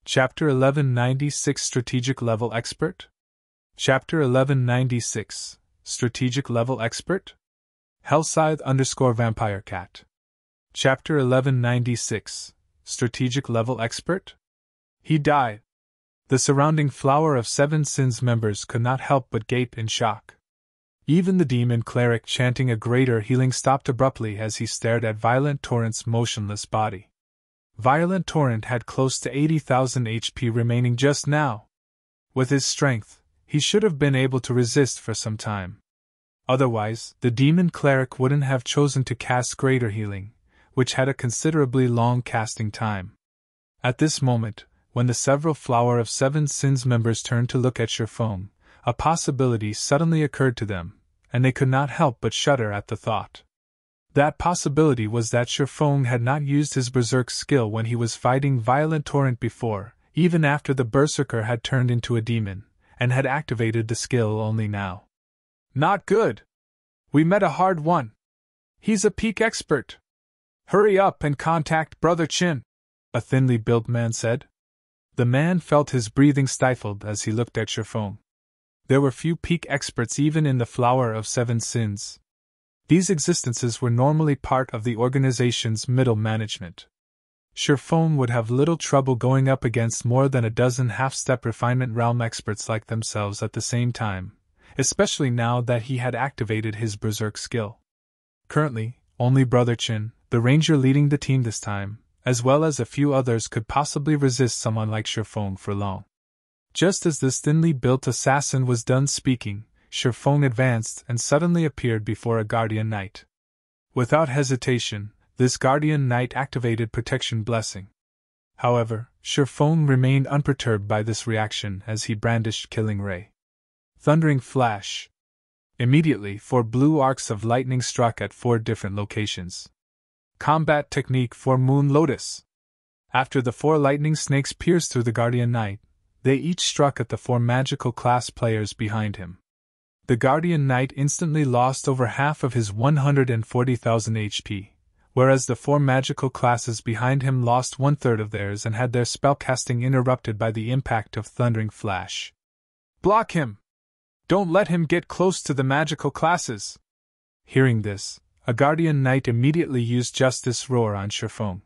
Chapter 1196 Strategic Level Expert? Chapter 1196 Strategic Level Expert? Hellscythe_Vampire Cat. Chapter 1196 Strategic Level Expert? He died. The surrounding Flower of Seven Sins members could not help but gape in shock. Even the demon cleric chanting a greater healing stopped abruptly as he stared at Violent Torrent's motionless body. Violent Torrent had close to 80,000 HP remaining just now. With his strength, he should have been able to resist for some time. Otherwise, the demon cleric wouldn't have chosen to cast greater healing, which had a considerably long casting time. At this moment, when the several Flower of Seven Sins members turned to look at Shifeng, a possibility suddenly occurred to them, and they could not help but shudder at the thought. That possibility was that Shifeng had not used his berserk skill when he was fighting Violent Torrent before, even after the berserker had turned into a demon, and had activated the skill only now. Not good. We met a hard one. He's a peak expert. Hurry up and contact Brother Chin, a thinly built man said. The man felt his breathing stifled as he looked at Shifeng. There were few peak experts even in the Flower of Seven Sins. These existences were normally part of the organization's middle management. Shifeng would have little trouble going up against more than a dozen half-step refinement realm experts like themselves at the same time, especially now that he had activated his berserk skill. Currently, only Brother Chin, the ranger leading the team this time, as well as a few others could possibly resist someone like Shifeng for long. Just as this thinly built assassin was done speaking, Shifeng advanced and suddenly appeared before a guardian knight. Without hesitation, this guardian knight activated Protection Blessing. However, Shifeng remained unperturbed by this reaction as he brandished Killing Ray. Thundering Flash. Immediately, 4 blue arcs of lightning struck at 4 different locations. Combat Technique for Moon Lotus. After the 4 lightning snakes pierced through the guardian knight, they each struck at the 4 magical class players behind him. The Guardian Knight instantly lost over half of his 140,000 HP, whereas the 4 magical classes behind him lost 1/3 of theirs and had their spellcasting interrupted by the impact of Thundering Flash. Block him! Don't let him get close to the magical classes! Hearing this, a Guardian Knight immediately used Justice Roar on Shifeng.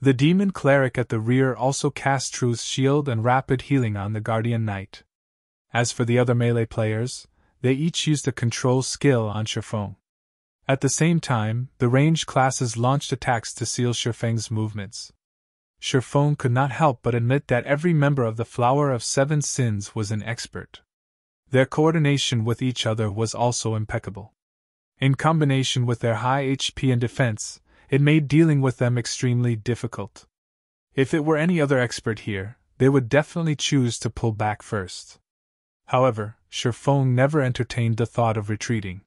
The Demon Cleric at the rear also cast Truth's Shield and Rapid Healing on the Guardian Knight. As for the other melee players, they each used a control skill on Shifeng. At the same time, the ranged classes launched attacks to seal Shifeng's movements. Shifeng could not help but admit that every member of the Flower of Seven Sins was an expert. Their coordination with each other was also impeccable. In combination with their high HP and defense, it made dealing with them extremely difficult. If it were any other expert here, they would definitely choose to pull back first. However, Shifeng never entertained the thought of retreating.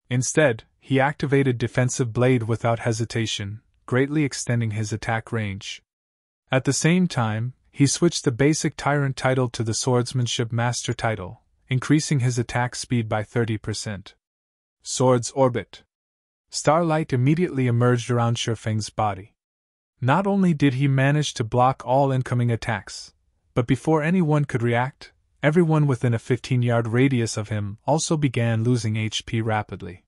Instead, he activated Defensive Blade without hesitation, greatly extending his attack range. At the same time, he switched the basic Tyrant title to the Swordsmanship Master title, increasing his attack speed by 30%. Sword's Orbit. Starlight immediately emerged around Shifeng's body. Not only did he manage to block all incoming attacks, but before anyone could react, everyone within a 15-yard radius of him also began losing HP rapidly.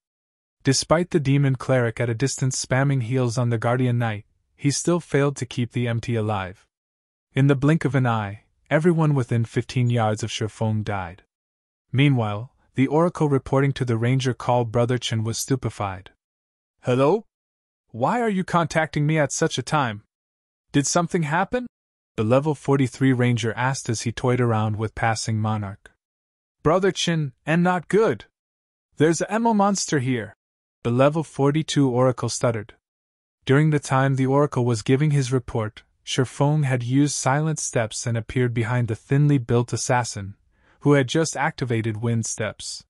Despite the Demon Cleric at a distance spamming heals on the Guardian Knight, he still failed to keep the MT alive. In the blink of an eye, everyone within 15 yards of Shifeng died. Meanwhile, the Oracle reporting to the Ranger called Brother Chin was stupefied. Hello? Why are you contacting me at such a time? Did something happen? The level 43 Ranger asked as he toyed around with passing Monarch. Brother Chin, and not good. There's a MO monster here. The level 42 Oracle stuttered. During the time the Oracle was giving his report, Shifeng had used silent steps and appeared behind the thinly built assassin, who had just activated Wind Steps.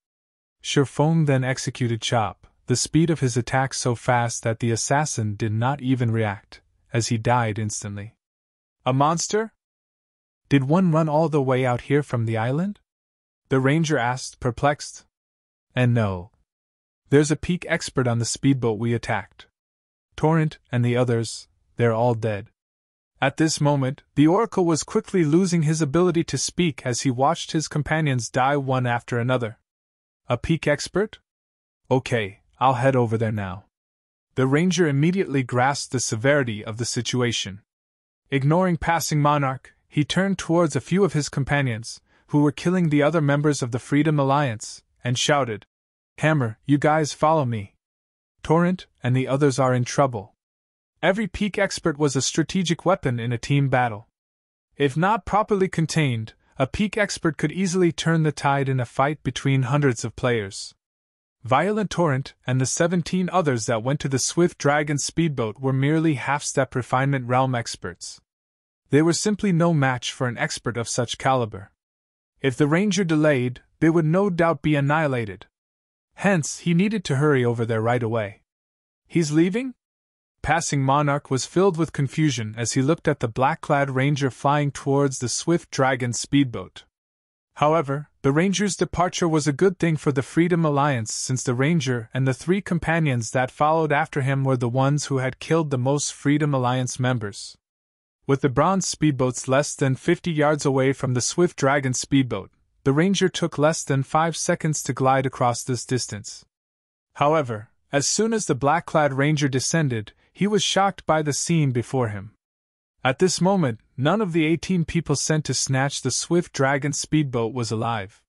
Shifeng then executed Chop, the speed of his attack so fast that the assassin did not even react, as he died instantly. A monster? Did one run all the way out here from the island? The Ranger asked, perplexed. And no. There's a peak expert on the speedboat we attacked. Torrent and the others, they're all dead. At this moment, the Oracle was quickly losing his ability to speak as he watched his companions die one after another. A peak expert? Okay, I'll head over there now. The ranger immediately grasped the severity of the situation. Ignoring passing monarch, he turned towards a few of his companions, who were killing the other members of the Freedom Alliance, and shouted, "Hammer, you guys follow me. Torrent and the others are in trouble." Every peak expert was a strategic weapon in a team battle. If not properly contained, a peak expert could easily turn the tide in a fight between hundreds of players. Violent Torrent and the 17 others that went to the Swift Dragon speedboat were merely half-step refinement realm experts. They were simply no match for an expert of such caliber. If the ranger delayed, they would no doubt be annihilated. Hence, he needed to hurry over there right away. He's leaving? Passing monarch was filled with confusion as he looked at the black-clad ranger flying towards the Swift Dragon speedboat. However, the ranger's departure was a good thing for the Freedom Alliance since the ranger and the 3 companions that followed after him were the ones who had killed the most Freedom Alliance members. With the bronze speedboats less than 50 yards away from the Swift Dragon speedboat, the ranger took less than 5 seconds to glide across this distance. However, as soon as the black-clad ranger descended, he was shocked by the scene before him. At this moment, none of the 18 people sent to snatch the Swift Dragon speedboat was alive.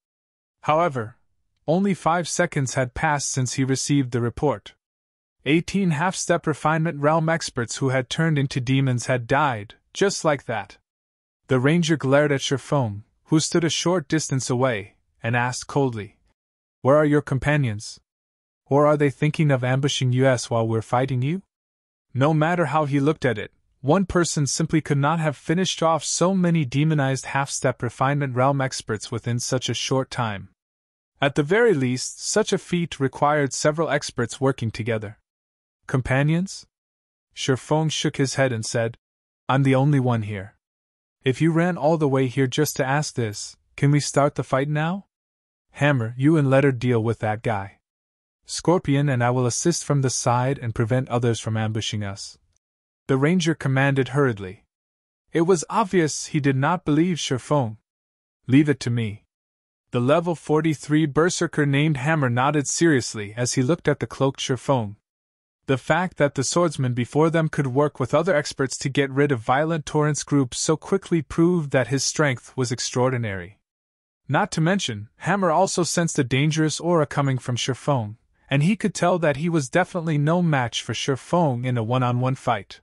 However, only 5 seconds had passed since he received the report. 18 half-step refinement realm experts who had turned into demons had died, just like that. The ranger glared at Sherfone, who stood a short distance away, and asked coldly, "Where are your companions? Or are they thinking of ambushing us while we're fighting you?" No matter how he looked at it, one person simply could not have finished off so many demonized half-step refinement realm experts within such a short time. At the very least, such a feat required several experts working together. Companions? Sherfone shook his head and said, "I'm the only one here. If you ran all the way here just to ask this, can we start the fight now? Hammer, you and Letter deal with that guy. Scorpion and I will assist from the side and prevent others from ambushing us," the ranger commanded hurriedly. It was obvious he did not believe Sherfone. "Leave it to me." The level 43 berserker named Hammer nodded seriously as he looked at the cloaked Sherfone. The fact that the swordsman before them could work with other experts to get rid of Violent Torrent's group so quickly proved that his strength was extraordinary. Not to mention, Hammer also sensed a dangerous aura coming from Sherfone, and he could tell that he was definitely no match for Sherfone in a one-on-one fight.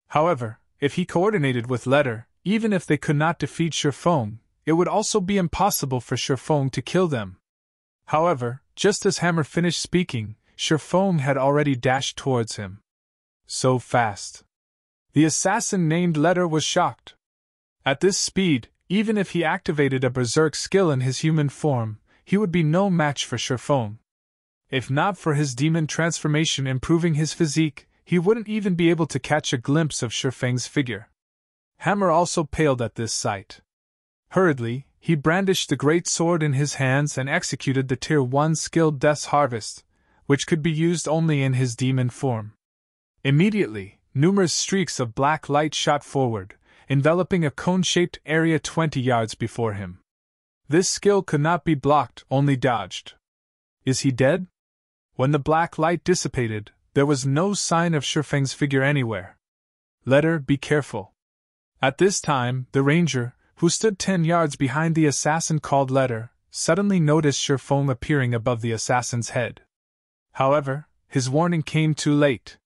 However, if he coordinated with Letter, even if they could not defeat Sherfone, it would also be impossible for Sherfone to kill them. However, just as Hammer finished speaking, Sherfone had already dashed towards him. So fast. The assassin named Letter was shocked. At this speed, even if he activated a berserk skill in his human form, he would be no match for Sherfone. If not for his demon transformation improving his physique, he wouldn't even be able to catch a glimpse of Sherfang's figure. Hammer also paled at this sight. Hurriedly, he brandished the great sword in his hands and executed the Tier 1 skill Death's Harvest, which could be used only in his demon form. Immediately, numerous streaks of black light shot forward, enveloping a cone-shaped area 20 yards before him. This skill could not be blocked, only dodged. Is he dead? When the black light dissipated, there was no sign of Sherfang's figure anywhere. Letter, be careful. At this time, the ranger, who stood 10 yards behind the assassin called Letter, suddenly noticed Sherfone appearing above the assassin's head. However, his warning came too late.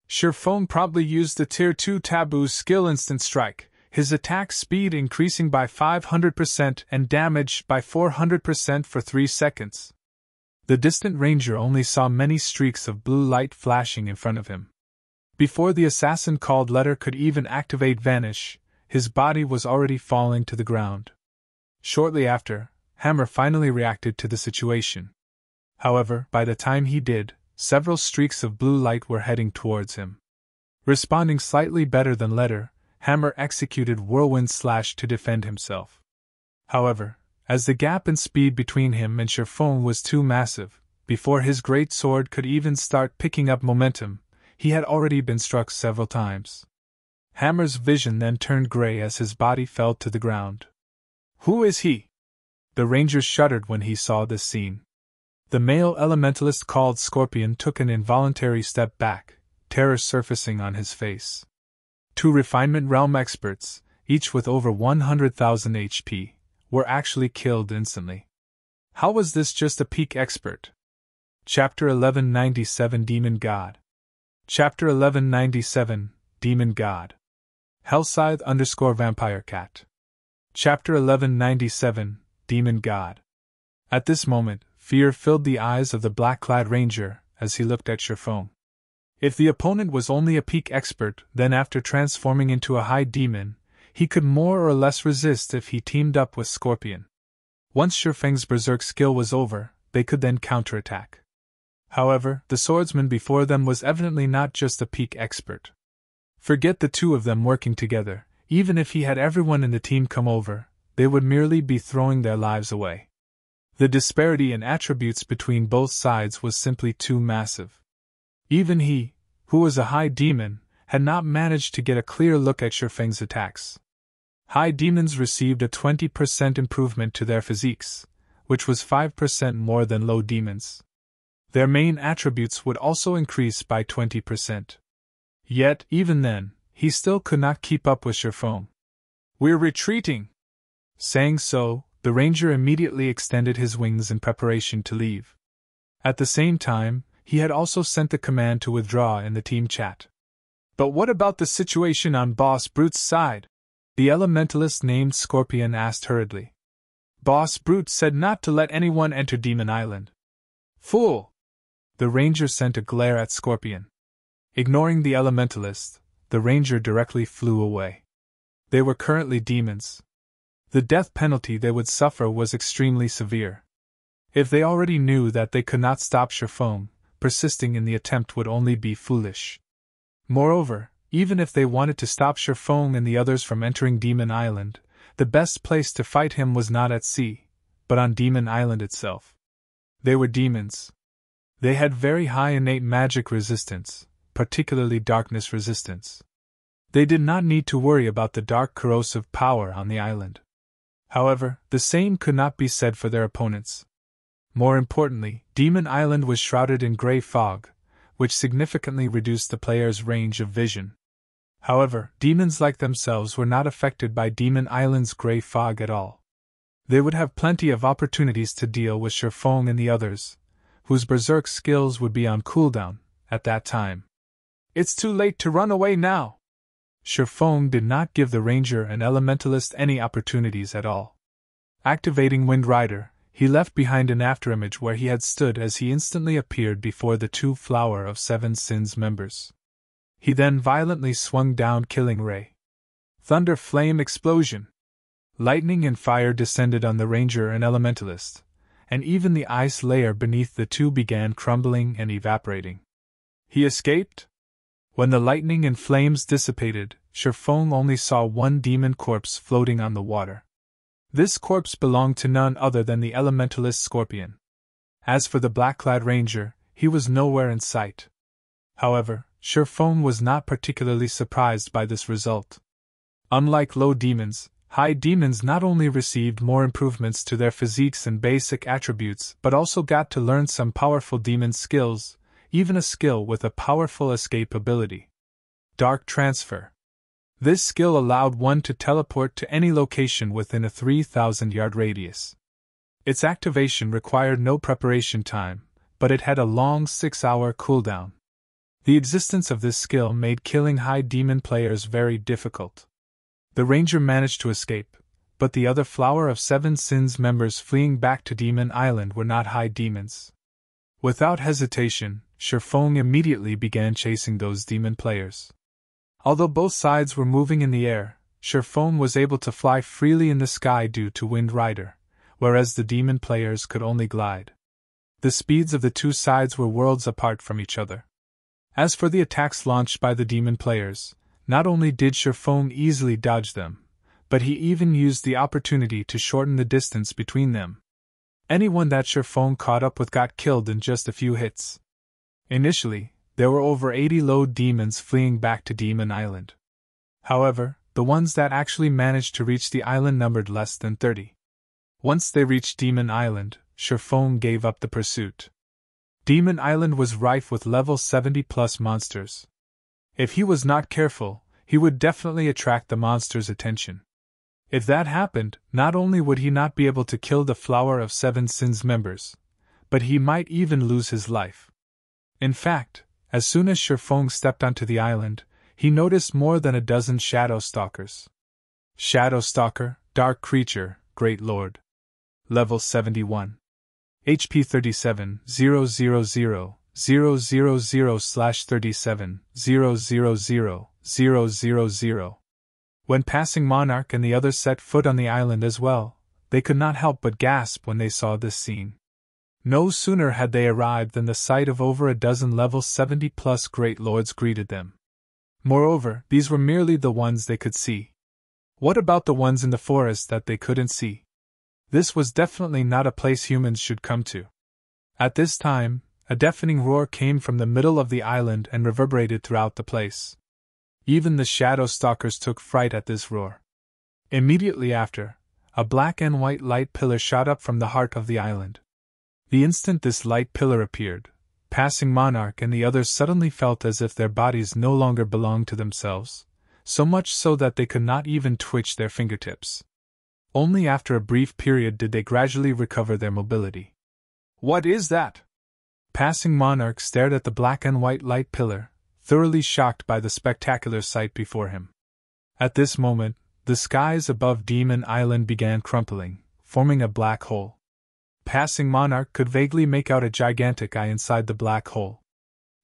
Sherfone promptly used the Tier 2 Taboo skill Instant Strike, his attack speed increasing by 500% and damage by 400% for 3 seconds. The distant ranger only saw many streaks of blue light flashing in front of him. Before the assassin called Letter could even activate Vanish, his body was already falling to the ground. Shortly after, Hammer finally reacted to the situation. However, by the time he did, several streaks of blue light were heading towards him. Responding slightly better than Letter, Hammer executed Whirlwind Slash to defend himself. However, as the gap in speed between him and Sherfone was too massive, before his great sword could even start picking up momentum, he had already been struck several times. Hammer's vision then turned gray as his body fell to the ground. Who is he? The ranger shuddered when he saw this scene. The male elementalist called Scorpion took an involuntary step back, terror surfacing on his face. 2 refinement realm experts, each with over 100,000 HP, were actually killed instantly. How was this just a peak expert? Chapter 1197 Demon God. Chapter 1197 Demon God. Hellscythe _ Vampire Cat. Chapter 1197 Demon God. At this moment, fear filled the eyes of the black-clad ranger as he looked at Sherfone. If the opponent was only a peak expert, then after transforming into a high demon, he could more or less resist if he teamed up with Scorpion. Once Sherfeng's berserk skill was over, they could then counterattack. However, the swordsman before them was evidently not just a peak expert. Forget the 2 of them working together, even if he had everyone in the team come over, they would merely be throwing their lives away. The disparity in attributes between both sides was simply too massive. Even he, who was a high demon, had not managed to get a clear look at Sherfeng's attacks. High demons received a 20% improvement to their physiques, which was 5% more than low demons. Their main attributes would also increase by 20%. Yet, even then, he still could not keep up with Sherfone. "We're retreating!" Saying so, the ranger immediately extended his wings in preparation to leave. At the same time, he had also sent the command to withdraw in the team chat. "But what about the situation on Boss Brute's side?" the elementalist named Scorpion asked hurriedly. "Boss Brute said not to let anyone enter Demon Island." "Fool!" The ranger sent a glare at Scorpion. Ignoring the elementalist, the ranger directly flew away. They were currently demons. The death penalty they would suffer was extremely severe. If they already knew that they could not stop Sherfone, persisting in the attempt would only be foolish. Moreover, even if they wanted to stop Sherfone and the others from entering Demon Island, the best place to fight him was not at sea, but on Demon Island itself. They were demons. They had very high innate magic resistance, particularly darkness resistance. They did not need to worry about the dark corrosive power on the island. However, the same could not be said for their opponents. More importantly, Demon Island was shrouded in gray fog, which significantly reduced the player's range of vision. However, demons like themselves were not affected by Demon Island's gray fog at all. They would have plenty of opportunities to deal with Sherfone and the others, whose berserk skills would be on cooldown at that time. "It's too late to run away now!" Sherfone did not give the ranger and elementalist any opportunities at all. Activating Wind Rider, he left behind an afterimage where he had stood as he instantly appeared before the 2 Flower of 7 Sins members. He then violently swung down Killing Ray. Thunder Flame Explosion! Lightning and fire descended on the ranger and elementalist, and even the ice layer beneath the 2 began crumbling and evaporating. He escaped? When the lightning and flames dissipated, Sherfone only saw 1 demon corpse floating on the water. This corpse belonged to none other than the elementalist Scorpion. As for the black-clad ranger, he was nowhere in sight. However, Sherfone was not particularly surprised by this result. Unlike low demons, high demons not only received more improvements to their physiques and basic attributes but also got to learn some powerful demon skills, even a skill with a powerful escape ability. Dark Transfer. This skill allowed one to teleport to any location within a 3,000-yard radius. Its activation required no preparation time, but it had a long 6-hour cooldown. The existence of this skill made killing high demon players very difficult. The ranger managed to escape, but the other Flower of 7 Sins members fleeing back to Demon Island were not high demons. Without hesitation, Sherfone immediately began chasing those demon players. Although both sides were moving in the air, Sherfone was able to fly freely in the sky due to Wind Rider, whereas the demon players could only glide. The speeds of the 2 sides were worlds apart from each other. As for the attacks launched by the demon players, not only did Sherfone easily dodge them, but he even used the opportunity to shorten the distance between them. Anyone that Sherfone caught up with got killed in just a few hits. Initially, there were over 80 low demons fleeing back to Demon Island. However, the ones that actually managed to reach the island numbered less than 30. Once they reached Demon Island, Sherfone gave up the pursuit. Demon Island was rife with level 70+ monsters. If he was not careful, he would definitely attract the monsters' attention. If that happened, not only would he not be able to kill the Flower of Seven Sins members, but he might even lose his life. In fact, as soon as Sherfone stepped onto the island, he noticed more than a dozen Shadow Stalkers. Shadow Stalker, Dark Creature, Great Lord. Level 71. HP 37, 000, 000/37, 000, When passing Monarch and the others set foot on the island as well, they could not help but gasp when they saw this scene. No sooner had they arrived than the sight of over a dozen level 70+ Great Lords greeted them. Moreover, these were merely the ones they could see. What about the ones in the forest that they couldn't see? This was definitely not a place humans should come to. At this time, a deafening roar came from the middle of the island and reverberated throughout the place. Even the Shadow Stalkers took fright at this roar. Immediately after, a black and white light pillar shot up from the heart of the island. The instant this light pillar appeared, passing Monarch and the others suddenly felt as if their bodies no longer belonged to themselves, so much so that they could not even twitch their fingertips. Only after a brief period did they gradually recover their mobility. What is that? Passing Monarch stared at the black and white light pillar, thoroughly shocked by the spectacular sight before him. At this moment, the skies above Demon Island began crumpling, forming a black hole. Passing Monarch could vaguely make out a gigantic eye inside the black hole.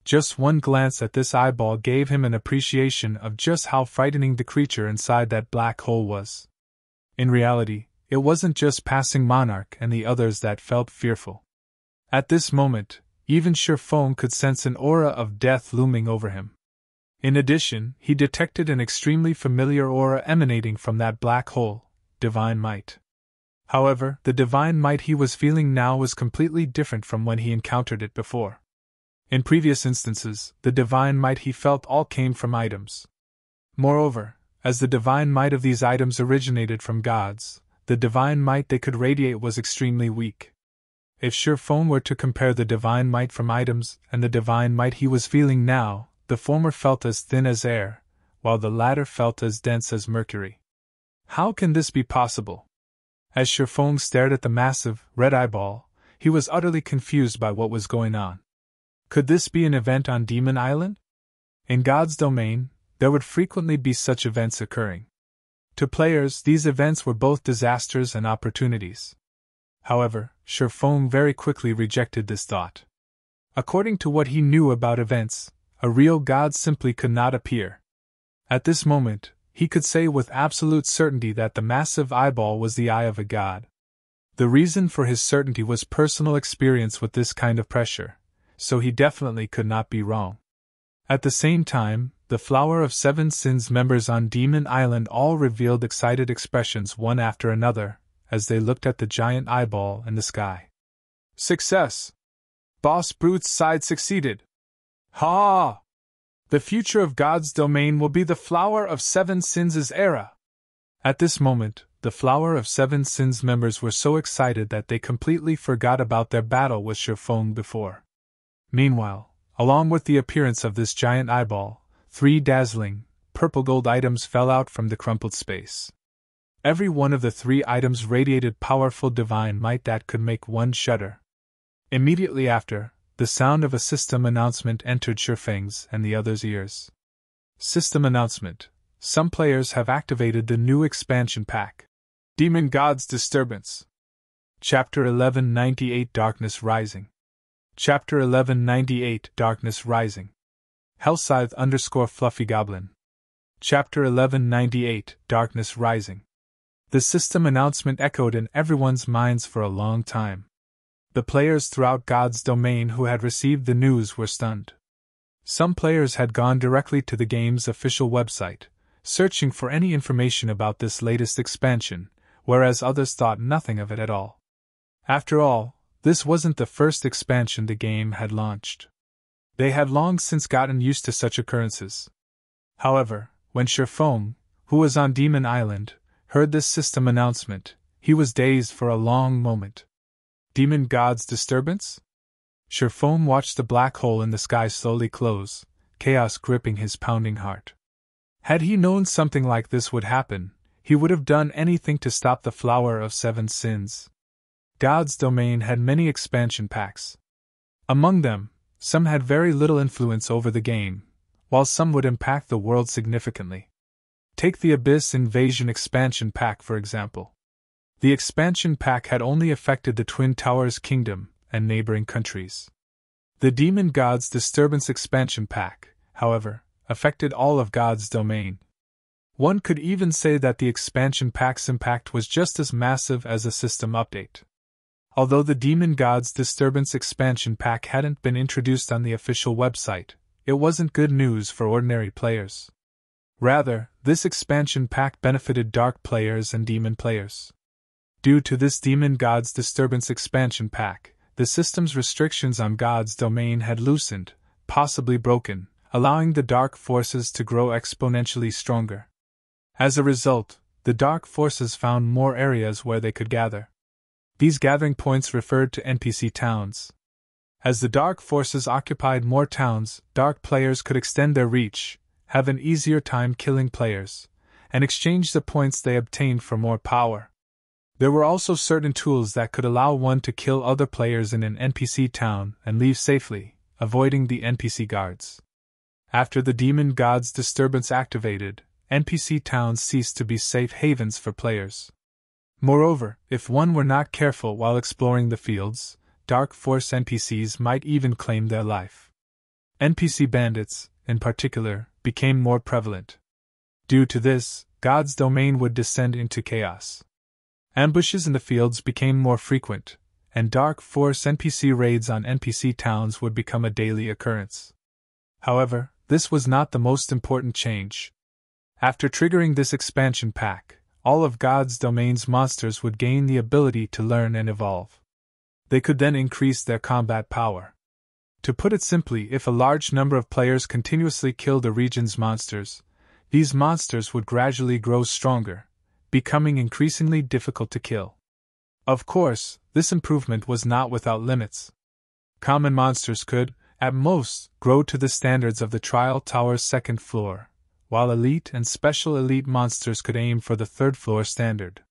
Just one glance at this eyeball gave him an appreciation of just how frightening the creature inside that black hole was. In reality, it wasn't just Passing Monarch and the others that felt fearful. At this moment, even Sherfone could sense an aura of death looming over him. In addition, he detected an extremely familiar aura emanating from that black hole, Divine Might. However, the divine might he was feeling now was completely different from when he encountered it before. In previous instances, the divine might he felt all came from items. Moreover, as the divine might of these items originated from gods, the divine might they could radiate was extremely weak. If Sherfone were to compare the divine might from items and the divine might he was feeling now, the former felt as thin as air, while the latter felt as dense as mercury. How can this be possible? As Sherfone stared at the massive, red eyeball, he was utterly confused by what was going on. Could this be an event on Demon Island? In God's domain, there would frequently be such events occurring. To players, these events were both disasters and opportunities. However, Sherfone very quickly rejected this thought. According to what he knew about events, a real god simply could not appear. At this moment, he could say with absolute certainty that the massive eyeball was the eye of a god. The reason for his certainty was personal experience with this kind of pressure, so he definitely could not be wrong. At the same time, the Flower of Seven Sins members on Demon Island all revealed excited expressions one after another, as they looked at the giant eyeball in the sky. Success! Boss Brute's side succeeded! Ha! The future of God's domain will be the Flower of Seven Sins' era! At this moment, the Flower of Seven Sins members were so excited that they completely forgot about their battle with Sherfone before. Meanwhile, along with the appearance of this giant eyeball, 3 dazzling, purple-gold items fell out from the crumpled space. Every one of the 3 items radiated powerful divine might that could make one shudder. Immediately after, the sound of a system announcement entered Sherfang's and the others' ears. System announcement: some players have activated the new expansion pack. Demon God's Disturbance. Chapter 1198 Darkness Rising. Chapter 1198 Darkness Rising. Hellscythe _Fluffy Goblin. Chapter 1198 Darkness Rising. The system announcement echoed in everyone's minds for a long time. The players throughout God's domain who had received the news were stunned. Some players had gone directly to the game's official website, searching for any information about this latest expansion, whereas others thought nothing of it at all. After all, this wasn't the first expansion the game had launched. They had long since gotten used to such occurrences. However, When Sherfong, who was on Demon Island, heard this system announcement, he was dazed for a long moment. Demon God's disturbance? Sherfong watched the black hole in the sky slowly close, chaos gripping his pounding heart. Had he known something like this would happen, he would have done anything to stop the Flower of Seven Sins. God's domain had many expansion packs. Among them, some had very little influence over the game, while some would impact the world significantly. Take the Abyss Invasion expansion pack for example. The expansion pack had only affected the Twin Towers Kingdom and neighboring countries. The Demon God's Disturbance expansion pack, however, affected all of God's domain. One could even say that the expansion pack's impact was just as massive as a system update. Although the Demon God's Disturbance expansion pack hadn't been introduced on the official website, it wasn't good news for ordinary players. Rather, this expansion pack benefited Dark players and Demon players. Due to this Demon God's Disturbance expansion pack, the system's restrictions on God's domain had loosened, possibly broken, allowing the Dark forces to grow exponentially stronger. As a result, the Dark forces found more areas where they could gather. These gathering points referred to NPC towns. As the Dark forces occupied more towns, Dark players could extend their reach, have an easier time killing players, and exchange the points they obtained for more power. There were also certain tools that could allow one to kill other players in an NPC town and leave safely, avoiding the NPC guards. After the Demon God's Disturbance activated, NPC towns ceased to be safe havens for players. Moreover, if one were not careful while exploring the fields, Dark Force NPCs might even claim their life. NPC bandits, in particular, became more prevalent. Due to this, God's domain would descend into chaos. Ambushes in the fields became more frequent, and Dark Force NPC raids on NPC towns would become a daily occurrence. However, this was not the most important change. After triggering this expansion pack, all of God's domain's monsters would gain the ability to learn and evolve. They could then increase their combat power. To put it simply, if a large number of players continuously killed the region's monsters, these monsters would gradually grow stronger, becoming increasingly difficult to kill. Of course, this improvement was not without limits. Common monsters could, at most, grow to the standards of the Trial Tower's second floor, while elite and special elite monsters could aim for the third floor standard.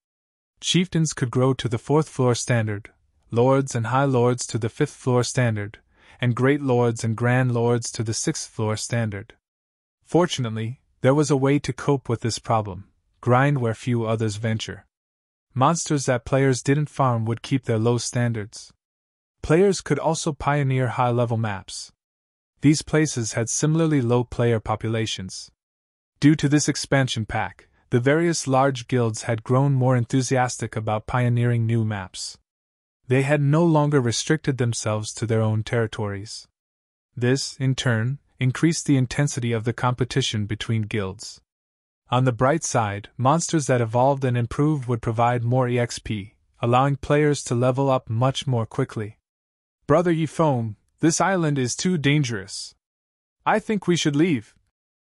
Chieftains could grow to the fourth floor standard, lords and high lords to the fifth floor standard, and great lords and grand lords to the sixth floor standard. Fortunately, there was a way to cope with this problem: grind where few others venture. Monsters that players didn't farm would keep their low standards. Players could also pioneer high-level maps. These places had similarly low player populations. Due to this expansion pack, the various large guilds had grown more enthusiastic about pioneering new maps. They had no longer restricted themselves to their own territories. This, in turn, increased the intensity of the competition between guilds. On the bright side, monsters that evolved and improved would provide more EXP, allowing players to level up much more quickly. "Brother Yifong, this island is too dangerous. I think we should leave,"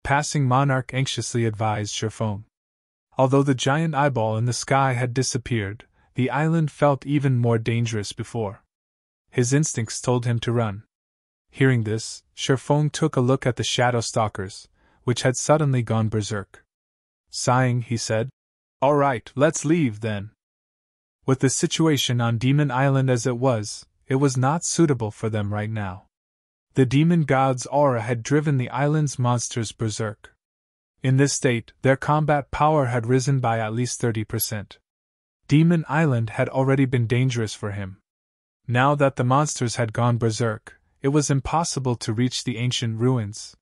Passing Monarch anxiously advised Sherfong. Although the giant eyeball in the sky had disappeared, the island felt even more dangerous before. His instincts told him to run. Hearing this, Sherfong took a look at the Shadow Stalkers, which had suddenly gone berserk. Sighing, he said, "All right, let's leave then." With the situation on Demon Island as it was not suitable for them right now. The demon god's aura had driven the island's monsters berserk. In this state, their combat power had risen by at least 30%. Demon Island had already been dangerous for him. Now that the monsters had gone berserk, it was impossible to reach the ancient ruins.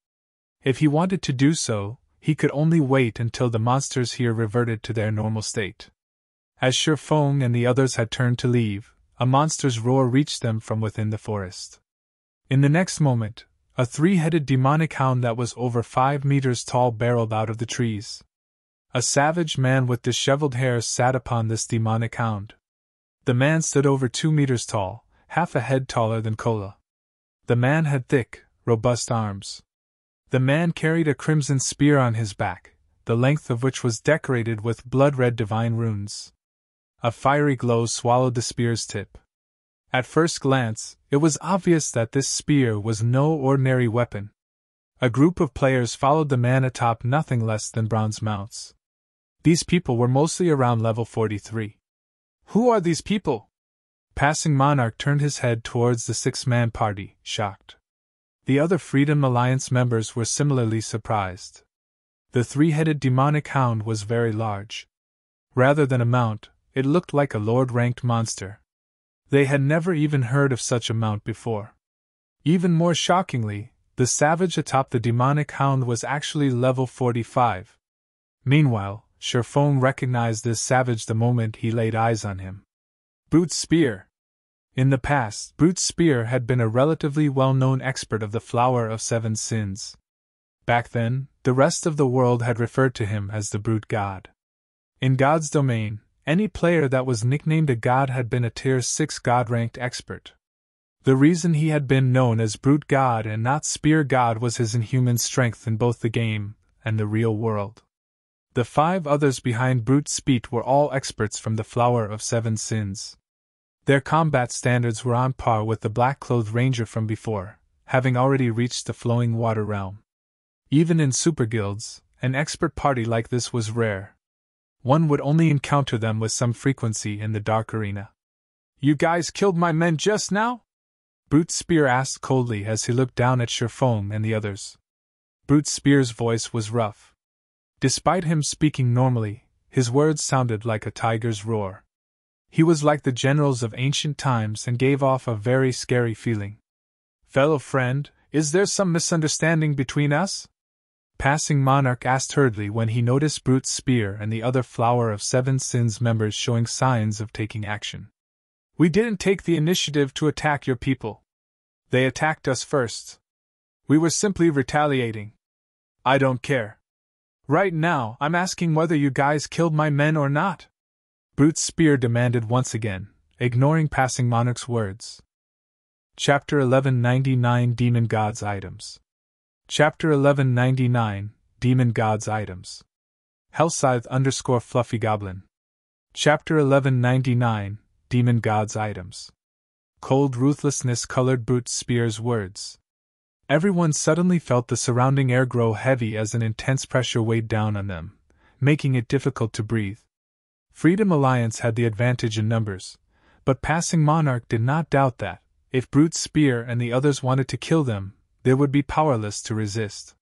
If he wanted to do so, he could only wait until the monsters here reverted to their normal state. As Sherfong and the others had turned to leave, a monster's roar reached them from within the forest. In the next moment, a three-headed demonic hound that was over 5 meters tall barreled out of the trees. A savage man with disheveled hair sat upon this demonic hound. The man stood over 2 meters tall, half a head taller than Kola. The man had thick, robust arms. The man carried a crimson spear on his back, the length of which was decorated with blood-red divine runes. A fiery glow swallowed the spear's tip. At first glance, it was obvious that this spear was no ordinary weapon. A group of players followed the man atop nothing less than bronze mounts. These people were mostly around level 43. Who are these people? Passing Monarch turned his head towards the six-man party, shocked. The other Freedom Alliance members were similarly surprised. The three-headed demonic hound was very large. Rather than a mount, it looked like a lord-ranked monster. They had never even heard of such a mount before. Even more shockingly, the savage atop the demonic hound was actually level 45. Meanwhile, Sherfong recognized this savage the moment he laid eyes on him. Brute's Spear. In the past, Brute's Spear had been a relatively well-known expert of the Flower of Seven Sins. Back then, the rest of the world had referred to him as the Brute God. In God's domain, any player that was nicknamed a god had been a Tier 6 God-ranked expert. The reason he had been known as Brute God and not Spear God was his inhuman strength in both the game and the real world. The 5 others behind Brute's Spear were all experts from the Flower of Seven Sins. Their combat standards were on par with the black-clothed ranger from before, having already reached the flowing water realm. Even in super guilds, an expert party like this was rare. One would only encounter them with some frequency in the dark arena. You guys killed my men just now? Brute's Spear asked coldly as he looked down at Sherfong and the others. Brute's Spear's voice was rough. Despite him speaking normally, his words sounded like a tiger's roar. He was like the generals of ancient times and gave off a very scary feeling. Fellow friend, is there some misunderstanding between us? Passing Monarch asked hurriedly when he noticed Brute's Spear and the other Flower of Seven Sins members showing signs of taking action. We didn't take the initiative to attack your people. They attacked us first. We were simply retaliating. I don't care. Right now, I'm asking whether you guys killed my men or not. Brute's Spear demanded once again, ignoring Passing Monarch's words. Chapter 1199 Demon God's Items. Chapter 1199 Demon God's Items. Hellscythe _Fluffy Goblin. Chapter 1199 Demon God's Items. Cold ruthlessness colored Brute's Spear's words. Everyone suddenly felt the surrounding air grow heavy as an intense pressure weighed down on them, making it difficult to breathe. Freedom Alliance had the advantage in numbers, but Passing Monarch did not doubt that, if Brute's Spear and the others wanted to kill them, they would be powerless to resist.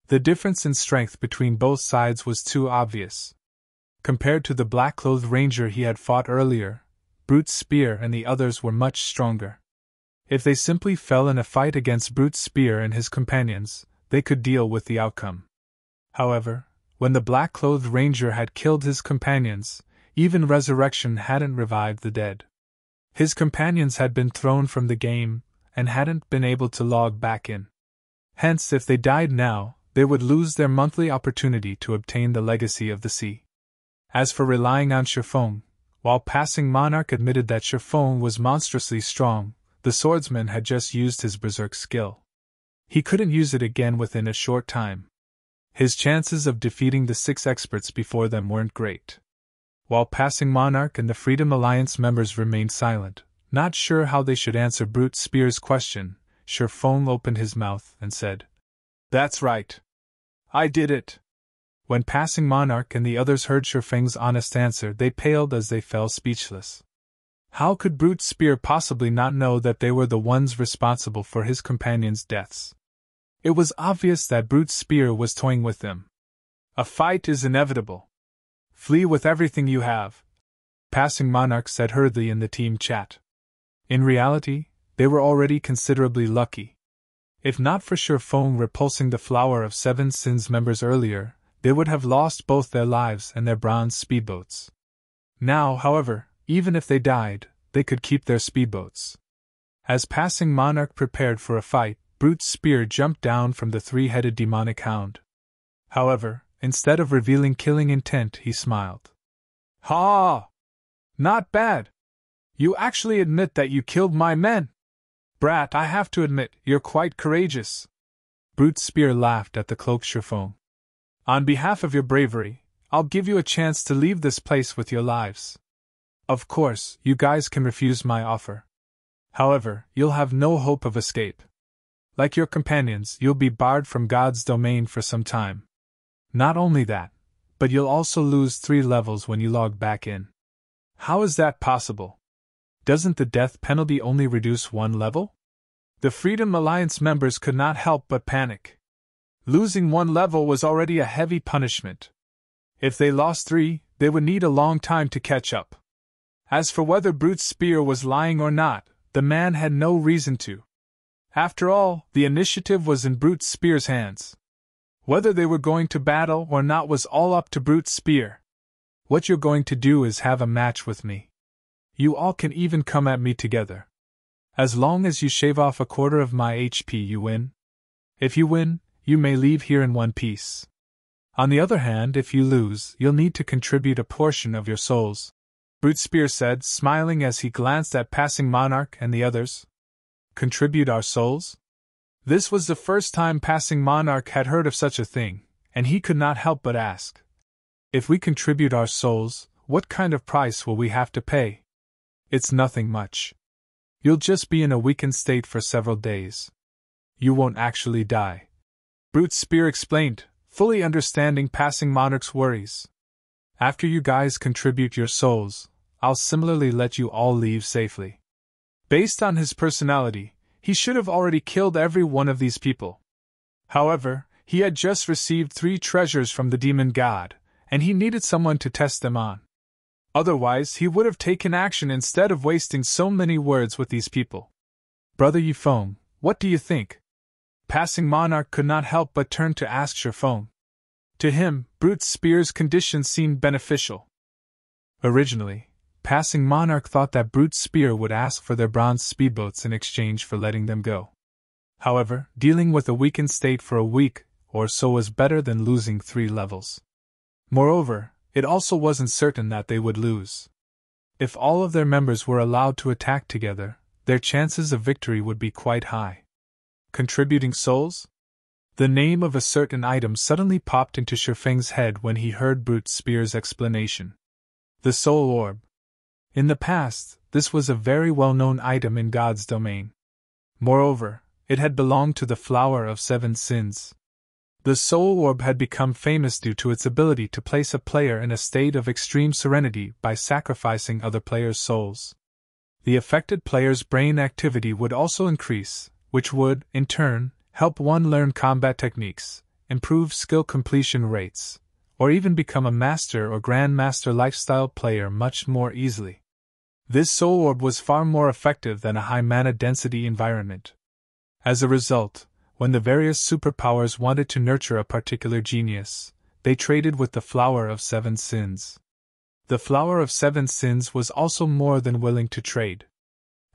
The difference in strength between both sides was too obvious. Compared to the black-clothed ranger he had fought earlier, Brute's Spear and the others were much stronger. If they simply fell in a fight against Brute's Spear and his companions, they could deal with the outcome. However, when the black-clothed ranger had killed his companions, even resurrection hadn't revived the dead. His companions had been thrown from the game, and hadn't been able to log back in. Hence, if they died now, they would lose their monthly opportunity to obtain the Legacy of the Sea. As for relying on Sherfong, while Passing Monarch admitted that Sherfong was monstrously strong, the swordsman had just used his berserk skill. He couldn't use it again within a short time. His chances of defeating the 6 experts before them weren't great. While Passing Monarch and the Freedom Alliance members remained silent, not sure how they should answer Brute's Spear's question, Sherfong opened his mouth and said, "That's right. I did it." When Passing Monarch and the others heard Sherfong's honest answer, they paled as they fell speechless. How could Brute's Spear possibly not know that they were the ones responsible for his companions' deaths? It was obvious that Brute's Spear was toying with them. A fight is inevitable. Flee with everything you have, Passing Monarch said hurriedly in the team chat. In reality, they were already considerably lucky. If not for Sherfong repulsing the Flower of Seven Sins members earlier, they would have lost both their lives and their bronze speedboats. Now, however, even if they died, they could keep their speedboats. As Passing Monarch prepared for a fight, Brute's Spear jumped down from the 3-headed demonic hound. However, instead of revealing killing intent, he smiled. "Ha! Not bad! You actually admit that you killed my men? Brat, I have to admit, you're quite courageous." Brute's Spear laughed at the cloaked Sherfong. On behalf of your bravery, I'll give you a chance to leave this place with your lives. Of course, you guys can refuse my offer. However, you'll have no hope of escape. Like your companions, you'll be barred from God's domain for some time. Not only that, but you'll also lose 3 levels when you log back in. How is that possible? Doesn't the death penalty only reduce 1 level? The Freedom Alliance members could not help but panic. Losing 1 level was already a heavy punishment. If they lost 3, they would need a long time to catch up. As for whether Brute's spear was lying or not, the man had no reason to. After all, the initiative was in Brute's spear's hands. Whether they were going to battle or not was all up to Brute's spear. What you're going to do is have a match with me. You all can even come at me together. As long as you shave off 1/4 of my HP, you win. If you win, you may leave here in one piece. On the other hand, if you lose, you'll need to contribute a portion of your souls, Brute's spear said, smiling as he glanced at Passing Monarch and the others. Contribute our souls? This was the first time Passing Monarch had heard of such a thing, and he could not help but ask. If we contribute our souls, what kind of price will we have to pay? It's nothing much. You'll just be in a weakened state for several days. You won't actually die. Brute's spear explained, fully understanding Passing Monarch's worries. After you guys contribute your souls, I'll similarly let you all leave safely. Based on his personality, he should have already killed every one of these people. However, he had just received 3 treasures from the demon god, and he needed someone to test them on. Otherwise, he would have taken action instead of wasting so many words with these people. Brother Yifeng, what do you think? Passing Monarch could not help but turn to ask Shifeng. To him, Brute's spear's condition seemed beneficial. Originally, Passing Monarch thought that Brute's spear would ask for their bronze speedboats in exchange for letting them go. However, dealing with a weakened state for a week or so was better than losing 3 levels. Moreover, it also wasn't certain that they would lose. If all of their members were allowed to attack together, their chances of victory would be quite high. Contributing souls? The name of a certain item suddenly popped into Shifeng's head when he heard Brute's spear's explanation. The Soul Orb. In the past, this was a very well-known item in God's domain. Moreover, it had belonged to the Flower of 7 Sins. The Soul Orb had become famous due to its ability to place a player in a state of extreme serenity by sacrificing other players' souls. The affected player's brain activity would also increase, which would, in turn, help one learn combat techniques, improve skill completion rates, or even become a master or grandmaster lifestyle player much more easily. This Soul Orb was far more effective than a high mana density environment. As a result, when the various superpowers wanted to nurture a particular genius, they traded with the Flower of 7 Sins. The Flower of 7 Sins was also more than willing to trade.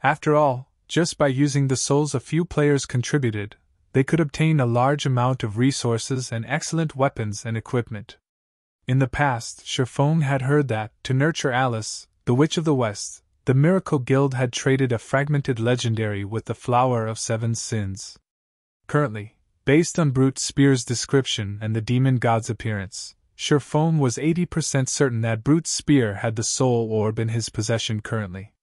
After all, just by using the souls a few players contributed, they could obtain a large amount of resources and excellent weapons and equipment. In the past, Shifeng had heard that, to nurture Alice, the Witch of the West, the Miracle Guild had traded a fragmented legendary with the Flower of 7 Sins. Currently, based on Brute's spear's description and the demon god's appearance, Shifeng was 80% certain that Brute's spear had the Soul Orb in his possession currently.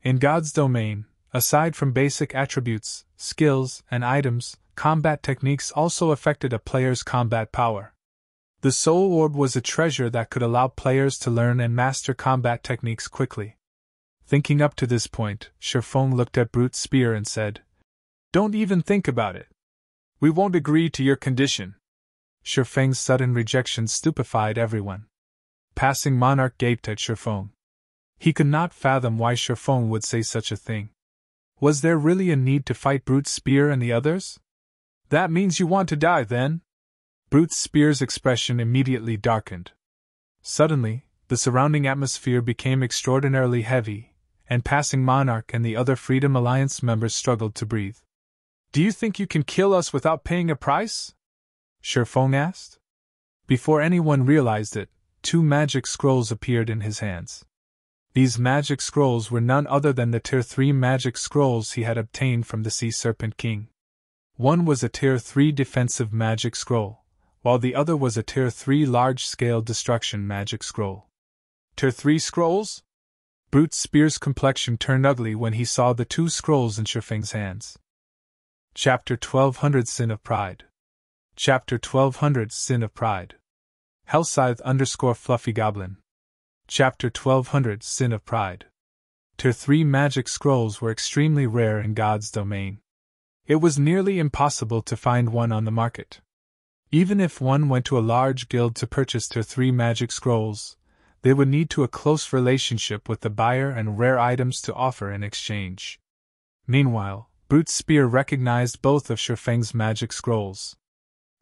In God's domain, aside from basic attributes, skills, and items, combat techniques also affected a player's combat power. The Soul Orb was a treasure that could allow players to learn and master combat techniques quickly. Thinking up to this point, Shifeng looked at Brute's spear and said, "Don't even think about it. We won't agree to your condition." Shifeng's sudden rejection stupefied everyone. Passing Monarch gaped at Shifeng. He could not fathom why Shifeng would say such a thing. Was there really a need to fight Brute's spear and the others? That means you want to die, then? Brute's spear's expression immediately darkened. Suddenly, the surrounding atmosphere became extraordinarily heavy, and Passing Monarch and the other Freedom Alliance members struggled to breathe. Do you think you can kill us without paying a price? Shifeng asked. Before anyone realized it, 2 magic scrolls appeared in his hands. These magic scrolls were none other than the Tier 3 magic scrolls he had obtained from the Sea Serpent King. One was a Tier 3 defensive magic scroll, while the other was a Tier 3 large-scale destruction magic scroll. Tier 3 scrolls? Brute Spear's complexion turned ugly when he saw the 2 scrolls in Shifeng's hands. Chapter 1200 Sin of Pride. Chapter 1200 Sin of Pride. Hellscythe _ Fluffy Goblin. Chapter 1200 Sin of Pride. Tier 3 magic scrolls were extremely rare in God's domain. It was nearly impossible to find one on the market. Even if one went to a large guild to purchase Tier 3 magic scrolls, they would need to a close relationship with the buyer and rare items to offer in exchange. Meanwhile, Brute Spear recognized both of Shifeng's magic scrolls.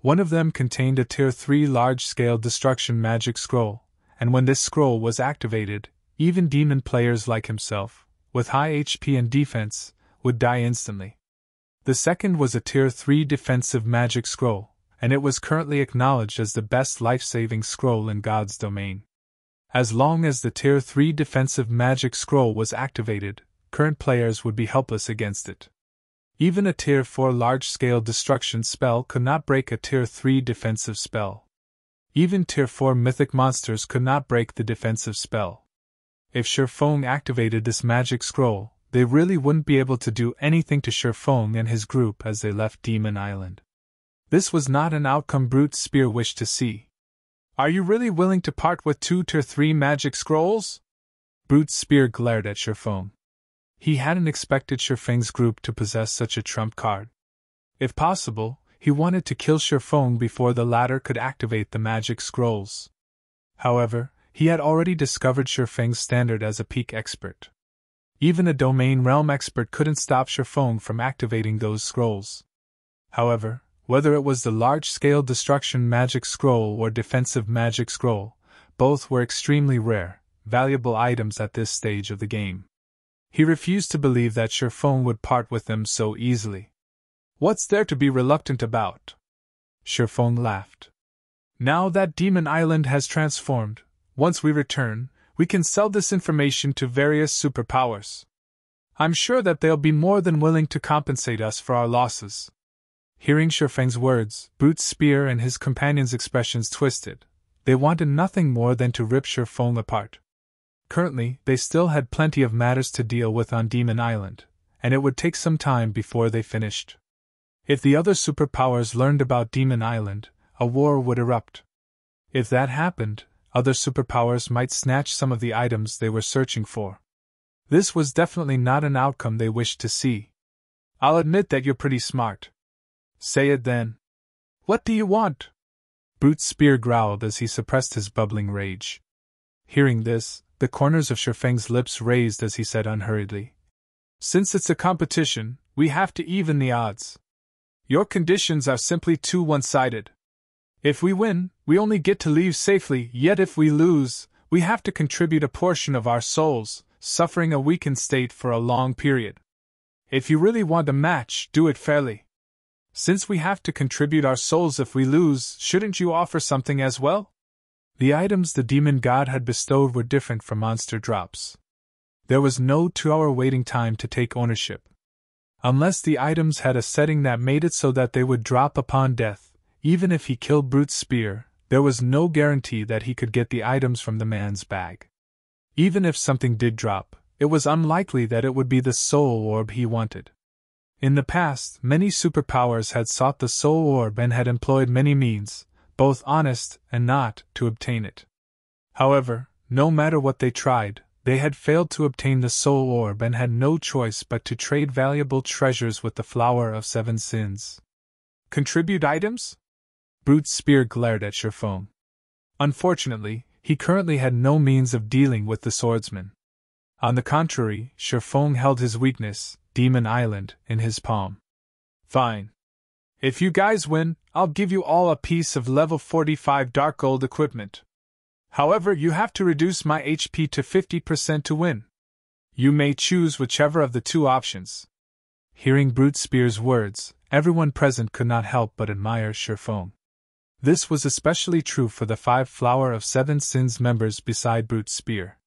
One of them contained a Tier 3 large-scale destruction magic scroll, and when this scroll was activated, even demon players like himself, with high HP and defense, would die instantly. The second was a Tier 3 defensive magic scroll, and it was currently acknowledged as the best life-saving scroll in God's domain. As long as the Tier 3 defensive magic scroll was activated, current players would be helpless against it. Even a Tier 4 large-scale destruction spell could not break a Tier 3 defensive spell. Even Tier 4 mythic monsters could not break the defensive spell. If Shifeng activated this magic scroll, they really wouldn't be able to do anything to Shifeng and his group as they left Demon Island. This was not an outcome Brute Spear wished to see. Are you really willing to part with 2 Tier 3 magic scrolls? Brute Spear glared at Shifeng. He hadn't expected Shifeng's group to possess such a trump card. If possible, he wanted to kill Shifeng before the latter could activate the magic scrolls. However, he had already discovered Shifeng's standard as a peak expert. Even a domain realm expert couldn't stop Shifeng from activating those scrolls. However, whether it was the large-scale destruction magic scroll or defensive magic scroll, both were extremely rare, valuable items at this stage of the game. He refused to believe that Shifeng would part with them so easily. What's there to be reluctant about? Shifeng laughed. Now that Demon Island has transformed, once we return, we can sell this information to various superpowers. I'm sure that they'll be more than willing to compensate us for our losses. Hearing Shifeng's words, Brute Spear and his companions' expressions twisted. They wanted nothing more than to rip Shifeng apart. Currently, they still had plenty of matters to deal with on Demon Island, and it would take some time before they finished. If the other superpowers learned about Demon Island, a war would erupt. If that happened, other superpowers might snatch some of the items they were searching for. This was definitely not an outcome they wished to see. I'll admit that you're pretty smart. Say it then. What do you want? Brute Spear growled as he suppressed his bubbling rage. Hearing this, the corners of Shifeng's lips raised as he said unhurriedly. Since it's a competition, we have to even the odds. Your conditions are simply too one-sided. If we win, we only get to leave safely, yet if we lose, we have to contribute a portion of our souls, suffering a weakened state for a long period. If you really want a match, do it fairly. Since we have to contribute our souls if we lose, shouldn't you offer something as well? The items the demon god had bestowed were different from monster drops. There was no 2-hour waiting time to take ownership. Unless the items had a setting that made it so that they would drop upon death, even if he killed Brute Spear, there was no guarantee that he could get the items from the man's bag. Even if something did drop, it was unlikely that it would be the soul orb he wanted. In the past, many superpowers had sought the soul orb and had employed many means, both honest and not, to obtain it. However, no matter what they tried, they had failed to obtain the soul orb and had no choice but to trade valuable treasures with the Flower of 7 Sins. Contribute items? Brute Spear glared at Shifeng. Unfortunately, he currently had no means of dealing with the swordsman. On the contrary, Shifeng held his weakness, Demon Island, in his palm. Fine. If you guys win, I'll give you all a piece of level 45 dark gold equipment. However, you have to reduce my HP to 50% to win. You may choose whichever of the 2 options. Hearing Brute Spear's words, everyone present could not help but admire Shifeng. This was especially true for the 5 Flower of 7 Sins members beside Brute Spear.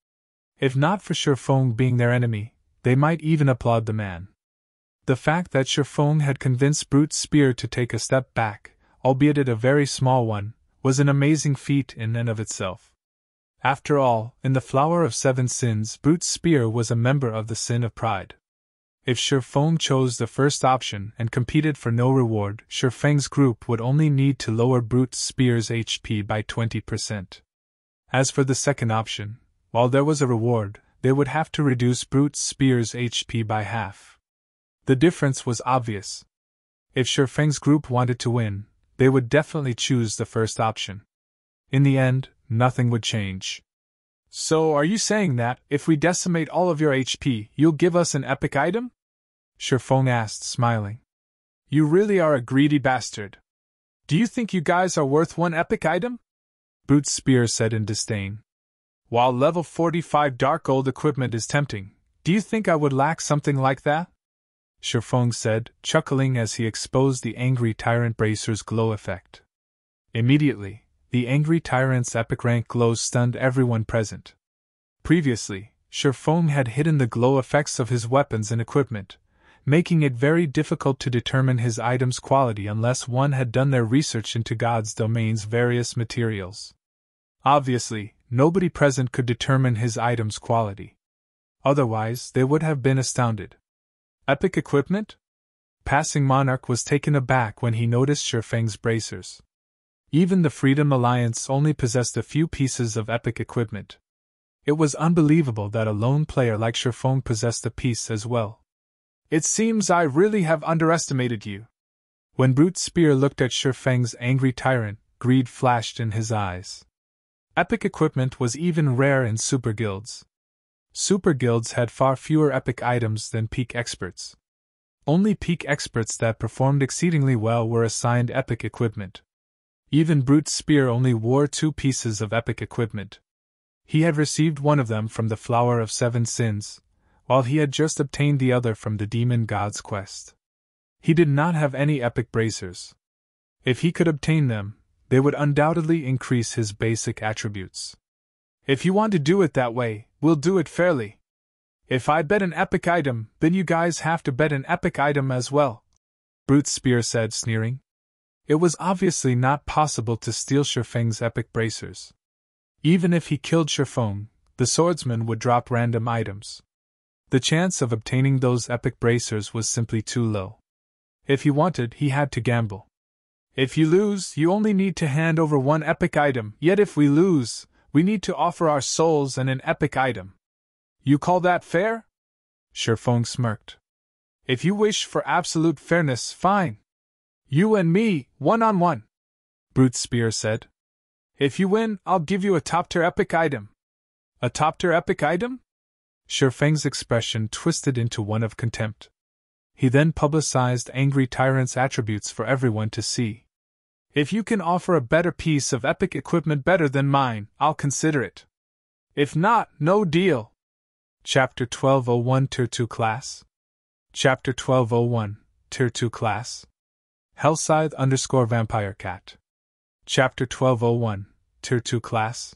If not for Shifeng being their enemy, they might even applaud the man. The fact that Shifeng had convinced Brute Spear to take a step back, albeit it a very small one, was an amazing feat in and of itself. After all, in the Flower of Seven Sins, Brute's spear was a member of the sin of pride. If Shifeng chose the first option and competed for no reward, Shifeng's group would only need to lower Brute's spear's HP by 20%. As for the second option, while there was a reward, they would have to reduce Brute's spear's HP by half. The difference was obvious. If Shifeng's group wanted to win, they would definitely choose the first option. In the end, nothing would change. So are you saying that, if we decimate all of your HP, you'll give us an epic item? Shifeng asked, smiling. You really are a greedy bastard. Do you think you guys are worth one epic item? Brute's spear said in disdain. While level 45 dark gold equipment is tempting, do you think I would lack something like that? Shifeng said, chuckling as he exposed the Angry Tyrant Bracer's glow effect. Immediately, the Angry Tyrant's epic rank glow stunned everyone present. Previously, Shifeng had hidden the glow effects of his weapons and equipment, making it very difficult to determine his item's quality unless one had done their research into God's domain's various materials. Obviously, nobody present could determine his item's quality. Otherwise, they would have been astounded. Epic equipment? Passing Monarch was taken aback when he noticed Shifeng's bracers. Even the Freedom Alliance only possessed a few pieces of epic equipment. It was unbelievable that a lone player like Shifeng possessed a piece as well. It seems I really have underestimated you. When Brute's spear looked at Shifeng's Angry Tyrant, greed flashed in his eyes. Epic equipment was even rare in super guilds. Super guilds had far fewer epic items than peak experts. Only peak experts that performed exceedingly well were assigned epic equipment. Even Brute's spear only wore 2 pieces of epic equipment. He had received one of them from the Flower of Seven Sins, while he had just obtained the other from the Demon God's quest. He did not have any epic bracers. If he could obtain them, they would undoubtedly increase his basic attributes. If you want to do it that way, we'll do it fairly. If I bet an epic item, then you guys have to bet an epic item as well, Brute's spear said, sneering. It was obviously not possible to steal Shifeng's epic bracers. Even if he killed Shifeng, the swordsman would drop random items. The chance of obtaining those epic bracers was simply too low. If he wanted, he had to gamble. If you lose, you only need to hand over 1 epic item, yet if we lose, we need to offer our souls and an epic item. You call that fair? Shifeng smirked. If you wish for absolute fairness, fine. You and me, 1-on-1, Brute's spear said. If you win, I'll give you a top-tier epic item. A top-tier epic item? Shifeng's expression twisted into one of contempt. He then publicized Angry Tyrant's attributes for everyone to see. If you can offer a better piece of epic equipment better than mine, I'll consider it. If not, no deal. Chapter 1201 Tier 2 Class. Chapter 1201 Tier 2 Class. Hellscythe_Vampire Cat. Chapter 1201 Tier 2 Class.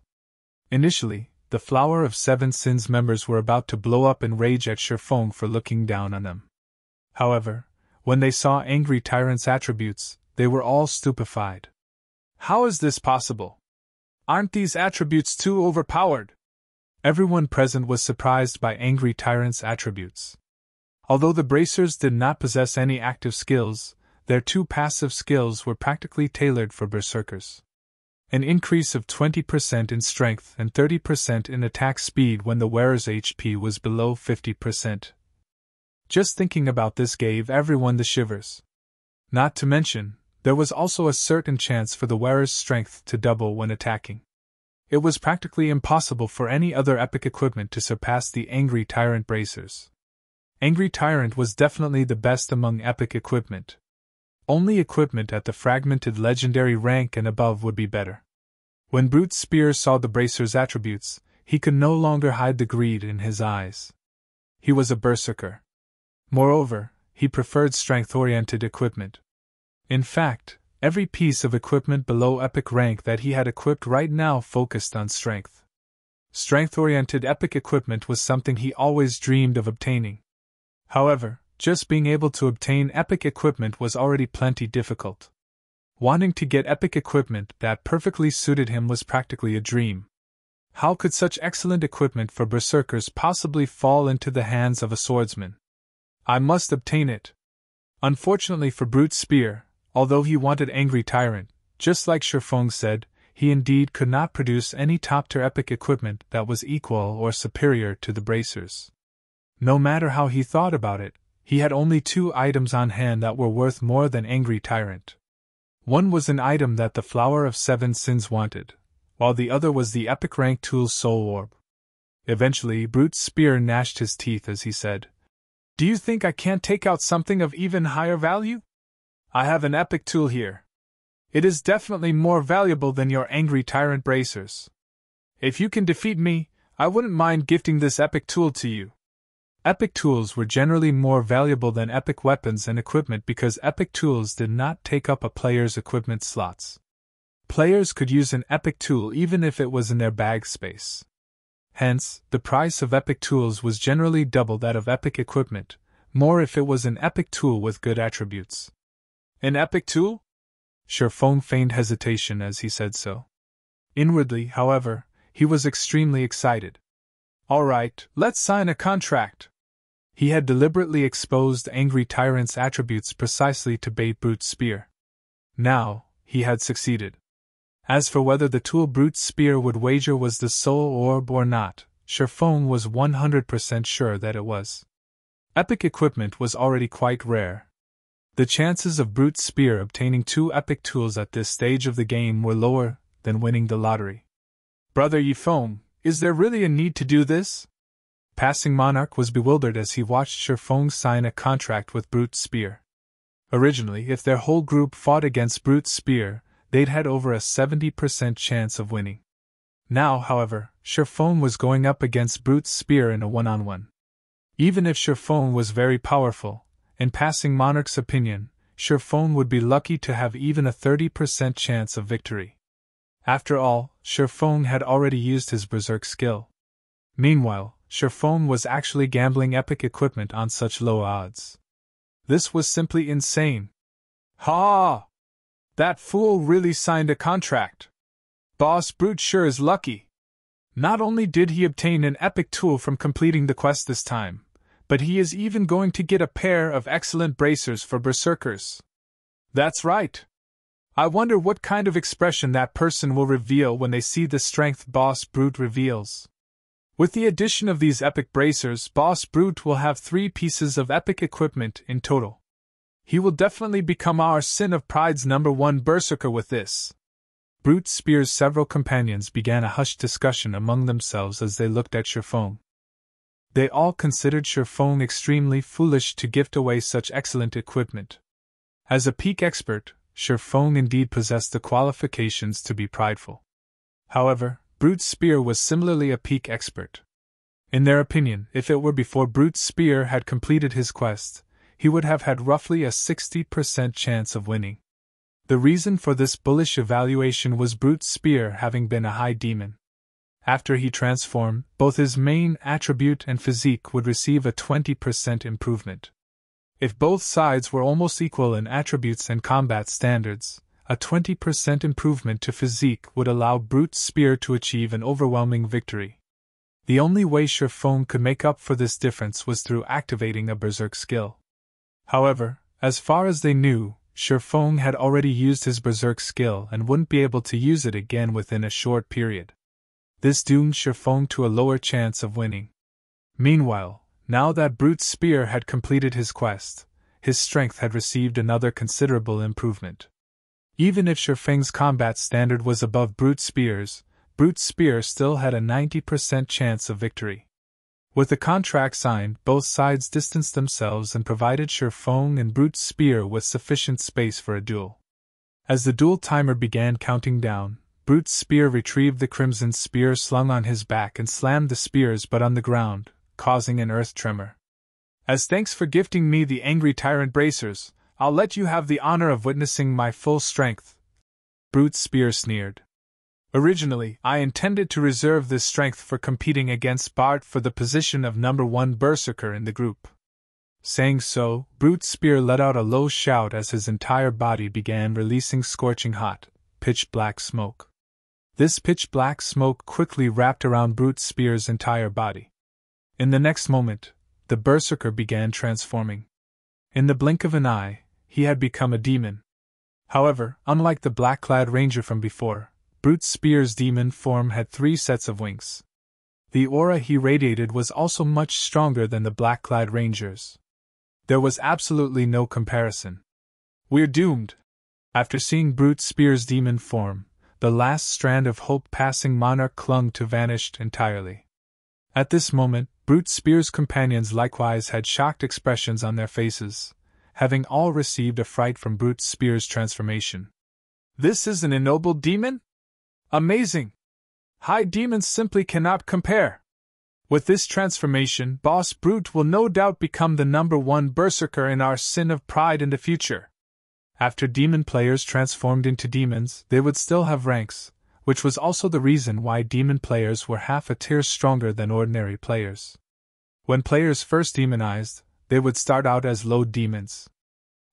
Initially, the Flower of Seven Sins members were about to blow up in rage at Shifeng for looking down on them. However, when they saw Angry Tyrant's attributes, they were all stupefied. How is this possible? Aren't these attributes too overpowered? Everyone present was surprised by Angry Tyrant's attributes. Although the bracers did not possess any active skills, their 2 passive skills were practically tailored for berserkers. An increase of 20% in strength and 30% in attack speed when the wearer's HP was below 50%. Just thinking about this gave everyone the shivers. Not to mention, there was also a certain chance for the wearer's strength to double when attacking. It was practically impossible for any other epic equipment to surpass the Angry Tyrant bracers. Angry Tyrant was definitely the best among epic equipment. Only equipment at the fragmented legendary rank and above would be better. When Brute's spear saw the bracer's attributes, he could no longer hide the greed in his eyes. He was a berserker. Moreover, he preferred strength-oriented equipment. In fact, every piece of equipment below epic rank that he had equipped right now focused on strength. Strength-oriented epic equipment was something he always dreamed of obtaining. However, just being able to obtain epic equipment was already plenty difficult. Wanting to get epic equipment that perfectly suited him was practically a dream. How could such excellent equipment for berserkers possibly fall into the hands of a swordsman? I must obtain it. Unfortunately for Brute Spear, although he wanted Angry Tyrant, just like Shifeng said, he indeed could not produce any top-tier epic equipment that was equal or superior to the bracers. No matter how he thought about it, he had only 2 items on hand that were worth more than Angry Tyrant. One was an item that the Flower of 7 Sins wanted, while the other was the epic rank tool's soul orb. Eventually, Brute Spear gnashed his teeth as he said, "Do you think I can't take out something of even higher value? I have an epic tool here. It is definitely more valuable than your Angry Tyrant bracers. If you can defeat me, I wouldn't mind gifting this epic tool to you." Epic tools were generally more valuable than epic weapons and equipment because epic tools did not take up a player's equipment slots. Players could use an epic tool even if it was in their bag space. Hence, the price of epic tools was generally double that of epic equipment, more if it was an epic tool with good attributes. An epic tool? Shifeng feigned hesitation as he said so. Inwardly, however, he was extremely excited. "All right, let's sign a contract." He had deliberately exposed Angry Tyrant's attributes precisely to bait Brute Spear. Now, he had succeeded. As for whether the tool Brute Spear would wager was the soul orb or not, Shifeng was 100% sure that it was. Epic equipment was already quite rare. The chances of Brute Spear obtaining 2 epic tools at this stage of the game were lower than winning the lottery. "Brother Yifeng, is there really a need to do this?" Passing Monarch was bewildered as he watched Shifeng sign a contract with Brute Spear. Originally, if their whole group fought against Brute Spear, they'd had over a 70% chance of winning. Now, however, Shifeng was going up against Brute Spear in a one-on-one. Even if Shifeng was very powerful, in Passing Monarch's opinion, Shifeng would be lucky to have even a 30% chance of victory. After all, Shifeng had already used his berserk skill. Meanwhile, Shifeng was actually gambling epic equipment on such low odds. This was simply insane. Ha! That fool really signed a contract. Boss Brute sure is lucky. Not only did he obtain an epic tool from completing the quest this time, but he is even going to get a pair of excellent bracers for berserkers. That's right. I wonder what kind of expression that person will reveal when they see the strength Boss Brute reveals. With the addition of these epic bracers, Boss Brute will have 3 pieces of epic equipment in total. He will definitely become our Sin of Pride's #1 berserker with this. Brute Spear's several companions began a hushed discussion among themselves as they looked at Shifeng. They all considered Shifeng extremely foolish to gift away such excellent equipment. As a peak expert, Shifeng indeed possessed the qualifications to be prideful. However, Brute Spear was similarly a peak expert. In their opinion, if it were before Brute Spear had completed his quest, he would have had roughly a 60% chance of winning. The reason for this bullish evaluation was Brute Spear having been a high demon. After he transformed, both his main attribute and physique would receive a 20% improvement. If both sides were almost equal in attributes and combat standards, a 20% improvement to physique would allow Brute Spear to achieve an overwhelming victory. The only way Shifeng could make up for this difference was through activating a berserk skill. However, as far as they knew, Shifeng had already used his berserk skill and wouldn't be able to use it again within a short period. This doomed Shifeng to a lower chance of winning. Meanwhile, now that Brute Spear had completed his quest, his strength had received another considerable improvement. Even if Shifeng's combat standard was above Brute Spear's, Brute Spear still had a 90% chance of victory. With the contract signed, both sides distanced themselves and provided Shifeng and Brute Spear with sufficient space for a duel. As the duel timer began counting down, Brute Spear retrieved the crimson spear slung on his back and slammed the spear's butt on the ground, causing an earth tremor. "As thanks for gifting me the Angry Tyrant bracers, I'll let you have the honor of witnessing my full strength," Brute Spear sneered. "Originally, I intended to reserve this strength for competing against Bart for the position of #1 berserker in the group. Saying so, Brute's spear let out a low shout as his entire body began releasing scorching hot, pitch-black smoke. This pitch-black smoke quickly wrapped around Brute's spear's entire body. In the next moment, the berserker began transforming. In the blink of an eye, he had become a demon. However, unlike the black-clad ranger from before, Brute's spear's demon form had 3 sets of wings. The aura he radiated was also much stronger than the black-clad ranger's. There was absolutely no comparison. "We're doomed." After seeing Brute's spear's demon form, the last strand of hope-passing monarch clung to vanished entirely. At this moment, Brute's spear's companions likewise had shocked expressions on their faces, having all received a fright from Brute's spear's transformation. "This is an ennobled demon? Amazing! High demons simply cannot compare. With this transformation, Boss Brute will no doubt become the #1 berserker in our sin of pride in the future." After demon players transformed into demons, they would still have ranks, which was also the reason why demon players were half a tier stronger than ordinary players. When players first demonized, they would start out as low demons.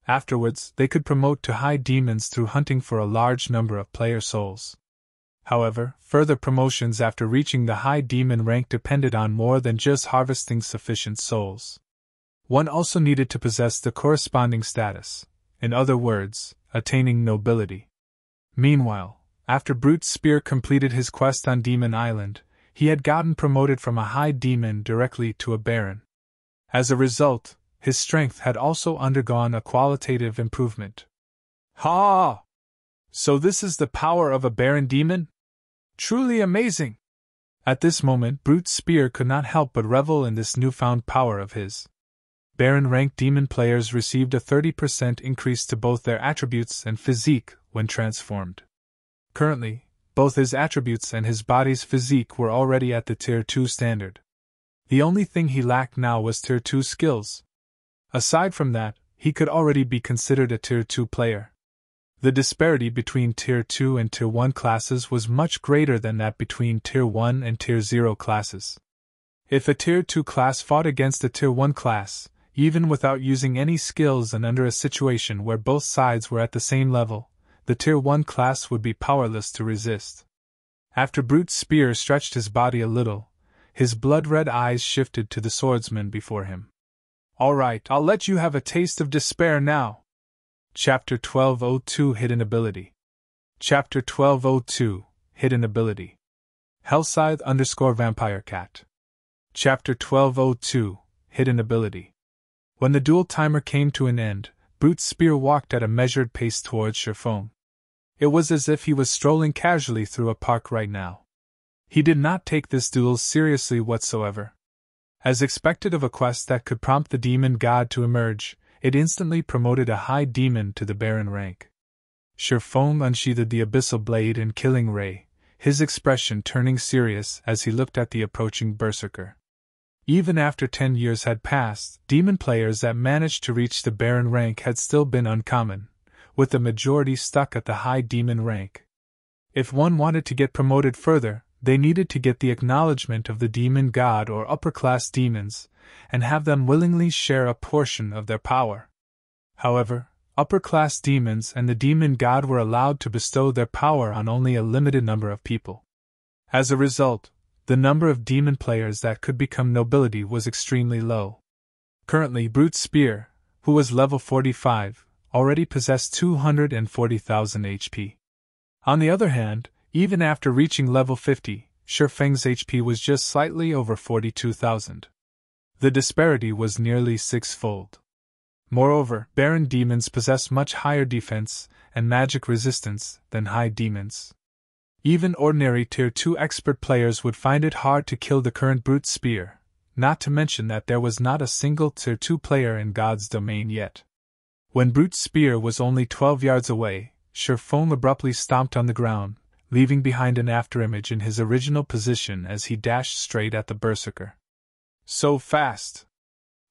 Afterwards, they could promote to high demons through hunting for a large number of player souls. However, further promotions after reaching the high demon rank depended on more than just harvesting sufficient souls. One also needed to possess the corresponding status, in other words, attaining nobility. Meanwhile, after Brute's spear completed his quest on Demon Island, he had gotten promoted from a high demon directly to a baron. As a result, his strength had also undergone a qualitative improvement. Ha! So this is the power of a baron demon? Truly amazing! At this moment, Brute's spear could not help but revel in this newfound power of his. Baron-ranked demon players received a 30% increase to both their attributes and physique when transformed. Currently, both his attributes and his body's physique were already at the Tier 2 standard. The only thing he lacked now was Tier 2 skills. Aside from that, he could already be considered a Tier 2 player. The disparity between Tier 2 and Tier 1 classes was much greater than that between Tier 1 and Tier 0 classes. If a Tier 2 class fought against a Tier 1 class, even without using any skills and under a situation where both sides were at the same level, the Tier 1 class would be powerless to resist. After Brute's spear stretched his body a little, his blood-red eyes shifted to the swordsman before him. "All right, I'll let you have a taste of despair now." Chapter 1202 Hidden Ability. Chapter 1202 Hidden Ability. Hellscythe_Vampire Cat. Chapter 1202 Hidden Ability. When the duel timer came to an end, Brute's spear walked at a measured pace towards Sherfone. It was as if he was strolling casually through a park right now. He did not take this duel seriously whatsoever. As expected of a quest that could prompt the demon god to emerge, it instantly promoted a high demon to the baron rank. Sherfone unsheathed the abyssal blade and killing ray, his expression turning serious as he looked at the approaching berserker. Even after 10 years had passed, demon players that managed to reach the baron rank had still been uncommon, with the majority stuck at the high demon rank. If one wanted to get promoted further, they needed to get the acknowledgement of the demon god or upper-class demons, and have them willingly share a portion of their power. However, upper-class demons and the demon god were allowed to bestow their power on only a limited number of people. As a result, the number of demon players that could become nobility was extremely low. Currently, Brute's spear, who was level 45, already possessed 240,000 HP. On the other hand, even after reaching level 50, Sherfeng's HP was just slightly over 42,000. The disparity was nearly 6-fold. Moreover, Baron demons possess much higher defense and magic resistance than high demons. Even ordinary Tier 2 expert players would find it hard to kill the current Brute spear, not to mention that there was not a single Tier 2 player in God's domain yet. When Brute's spear was only 12 yards away, Sherfone abruptly stomped on the ground, leaving behind an afterimage in his original position as he dashed straight at the berserker. So fast!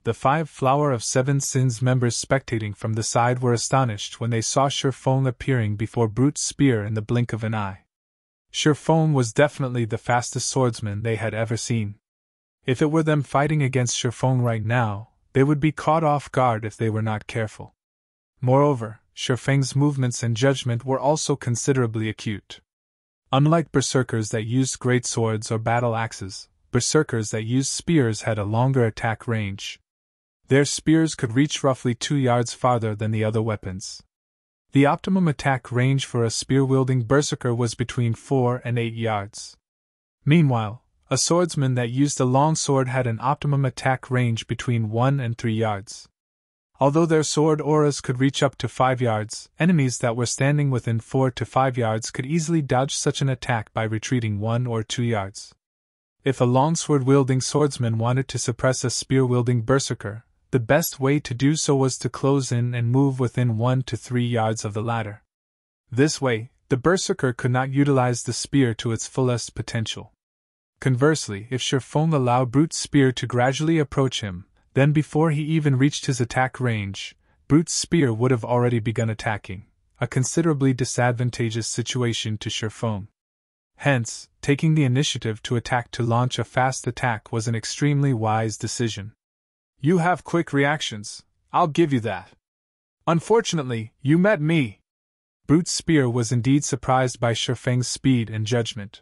The 5 Flower of 7 Sins members spectating from the side were astonished when they saw Sherfone appearing before Brute's spear in the blink of an eye. Sherfone was definitely the fastest swordsman they had ever seen. If it were them fighting against Sherfone right now, They would be caught off guard if they were not careful. Moreover, Shifeng's movements and judgment were also considerably acute. Unlike berserkers that used great swords or battle axes, berserkers that used spears had a longer attack range. Their spears could reach roughly 2 yards farther than the other weapons. The optimum attack range for a spear-wielding berserker was between 4 and 8 yards. Meanwhile, a swordsman that used a long sword had an optimum attack range between 1 and 3 yards. Although their sword auras could reach up to 5 yards, enemies that were standing within 4 to 5 yards could easily dodge such an attack by retreating 1 or 2 yards. If a longsword-wielding swordsman wanted to suppress a spear-wielding berserker, the best way to do so was to close in and move within 1 to 3 yards of the latter. This way, the berserker could not utilize the spear to its fullest potential. Conversely, if Shifeng allowed Brute's spear to gradually approach him, then before he even reached his attack range, Brute's spear would have already begun attacking, a considerably disadvantageous situation to Shifeng. Hence, taking the initiative to launch a fast attack was an extremely wise decision. You have quick reactions, I'll give you that. Unfortunately, you met me. Brute's spear was indeed surprised by Shifeng's speed and judgment.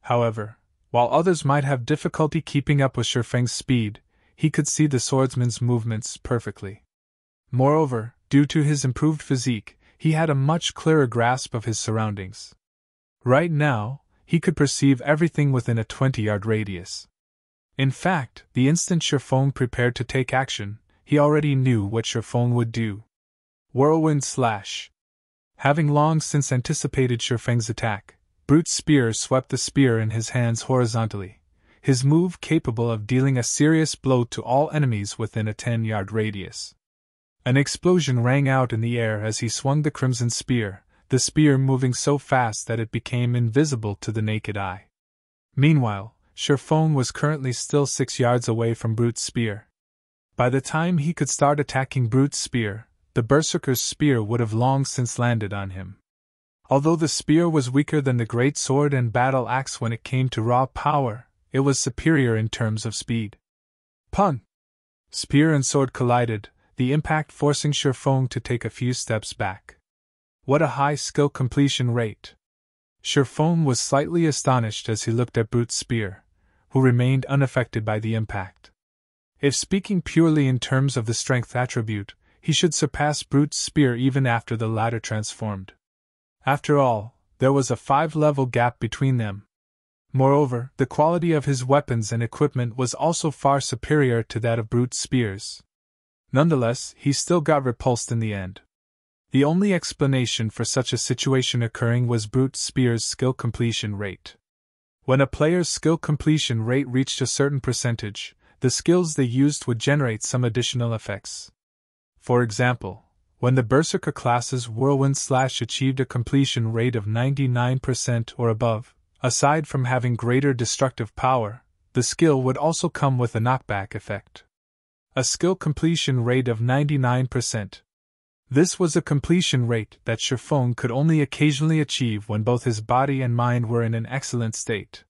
However, while others might have difficulty keeping up with Shifeng's speed, he could see the swordsman's movements perfectly. Moreover, due to his improved physique, he had a much clearer grasp of his surroundings. Right now, he could perceive everything within a 20-yard radius. In fact, the instant Shifeng prepared to take action, he already knew what Shifeng would do. Whirlwind Slash. Having long since anticipated Shifeng's attack, Brute's spear swept the spear in his hands horizontally, his move capable of dealing a serious blow to all enemies within a 10-yard radius. An explosion rang out in the air as he swung the crimson spear, the spear moving so fast that it became invisible to the naked eye. Meanwhile, Shifeng was currently still 6 yards away from Brute's spear. By the time he could start attacking Brute's spear, the berserker's spear would have long since landed on him. Although the spear was weaker than the great sword and battle axe when it came to raw power, it was superior in terms of speed. Pun! Spear and sword collided, the impact forcing Shifeng to take a few steps back. What a high skill completion rate! Shifeng was slightly astonished as he looked at Brute's spear, who remained unaffected by the impact. If speaking purely in terms of the strength attribute, he should surpass Brute's spear even after the latter transformed. After all, there was a 5-level gap between them. Moreover, the quality of his weapons and equipment was also far superior to that of Brute's spears. Nonetheless, he still got repulsed in the end. The only explanation for such a situation occurring was Brute's spear's skill completion rate. When a player's skill completion rate reached a certain percentage, the skills they used would generate some additional effects. For example, when the Berserker class's Whirlwind Slash achieved a completion rate of 99% or above, aside from having greater destructive power, the skill would also come with a knockback effect. A skill completion rate of 99%. This was a completion rate that Shifeng could only occasionally achieve when both his body and mind were in an excellent state.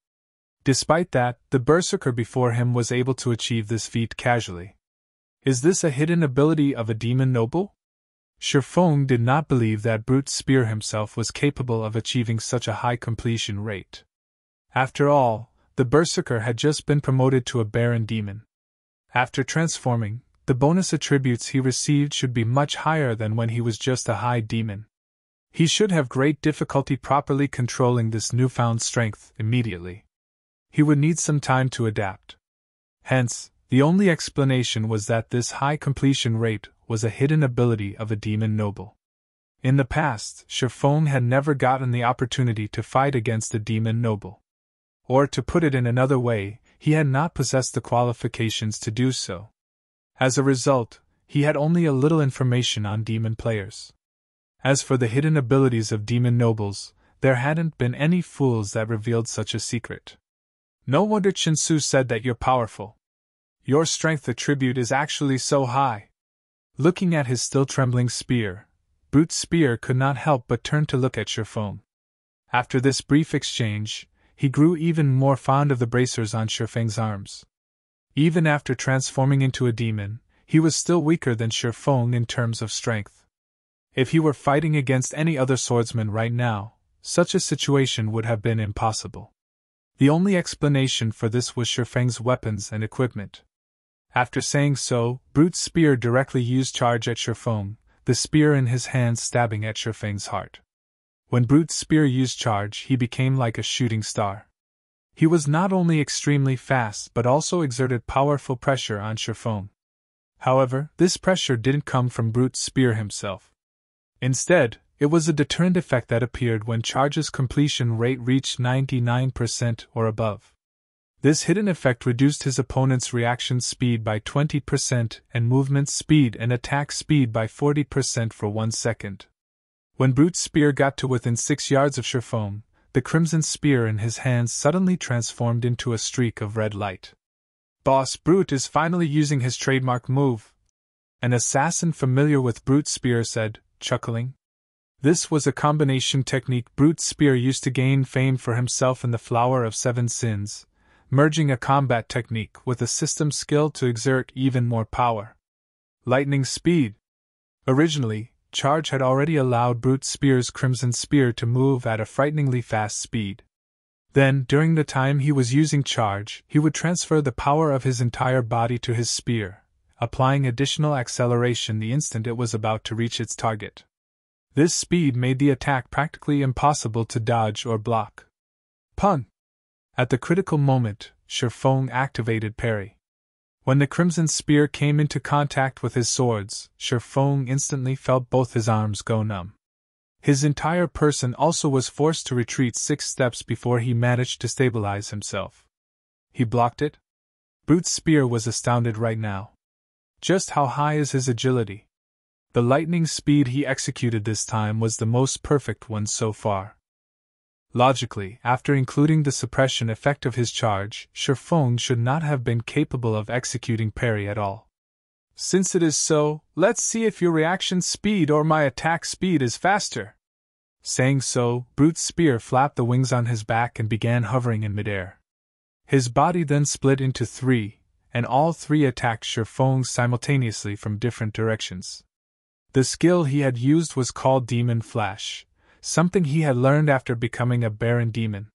Despite that, the Berserker before him was able to achieve this feat casually. Is this a hidden ability of a demon noble? Shifeng did not believe that Brute's spear himself was capable of achieving such a high completion rate. After all, the Berserker had just been promoted to a Baron Demon. After transforming, the bonus attributes he received should be much higher than when he was just a high demon. He should have great difficulty properly controlling this newfound strength immediately. He would need some time to adapt. Hence, the only explanation was that this high completion rate was a hidden ability of a demon noble. In the past, Shifeng had never gotten the opportunity to fight against a demon noble. Or to put it in another way, he had not possessed the qualifications to do so. As a result, he had only a little information on demon players. As for the hidden abilities of demon nobles, there hadn't been any fools that revealed such a secret. No wonder Chinsu said that you're powerful. Your strength attribute is actually so high. Looking at his still trembling spear, Brute's spear could not help but turn to look at Shifeng. After this brief exchange, he grew even more fond of the bracers on Shifeng's arms. Even after transforming into a demon, he was still weaker than Shifeng in terms of strength. If he were fighting against any other swordsman right now, such a situation would have been impossible. The only explanation for this was Shifeng's weapons and equipment. After saying so, Brute's spear directly used charge at Shifeng, the spear in his hand stabbing at Shifeng's heart. When Brute's spear used charge, he became like a shooting star. He was not only extremely fast but also exerted powerful pressure on Shifeng. However, this pressure didn't come from Brute's spear himself. Instead, it was a deterrent effect that appeared when charge's completion rate reached 99% or above. This hidden effect reduced his opponent's reaction speed by 20% and movement speed and attack speed by 40% for 1 second. When Brute's spear got to within 6 yards of Shifeng, the crimson spear in his hands suddenly transformed into a streak of red light. Boss Brute is finally using his trademark move, an assassin familiar with Brute's spear said, chuckling. This was a combination technique Brute's spear used to gain fame for himself in the Flower of Seven Sins, merging a combat technique with a system skill to exert even more power. Lightning speed. Originally, charge had already allowed Brute's spear's crimson spear to move at a frighteningly fast speed. Then, during the time he was using charge, he would transfer the power of his entire body to his spear, applying additional acceleration the instant it was about to reach its target. This speed made the attack practically impossible to dodge or block. Pun! At the critical moment, Shifeng activated parry. When the crimson spear came into contact with his swords, Shifeng instantly felt both his arms go numb. His entire person also was forced to retreat 6 steps before he managed to stabilize himself. He blocked it? Brute's spear was astounded right now. Just how high is his agility? The lightning speed he executed this time was the most perfect one so far. Logically, after including the suppression effect of his charge, Shifeng should not have been capable of executing parry at all. Since it is so, let's see if your reaction speed or my attack speed is faster. Saying so, Brute's spear flapped the wings on his back and began hovering in midair. His body then split into 3, and all 3 attacked Shifeng simultaneously from different directions. The skill he had used was called Demon Flash, something he had learned after becoming a Baron Demon.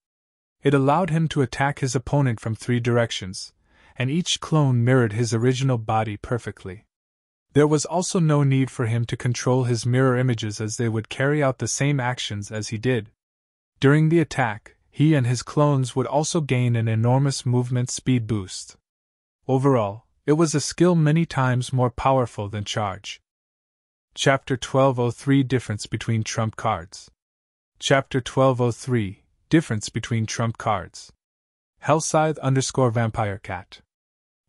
It allowed him to attack his opponent from 3 directions, and each clone mirrored his original body perfectly. There was also no need for him to control his mirror images as they would carry out the same actions as he did. During the attack, he and his clones would also gain an enormous movement speed boost. Overall, it was a skill many times more powerful than charge. Chapter 1203 Difference between Trump Cards. Chapter 1203 Difference between Trump Cards. Hellscythe_Vampire Cat.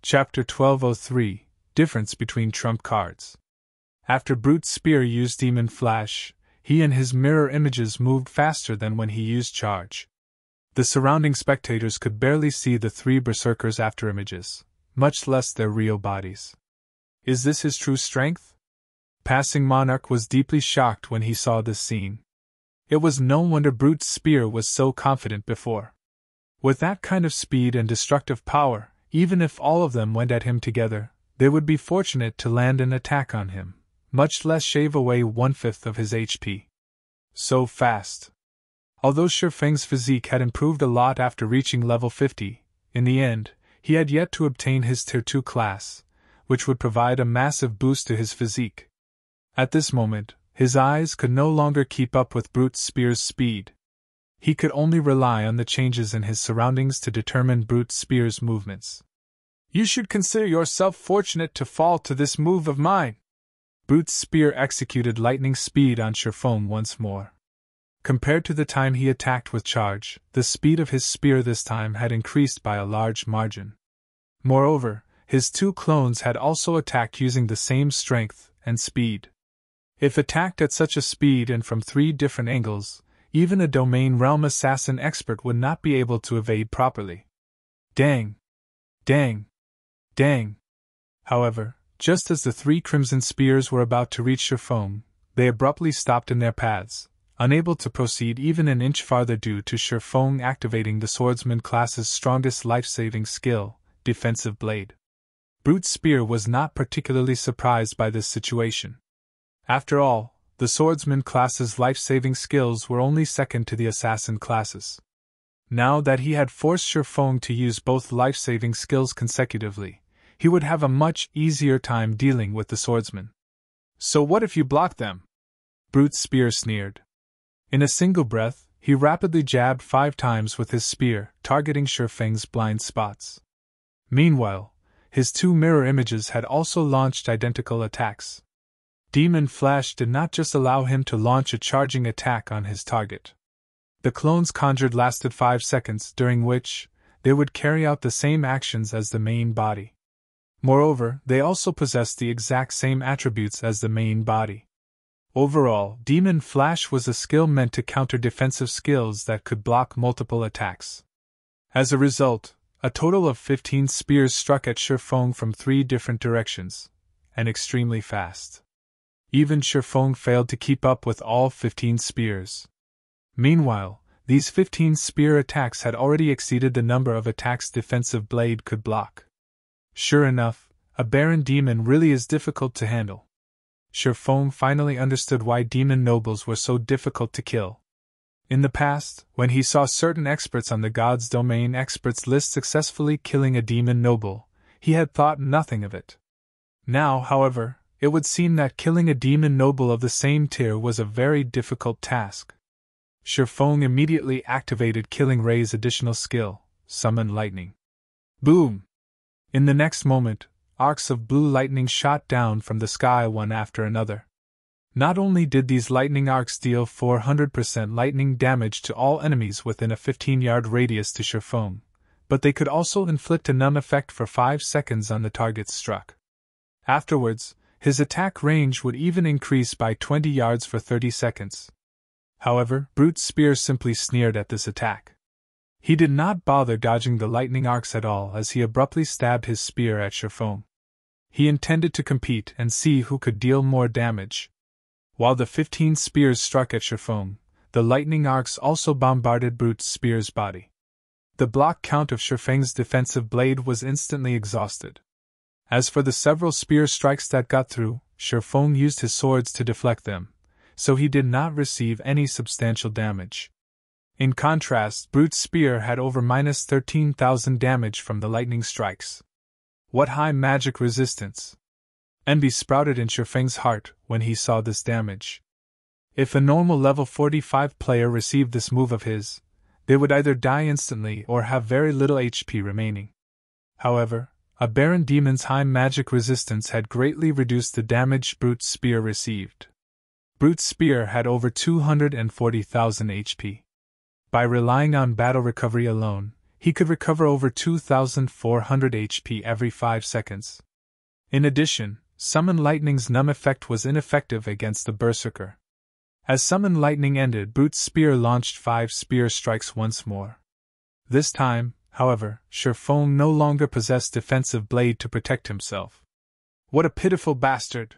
Chapter 1203 Difference between Trump Cards. After Brute's spear used Demon Flash, he and his mirror images moved faster than when he used charge. The surrounding spectators could barely see the 3 berserkers' after images, much less their real bodies. Is this his true strength? Passing Monarch was deeply shocked when he saw this scene. It was no wonder Brute's spear was so confident before. With that kind of speed and destructive power, even if all of them went at him together, they would be fortunate to land an attack on him, much less shave away 1/5 of his HP. So fast. Although Shifeng's physique had improved a lot after reaching level 50, in the end, he had yet to obtain his Tier 2 class, which would provide a massive boost to his physique. At this moment, his eyes could no longer keep up with Brute's spear's speed. He could only rely on the changes in his surroundings to determine Brute's spear's movements. You should consider yourself fortunate to fall to this move of mine. Brute's spear executed lightning speed on Shifeng once more. Compared to the time he attacked with charge, the speed of his spear this time had increased by a large margin. Moreover, his 2 clones had also attacked using the same strength and speed. If attacked at such a speed and from 3 different angles, even a Domain Realm assassin expert would not be able to evade properly. Dang! Dang! Dang! However, just as the 3 crimson spears were about to reach Shifeng, they abruptly stopped in their paths, unable to proceed even an inch farther due to Shifeng activating the swordsman class's strongest life-saving skill, Defensive Blade. Brute Spear was not particularly surprised by this situation. After all, the swordsman class's life-saving skills were only second to the assassin classes. Now that he had forced Shifeng to use both life-saving skills consecutively, he would have a much easier time dealing with the swordsman. So what if you block them? Brute Spear sneered. In a single breath, he rapidly jabbed 5 times with his spear, targeting Shifeng's blind spots. Meanwhile, his 2 mirror images had also launched identical attacks. Demon Flash did not just allow him to launch a charging attack on his target. The clones conjured lasted 5 seconds, during which they would carry out the same actions as the main body. Moreover, they also possessed the exact same attributes as the main body. Overall, Demon Flash was a skill meant to counter defensive skills that could block multiple attacks. As a result, a total of 15 spears struck at Shifeng from 3 different directions, and extremely fast. Even Shifeng failed to keep up with all 15 spears. Meanwhile, these 15 spear attacks had already exceeded the number of attacks defensive blade could block. Sure enough, a Baron Demon really is difficult to handle. Shifeng finally understood why demon nobles were so difficult to kill. In the past, when he saw certain experts on the God's Domain experts list successfully killing a demon noble, he had thought nothing of it. Now, however, it would seem that killing a demon noble of the same tier was a very difficult task. Shifeng immediately activated Killing Ray's additional skill, Summon Lightning. Boom! In the next moment, arcs of blue lightning shot down from the sky one after another. Not only did these lightning arcs deal 400% lightning damage to all enemies within a 15-yard radius to Shifeng, but they could also inflict a numb effect for 5 seconds on the targets struck. Afterwards, his attack range would even increase by 20 yards for 30 seconds. However, Brute Spear simply sneered at this attack. He did not bother dodging the lightning arcs at all as he abruptly stabbed his spear at Shifeng. He intended to compete and see who could deal more damage. While the 15 spears struck at Shifeng, the lightning arcs also bombarded Brute Spear's body. The block count of Shifeng's defensive blade was instantly exhausted. As for the several spear strikes that got through, Shifeng used his swords to deflect them, so he did not receive any substantial damage. In contrast, Brute Spear had over -13,000 damage from the lightning strikes. What high magic resistance! Envy sprouted in Shifeng's heart when he saw this damage. If a normal level 45 player received this move of his, they would either die instantly or have very little HP remaining. However, a Baron Demon's high magic resistance had greatly reduced the damage Brute Spear received. Brute Spear had over 240,000 HP. By relying on battle recovery alone, he could recover over 2,400 HP every 5 seconds. In addition, Summon Lightning's numb effect was ineffective against the Berserker. As Summon Lightning ended, Brute Spear launched 5 spear strikes once more. This time, however, Shifeng no longer possessed defensive blade to protect himself. What a pitiful bastard!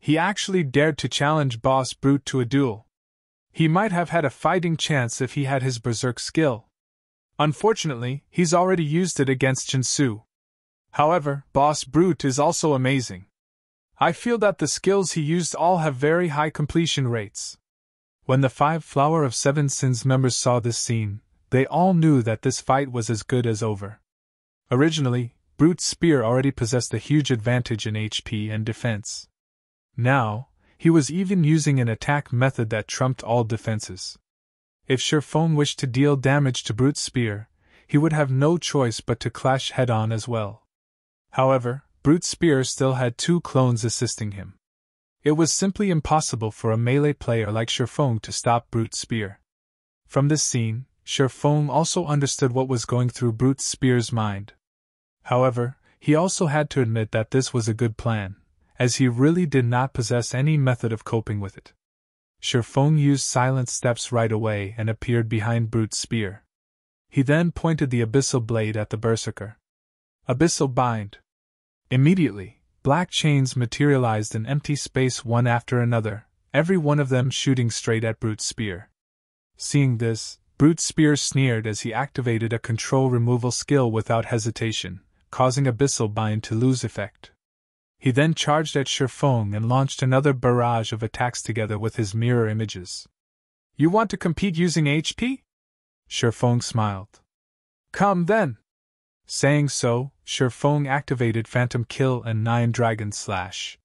He actually dared to challenge Boss Brute to a duel. He might have had a fighting chance if he had his berserk skill. Unfortunately, he's already used it against Jinsu. However, Boss Brute is also amazing. I feel that the skills he used all have very high completion rates. When the 5 Flower of 7 Sins members saw this scene, they all knew that this fight was as good as over. Originally, Brute Spear already possessed a huge advantage in HP and defense. Now, he was even using an attack method that trumped all defenses. If Shifeng wished to deal damage to Brute Spear, he would have no choice but to clash head-on as well. However, Brute Spear still had 2 clones assisting him. It was simply impossible for a melee player like Shifeng to stop Brute Spear. From this scene, Shifeng also understood what was going through Brute Spear's mind. However, he also had to admit that this was a good plan, as he really did not possess any method of coping with it. Shifeng used silent steps right away and appeared behind Brute Spear. He then pointed the Abyssal Blade at the Berserker. Abyssal Bind. Immediately, black chains materialized in empty space one after another, every one of them shooting straight at Brute Spear. Seeing this, Brute Spear sneered as he activated a control removal skill without hesitation, causing Abyssal Bind to lose effect. He then charged at Shifeng and launched another barrage of attacks together with his mirror images. You want to compete using HP? Shifeng smiled. Come then! Saying so, Shifeng activated Phantom Kill and 9 Dragon Slash.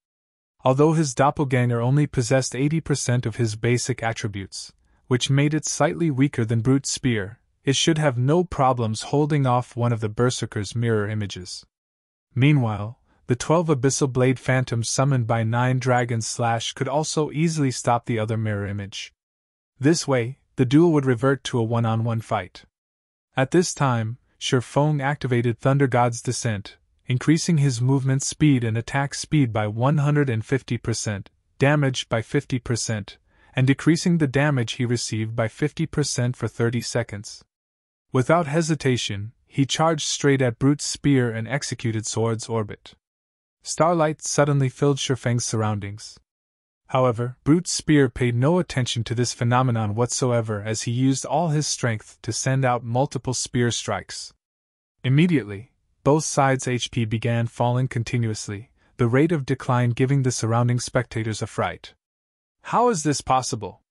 Although his doppelganger only possessed 80% of his basic attributes, which made it slightly weaker than Brute Spear, it should have no problems holding off one of the Berserker's mirror images. Meanwhile, the 12 Abyssal Blade Phantoms summoned by 9 Dragon Slash could also easily stop the other mirror image. This way, the duel would revert to a one-on-one fight. At this time, Shifeng activated Thunder God's Descent, increasing his movement speed and attack speed by 150%, damage by 50%, and decreasing the damage he received by 50% for 30 seconds. Without hesitation, he charged straight at Brute's spear and executed Sword's Orbit. Starlight suddenly filled Shifeng's surroundings. However, Brute's spear paid no attention to this phenomenon whatsoever as he used all his strength to send out multiple spear strikes. Immediately, both sides' HP began falling continuously, the rate of decline giving the surrounding spectators a fright. How is this possible?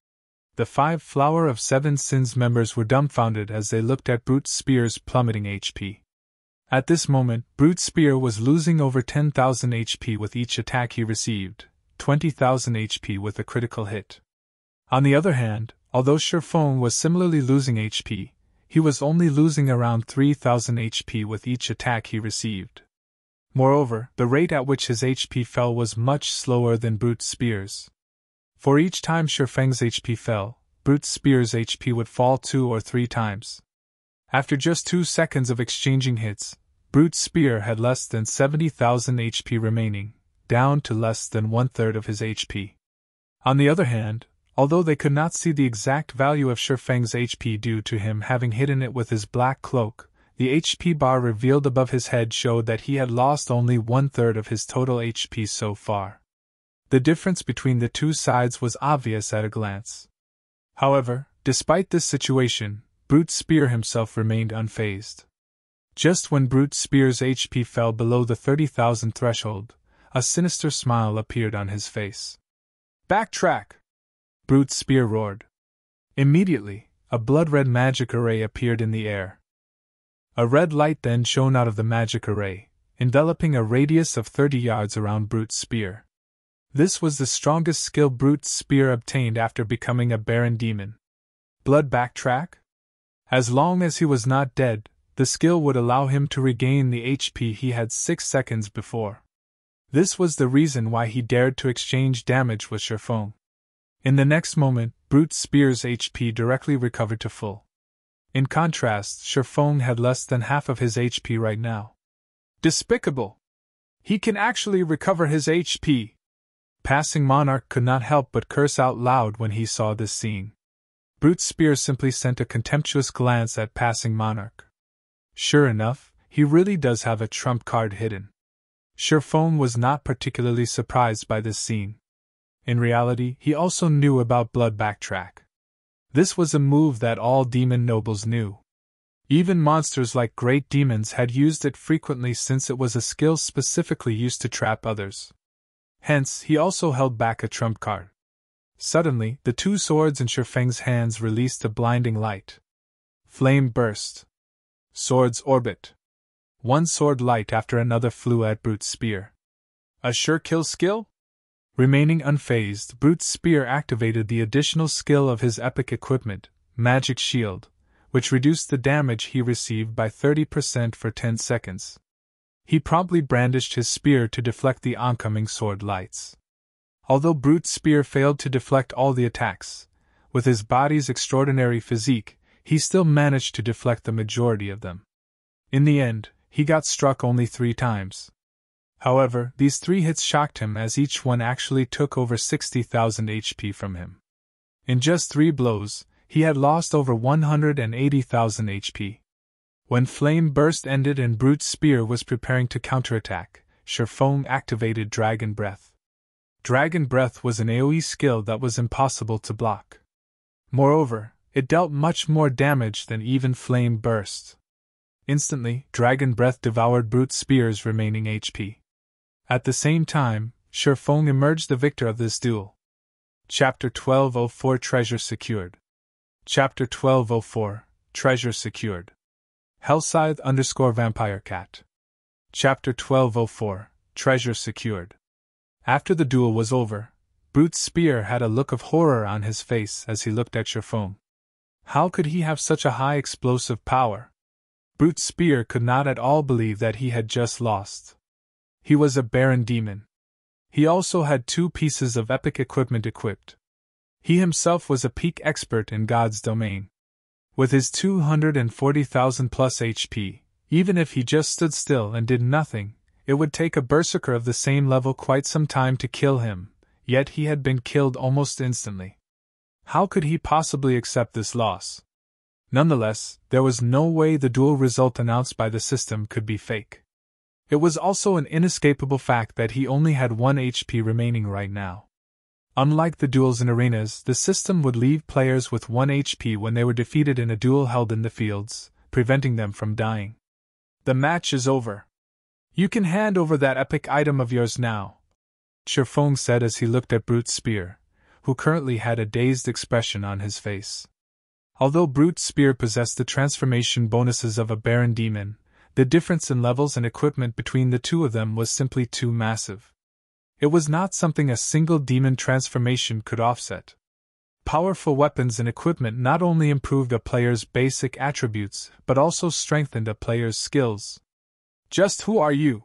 The 5 Flower of 7 Sins members were dumbfounded as they looked at Brute's spear's plummeting HP. At this moment, Brute's spear was losing over 10,000 HP with each attack he received, 20,000 HP with a critical hit. On the other hand, although Shifeng was similarly losing HP, he was only losing around 3,000 HP with each attack he received. Moreover, the rate at which his HP fell was much slower than Brute's spear's. For each time Shifeng's HP fell, Brute's spear's HP would fall 2 or 3 times. After just 2 seconds of exchanging hits, Brute's spear had less than 70,000 HP remaining, down to less than 1/3 of his HP. On the other hand, although they could not see the exact value of Shifeng's HP due to him having hidden it with his black cloak, the HP bar revealed above his head showed that he had lost only 1/3 of his total HP so far. The difference between the two sides was obvious at a glance. However, despite this situation, Brute's spear himself remained unfazed. Just when Brute's spear's HP fell below the 30,000 threshold, a sinister smile appeared on his face. Backtrack! Brute's spear roared. Immediately, a blood-red magic array appeared in the air. A red light then shone out of the magic array, enveloping a radius of 30 yards around Brute's spear. This was the strongest skill Brute's spear obtained after becoming a Baron Demon. Blood backtrack? As long as he was not dead, the skill would allow him to regain the HP he had 6 seconds before. This was the reason why he dared to exchange damage with Shifeng. In the next moment, Brute's spear's HP directly recovered to full. In contrast, Shifeng had less than half of his HP right now. Despicable! He can actually recover his HP! Passing Monarch could not help but curse out loud when he saw this scene. Brute's spear simply sent a contemptuous glance at Passing Monarch. Sure enough, he really does have a trump card hidden. Shifeng was not particularly surprised by this scene. In reality, he also knew about Blood Backtrack. This was a move that all demon nobles knew. Even monsters like great demons had used it frequently since it was a skill specifically used to trap others. Hence, he also held back a trump card. Suddenly, the 2 swords in Shifeng's hands released a blinding light. Flame burst. Sword's orbit. One sword light after another flew at Brute's spear. A sure kill skill? Remaining unfazed, Brute's spear activated the additional skill of his epic equipment, Magic Shield, which reduced the damage he received by 30% for 10 seconds. He promptly brandished his spear to deflect the oncoming sword lights. Although Brute's spear failed to deflect all the attacks, with his body's extraordinary physique, he still managed to deflect the majority of them. In the end, he got struck only 3 times. However, these 3 hits shocked him as each one actually took over 60,000 HP from him. In just 3 blows, he had lost over 180,000 HP. When Flame Burst ended and Brute's spear was preparing to counterattack, Shifeng activated Dragon Breath. Dragon Breath was an AoE skill that was impossible to block. Moreover, it dealt much more damage than even Flame Burst. Instantly, dragon breath devoured Brute Spear's remaining HP. At the same time, Shifeng emerged the victor of this duel. Chapter 1204 Treasure Secured. Chapter 1204 Treasure Secured. Hellscythe _ Vampire Cat. Chapter 1204 Treasure Secured. After the duel was over, Brute Spear had a look of horror on his face as he looked at Shifeng. How could he have such a high explosive power? Brute Spear could not at all believe that he had just lost. He was a Baron Demon. He also had 2 pieces of epic equipment equipped. He himself was a peak expert in God's domain. With his 240,000 plus HP, even if he just stood still and did nothing, it would take a berserker of the same level quite some time to kill him, yet he had been killed almost instantly. How could he possibly accept this loss? Nonetheless, there was no way the duel result announced by the system could be fake. It was also an inescapable fact that he only had 1 HP remaining right now. Unlike the duels in arenas, the system would leave players with 1 HP when they were defeated in a duel held in the fields, preventing them from dying. The match is over. You can hand over that epic item of yours now, Shifeng said as he looked at Brute Spear, who currently had a dazed expression on his face. Although Brute Spear possessed the transformation bonuses of a Baron Demon, the difference in levels and equipment between the two of them was simply too massive. It was not something a single demon transformation could offset. Powerful weapons and equipment not only improved a player's basic attributes but also strengthened a player's skills. Just who are you?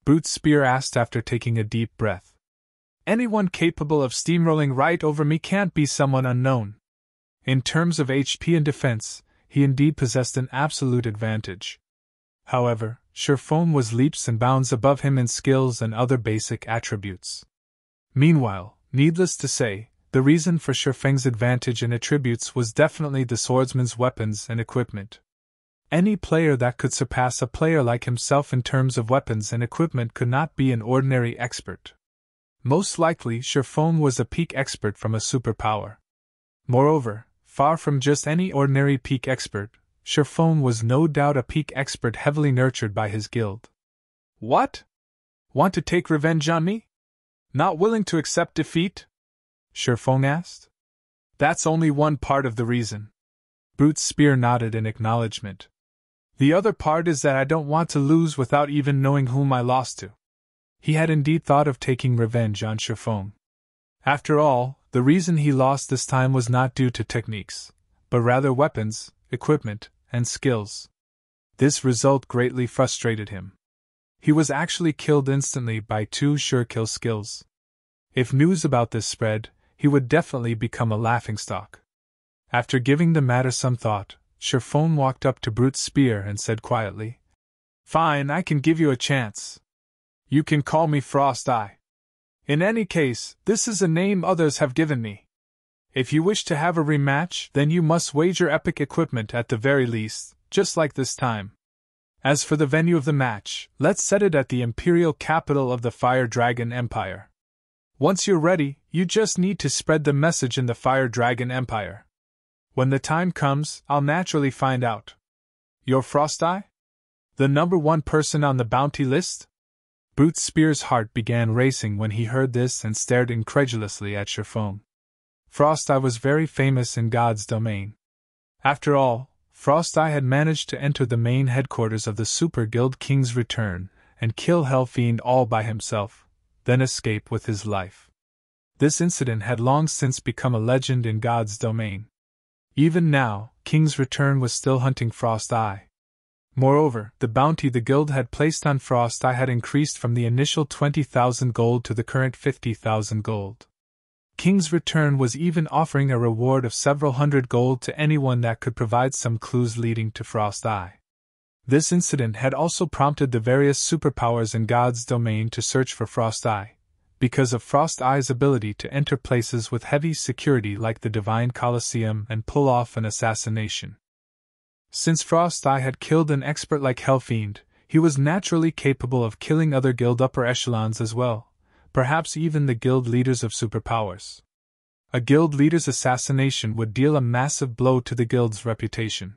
Brute Spear asked after taking a deep breath. Anyone capable of steamrolling right over me can't be someone unknown. In terms of HP and defense, he indeed possessed an absolute advantage. However, Shifeng was leaps and bounds above him in skills and other basic attributes. Meanwhile, needless to say, the reason for Shifeng's advantage and attributes was definitely the swordsman's weapons and equipment. Any player that could surpass a player like himself in terms of weapons and equipment could not be an ordinary expert. Most likely, Shifeng was a peak expert from a superpower. Moreover, far from just any ordinary peak expert, Shifeng was no doubt a peak expert heavily nurtured by his guild. What? Want to take revenge on me? Not willing to accept defeat? Shifeng asked. That's only one part of the reason. Brute Spear nodded in acknowledgement. The other part is that I don't want to lose without even knowing whom I lost to. He had indeed thought of taking revenge on Shifeng. After all, the reason he lost this time was not due to techniques, but rather weapons, equipment, and skills. This result greatly frustrated him. He was actually killed instantly by 2 sure-kill skills. If news about this spread, he would definitely become a laughingstock. After giving the matter some thought, Shifeng walked up to Brute Spear and said quietly, Fine, I can give you a chance. You can call me Frost Eye. In any case, this is a name others have given me. If you wish to have a rematch, then you must wager epic equipment at the very least, just like this time. As for the venue of the match, let's set it at the imperial capital of the Fire Dragon Empire. Once you're ready, you just need to spread the message in the Fire Dragon Empire. When the time comes, I'll naturally find out. You're Frost Eye? The number 1 person on the bounty list? Brute Spear's heart began racing when he heard this and stared incredulously at Shifeng. Frost Eye was very famous in God's domain. After all, Frost Eye had managed to enter the main headquarters of the Super Guild King's Return and kill Hellfiend all by himself, then escape with his life. This incident had long since become a legend in God's domain. Even now, King's Return was still hunting Frost Eye. Moreover, the bounty the guild had placed on Frost Eye had increased from the initial 20,000 gold to the current 50,000 gold. King's Return was even offering a reward of several hundred gold to anyone that could provide some clues leading to Frost Eye. This incident had also prompted the various superpowers in God's domain to search for Frost Eye, because of Frost Eye's ability to enter places with heavy security like the Divine Colosseum and pull off an assassination. Since Frost Eye had killed an expert like Hellfiend, he was naturally capable of killing other guild upper echelons as well, perhaps even the guild leaders of superpowers. A guild leader's assassination would deal a massive blow to the guild's reputation.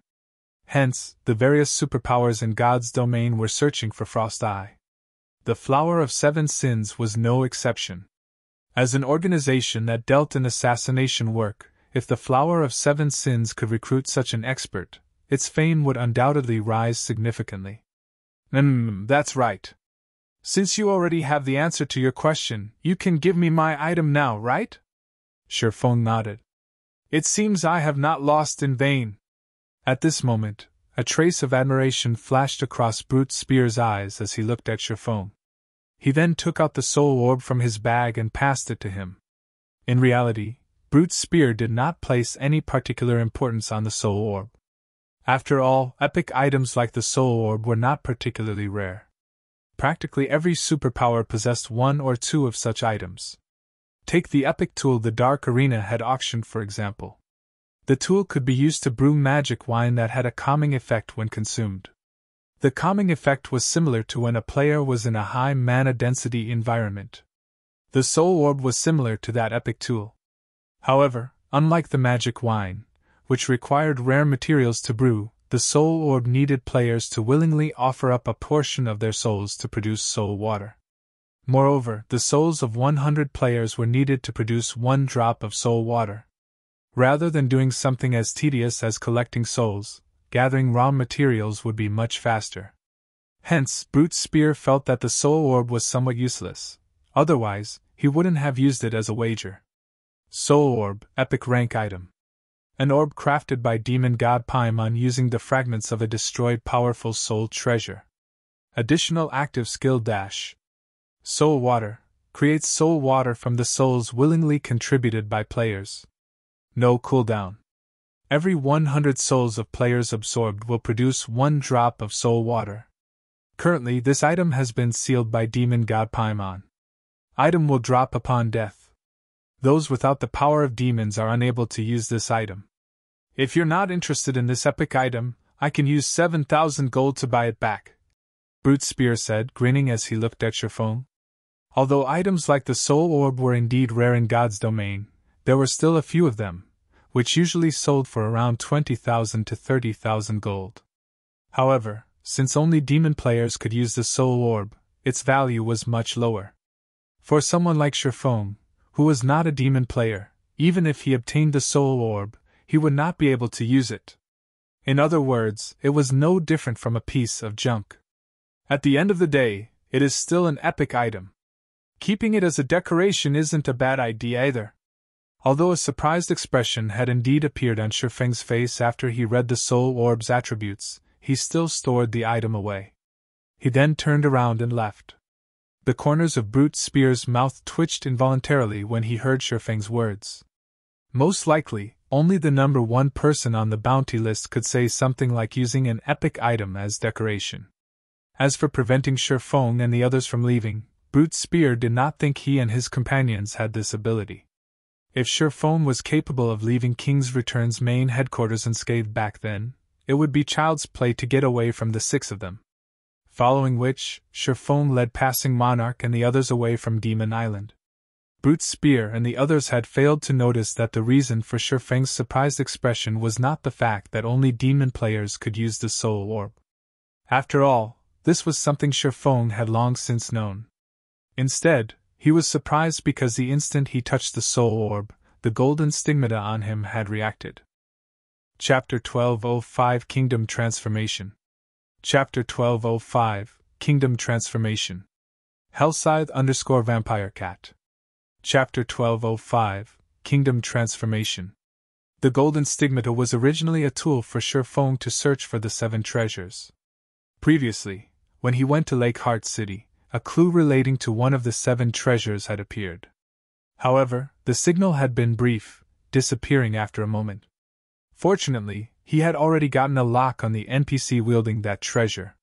Hence, the various superpowers in God's domain were searching for Frost Eye. The Flower of Seven Sins was no exception. As an organization that dealt in assassination work, if the Flower of Seven Sins could recruit such an expert, its fame would undoubtedly rise significantly. That's right. Since you already have the answer to your question, you can give me my item now, right? Shifeng nodded. It seems I have not lost in vain. At this moment, a trace of admiration flashed across Brute Spear's eyes as he looked at Shifeng. He then took out the soul orb from his bag and passed it to him. In reality, Brute Spear did not place any particular importance on the soul orb. After all, epic items like the soul orb were not particularly rare. Practically every superpower possessed one or two of such items. Take the epic tool the Dark Arena had auctioned, for example. The tool could be used to brew magic wine that had a calming effect when consumed. The calming effect was similar to when a player was in a high mana density environment. The soul orb was similar to that epic tool. However, unlike the magic wine, which required rare materials to brew, the soul orb needed players to willingly offer up a portion of their souls to produce soul water. Moreover, the souls of 100 players were needed to produce 1 drop of soul water. Rather than doing something as tedious as collecting souls, gathering raw materials would be much faster. Hence, Brute Spear felt that the soul orb was somewhat useless. Otherwise, he wouldn't have used it as a wager. Soul Orb, epic rank item. An orb crafted by demon god Paimon using the fragments of a destroyed powerful soul treasure. Additional active skill dash. Soul Water, creates soul water from the souls willingly contributed by players. No cooldown. Every 100 souls of players absorbed will produce 1 drop of soul water. Currently, this item has been sealed by demon god Paimon. Item will drop upon death. Those without the power of demons are unable to use this item. If you're not interested in this epic item, I can use 7,000 gold to buy it back, Brute Spear said, grinning as he looked at Shifeng. Although items like the soul orb were indeed rare in God's domain, there were still a few of them, which usually sold for around 20,000 to 30,000 gold. However, since only demon players could use the soul orb, its value was much lower. For someone like Shifeng, who was not a demon player, even if he obtained the soul orb, he would not be able to use it. In other words, it was no different from a piece of junk. At the end of the day, it is still an epic item. Keeping it as a decoration isn't a bad idea either. Although a surprised expression had indeed appeared on Shifeng's face after he read the soul orb's attributes, he still stored the item away. He then turned around and left. The corners of Brute Spear's mouth twitched involuntarily when he heard Shifeng's words. Most likely, only the number 1 person on the bounty list could say something like using an epic item as decoration. As for preventing Shifeng and the others from leaving, Brute Spear did not think he and his companions had this ability. If Shifeng was capable of leaving King's Return's main headquarters unscathed back then, it would be child's play to get away from the 6 of them. Following which, Shifeng led Passing Monarch and the others away from Demon Island. Brute Spear and the others had failed to notice that the reason for Shifeng's surprised expression was not the fact that only demon players could use the soul orb. After all, this was something Shifeng had long since known. Instead, he was surprised because the instant he touched the soul orb, the golden stigmata on him had reacted. Chapter 1205 Kingdom Transformation. Chapter 1205 Kingdom Transformation. Hellscythe_Vampire Cat. Chapter 1205 Kingdom Transformation. The golden stigmata was originally a tool for Shifeng to search for the 7 treasures. Previously, when he went to Lake Heart City, a clue relating to one of the 7 treasures had appeared. However, the signal had been brief, disappearing after a moment. Fortunately, he had already gotten a lock on the NPC wielding that treasure.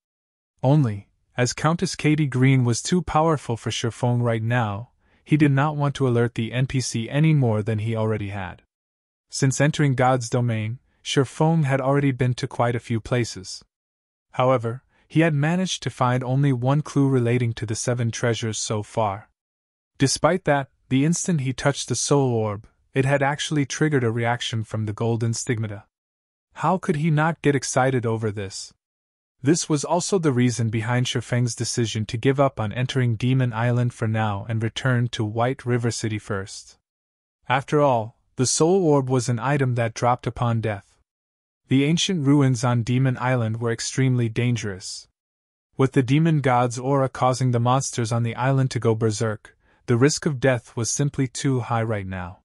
Only, as Countess Katie Green was too powerful for Shifeng right now, he did not want to alert the NPC any more than he already had. Since entering God's domain, Shifeng had already been to quite a few places. However, he had managed to find only 1 clue relating to the 7 treasures so far. Despite that, the instant he touched the soul orb, it had actually triggered a reaction from the golden stigmata. How could he not get excited over this? This was also the reason behind Shifeng's decision to give up on entering Demon Island for now and return to White River City first. After all, the Soul Orb was an item that dropped upon death. The ancient ruins on Demon Island were extremely dangerous. With the demon god's aura causing the monsters on the island to go berserk, the risk of death was simply too high right now.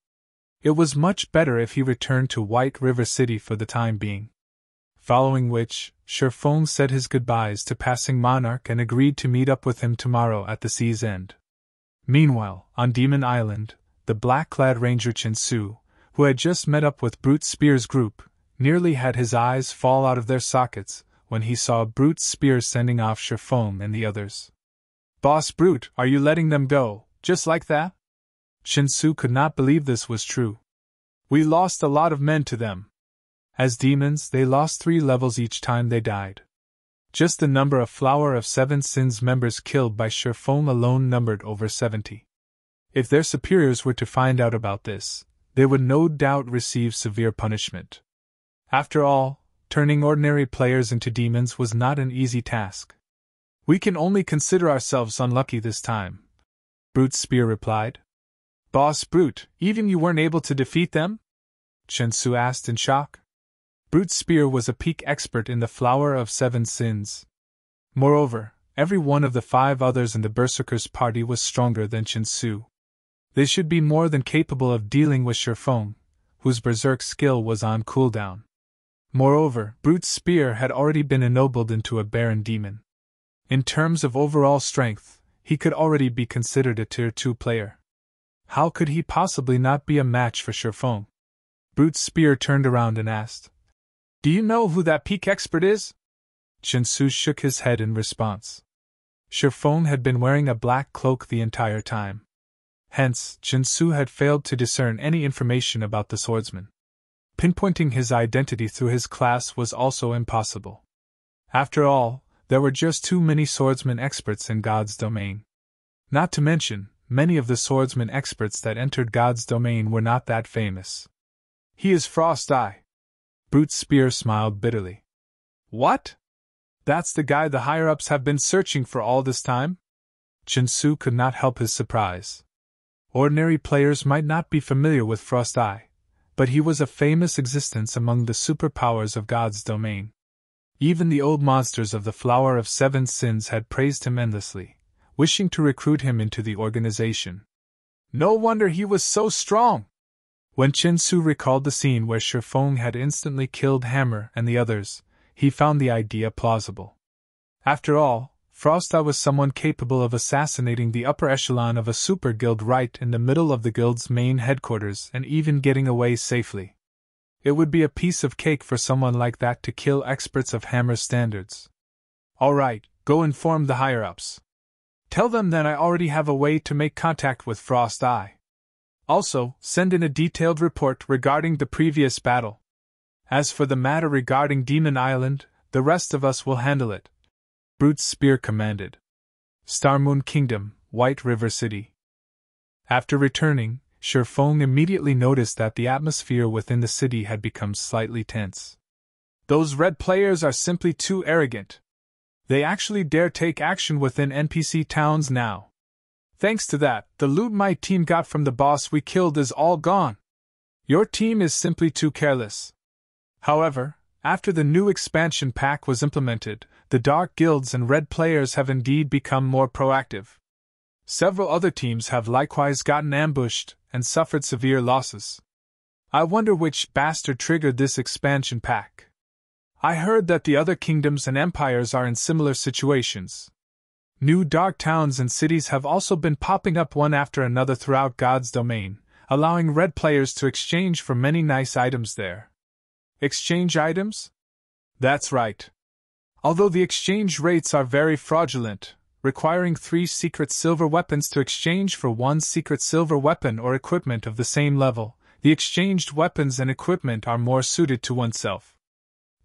It was much better if he returned to White River City for the time being. Following which, Shifeng said his goodbyes to Passing Monarch and agreed to meet up with him tomorrow at the sea's end. Meanwhile, on Demon Island, the black-clad ranger Chinsu, who had just met up with Brute Spear's group, nearly had his eyes fall out of their sockets when he saw Brute Spear sending off Shifeng and the others. "Boss Brute, are you letting them go, just like that?" Chinsu could not believe this was true. "We lost a lot of men to them. As demons, they lost 3 levels each time they died. Just the number of Flower of Seven Sins members killed by Shifeng alone numbered over 70. If their superiors were to find out about this, they would no doubt receive severe punishment. After all, turning ordinary players into demons was not an easy task. We can only consider ourselves unlucky this time," Brute Spear replied. "Boss Brute, even you weren't able to defeat them?" Chinsu asked in shock. Brute Spear was a peak expert in the Flower of Seven Sins. Moreover, every one of the 5 others in the Berserkers' party was stronger than Chinsu. They should be more than capable of dealing with Shifeng, whose berserk skill was on cooldown. Moreover, Brute Spear had already been ennobled into a Baron Demon. In terms of overall strength, he could already be considered a Tier 2 player. How could he possibly not be a match for Shifeng? Brute Spear turned around and asked, "Do you know who that peak expert is?" Chinsu shook his head in response. Shifeng had been wearing a black cloak the entire time. Hence, Chinsu had failed to discern any information about the swordsman. Pinpointing his identity through his class was also impossible. After all, there were just too many swordsman experts in God's domain. Not to mention, many of the swordsman experts that entered God's domain were not that famous. "He is Frost Eye." Brute Spear smiled bitterly. "What? That's the guy the higher-ups have been searching for all this time?" Chinsu could not help his surprise. Ordinary players might not be familiar with Frost Eye, but he was a famous existence among the superpowers of God's domain. Even the old monsters of the Flower of Seven Sins had praised him endlessly, wishing to recruit him into the organization. No wonder he was so strong! When Chinsu recalled the scene where Shifeng had instantly killed Hammer and the others, he found the idea plausible. After all, Frost Eye was someone capable of assassinating the upper echelon of a super guild right in the middle of the guild's main headquarters and even getting away safely. It would be a piece of cake for someone like that to kill experts of Hammer's standards. "All right, go inform the higher-ups. Tell them that I already have a way to make contact with Frost Eye. Also, send in a detailed report regarding the previous battle. As for the matter regarding Demon Island, the rest of us will handle it," Brute Spear commanded. Starmoon Kingdom, White River City. After returning, Shifeng immediately noticed that the atmosphere within the city had become slightly tense. "Those red players are simply too arrogant. They actually dare take action within NPC towns now. Thanks to that, the loot my team got from the boss we killed is all gone. Your team is simply too careless." However, after the new expansion pack was implemented, the dark guilds and red players have indeed become more proactive. Several other teams have likewise gotten ambushed and suffered severe losses. I wonder which bastard triggered this expansion pack. I heard that the other kingdoms and empires are in similar situations. New dark towns and cities have also been popping up one after another throughout God's domain, allowing red players to exchange for many nice items there. Exchange items? That's right. Although the exchange rates are very fraudulent, requiring 3 secret silver weapons to exchange for 1 secret silver weapon or equipment of the same level, the exchanged weapons and equipment are more suited to oneself.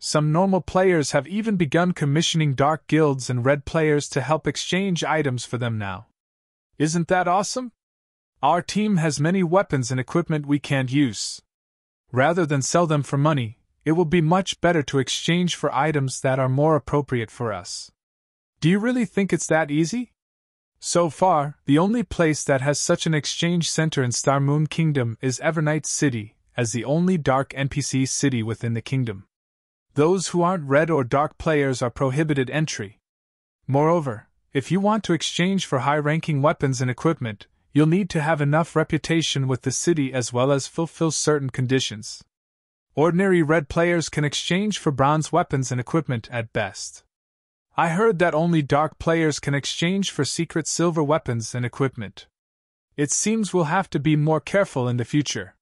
Some normal players have even begun commissioning dark guilds and red players to help exchange items for them now. Isn't that awesome? Our team has many weapons and equipment we can't use. Rather than sell them for money, it will be much better to exchange for items that are more appropriate for us. Do you really think it's that easy? So far, the only place that has such an exchange center in Star Moon Kingdom is Evernight City, as the only dark NPC city within the kingdom. Those who aren't red or dark players are prohibited entry. Moreover, if you want to exchange for high-ranking weapons and equipment, you'll need to have enough reputation with the city as well as fulfill certain conditions. Ordinary red players can exchange for bronze weapons and equipment at best. I heard that only dark players can exchange for secret silver weapons and equipment. It seems we'll have to be more careful in the future.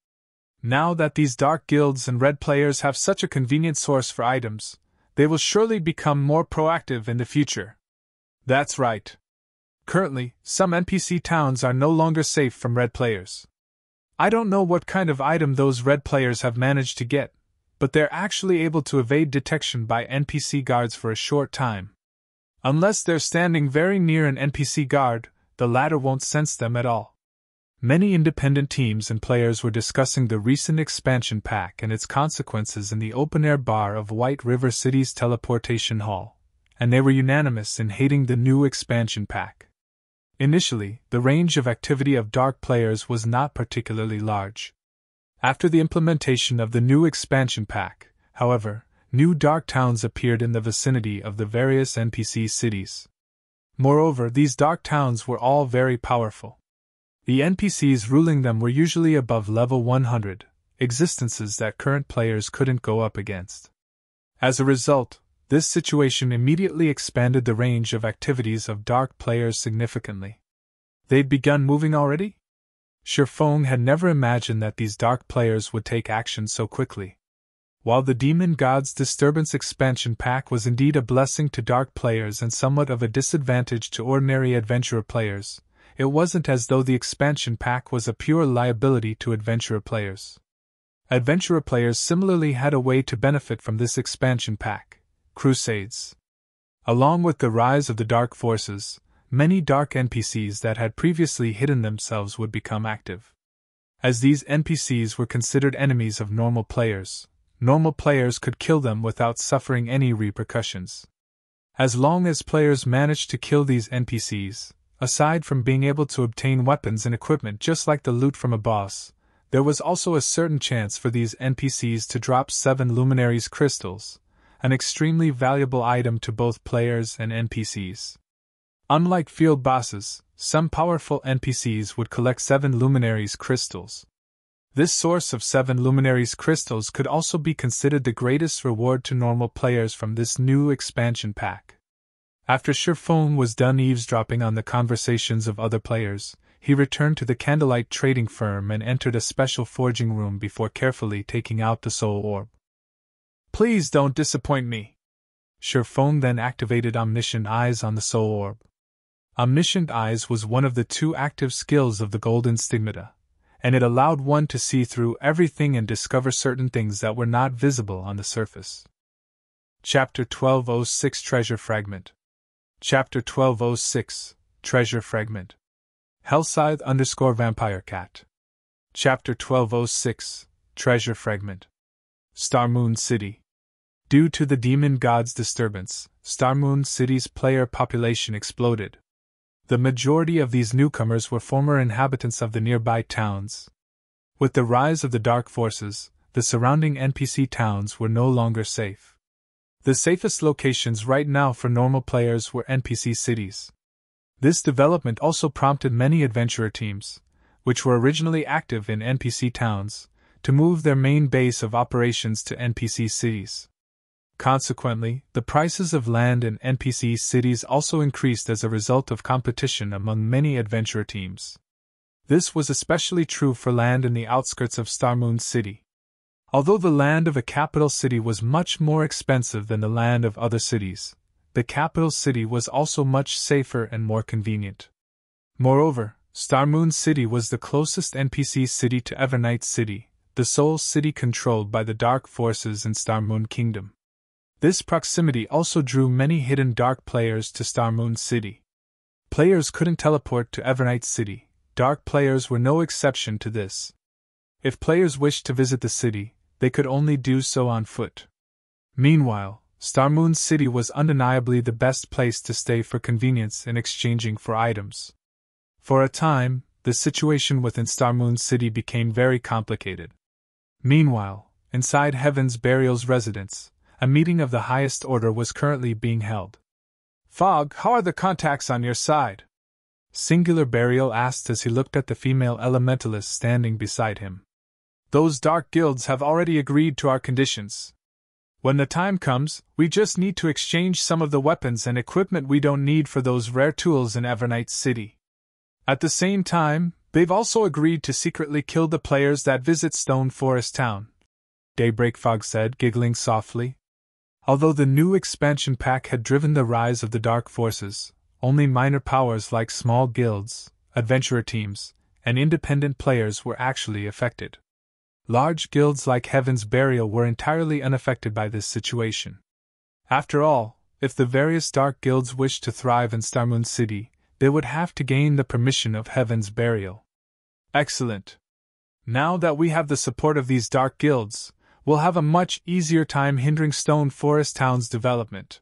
Now that these dark guilds and red players have such a convenient source for items, they will surely become more proactive in the future. That's right. Currently, some NPC towns are no longer safe from red players. I don't know what kind of item those red players have managed to get, but they're actually able to evade detection by NPC guards for a short time. Unless they're standing very near an NPC guard, the latter won't sense them at all. Many independent teams and players were discussing the recent expansion pack and its consequences in the open-air bar of White River City's teleportation hall, and they were unanimous in hating the new expansion pack. Initially, the range of activity of dark players was not particularly large. After the implementation of the new expansion pack, however, new dark towns appeared in the vicinity of the various NPC cities. Moreover, these dark towns were all very powerful. The NPCs ruling them were usually above level 100, existences that current players couldn't go up against. As a result, this situation immediately expanded the range of activities of dark players significantly. They'd begun moving already? Shifeng had never imagined that these dark players would take action so quickly. While the Demon God's Disturbance expansion pack was indeed a blessing to dark players and somewhat of a disadvantage to ordinary adventurer players, it wasn't as though the expansion pack was a pure liability to adventurer players. Adventurer players similarly had a way to benefit from this expansion pack: crusades. Along with the rise of the dark forces, many dark NPCs that had previously hidden themselves would become active. As these NPCs were considered enemies of normal players could kill them without suffering any repercussions. As long as players managed to kill these NPCs, aside from being able to obtain weapons and equipment just like the loot from a boss, there was also a certain chance for these NPCs to drop 7 Luminaries crystals, an extremely valuable item to both players and NPCs. Unlike field bosses, some powerful NPCs would collect 7 Luminaries crystals. This source of 7 Luminaries crystals could also be considered the greatest reward to normal players from this new expansion pack. After Shifeng was done eavesdropping on the conversations of other players, he returned to the candlelight trading firm and entered a special forging room before carefully taking out the soul orb. Please don't disappoint me. Shifeng then activated Omniscient Eyes on the soul orb. Omniscient Eyes was one of the 2 active skills of the Golden Stigmata, and it allowed one to see through everything and discover certain things that were not visible on the surface. Chapter 1206 Treasure Fragment. Chapter 1206 Treasure Fragment. Hellscythe _ Vampire Cat. Chapter 1206 Treasure Fragment. Star Moon City. Due to the Demon God's disturbance, Star Moon City's player population exploded. The majority of these newcomers were former inhabitants of the nearby towns. With the rise of the dark forces, the surrounding NPC towns were no longer safe. The safest locations right now for normal players were NPC cities. This development also prompted many adventurer teams, which were originally active in NPC towns, to move their main base of operations to NPC cities. Consequently, the prices of land in NPC cities also increased as a result of competition among many adventurer teams. This was especially true for land in the outskirts of Star Moon City. Although the land of a capital city was much more expensive than the land of other cities, the capital city was also much safer and more convenient. Moreover, Star Moon City was the closest NPC city to Evernight City, the sole city controlled by the dark forces in Star Moon Kingdom. This proximity also drew many hidden dark players to Star Moon City. Players couldn't teleport to Evernight City. Dark players were no exception to this. If players wished to visit the city, they could only do so on foot. Meanwhile, Starmoon City was undeniably the best place to stay for convenience in exchanging for items. For a time, the situation within Starmoon City became very complicated. Meanwhile, inside Heaven's Burial's residence, a meeting of the highest order was currently being held. "Fog, how are the contacts on your side?" Singular Burial asked as he looked at the female elementalist standing beside him. "Those dark guilds have already agreed to our conditions. When the time comes, we just need to exchange some of the weapons and equipment we don't need for those rare tools in Evernight City. At the same time, they've also agreed to secretly kill the players that visit Stone Forest Town," Daybreak Fog said, giggling softly. Although the new expansion pack had driven the rise of the dark forces, only minor powers like small guilds, adventurer teams, and independent players were actually affected. Large guilds like Heaven's Burial were entirely unaffected by this situation. After all, if the various dark guilds wished to thrive in Starmoon City, they would have to gain the permission of Heaven's Burial. "Excellent. Now that we have the support of these dark guilds, we'll have a much easier time hindering Stone Forest Town's development.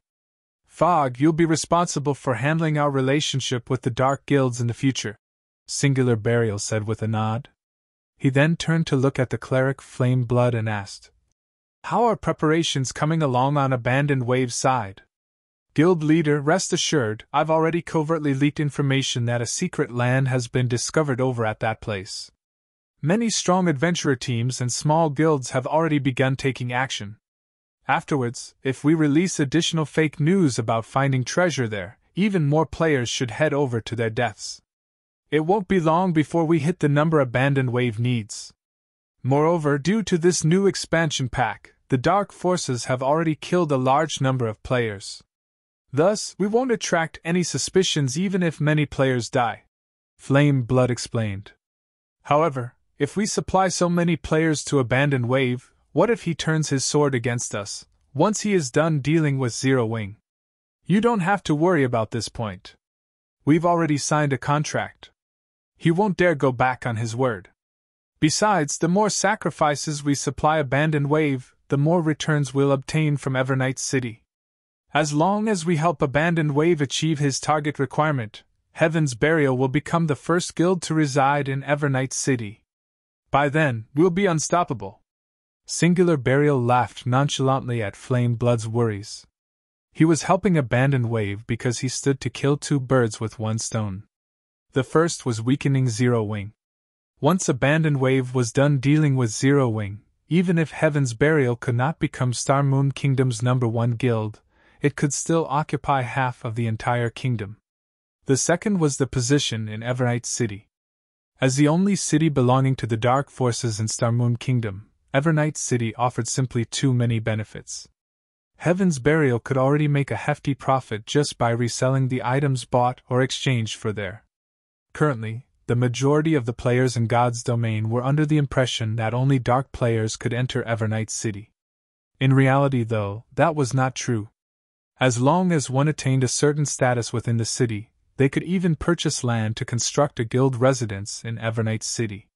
Fog, you'll be responsible for handling our relationship with the dark guilds in the future," Singular Burial said with a nod. He then turned to look at the cleric Flame Blood and asked, "How are preparations coming along on Abandoned Wave's side?" "Guild leader, rest assured, I've already covertly leaked information that a secret land has been discovered over at that place. Many strong adventurer teams and small guilds have already begun taking action. Afterwards, if we release additional fake news about finding treasure there, even more players should head over to their deaths. It won't be long before we hit the number Abandoned Wave needs. Moreover, due to this new expansion pack, the dark forces have already killed a large number of players. Thus, we won't attract any suspicions even if many players die," Flame Blood explained. "However, if we supply so many players to Abandoned Wave, what if he turns his sword against us, once he is done dealing with Zero Wing? You don't have to worry about this point. We've already signed a contract. He won't dare go back on his word. Besides, the more sacrifices we supply Abandoned Wave, the more returns we'll obtain from Evernight City. As long as we help Abandoned Wave achieve his target requirement, Heaven's Burial will become the first guild to reside in Evernight City. By then, we'll be unstoppable." Singular Burial laughed nonchalantly at Flame Blood's worries. He was helping Abandoned Wave because he stood to kill two birds with one stone. The first was weakening Zero Wing. Once Abandoned Wave was done dealing with Zero Wing, even if Heaven's Burial could not become Starmoon Kingdom's #1 guild, it could still occupy half of the entire kingdom. The second was the position in Evernight City. As the only city belonging to the dark forces in Starmoon Kingdom, Evernight City offered simply too many benefits. Heaven's Burial could already make a hefty profit just by reselling the items bought or exchanged for there. Currently, the majority of the players in God's domain were under the impression that only dark players could enter Evernight City. In reality, though, that was not true. As long as one attained a certain status within the city, they could even purchase land to construct a guild residence in Evernight City.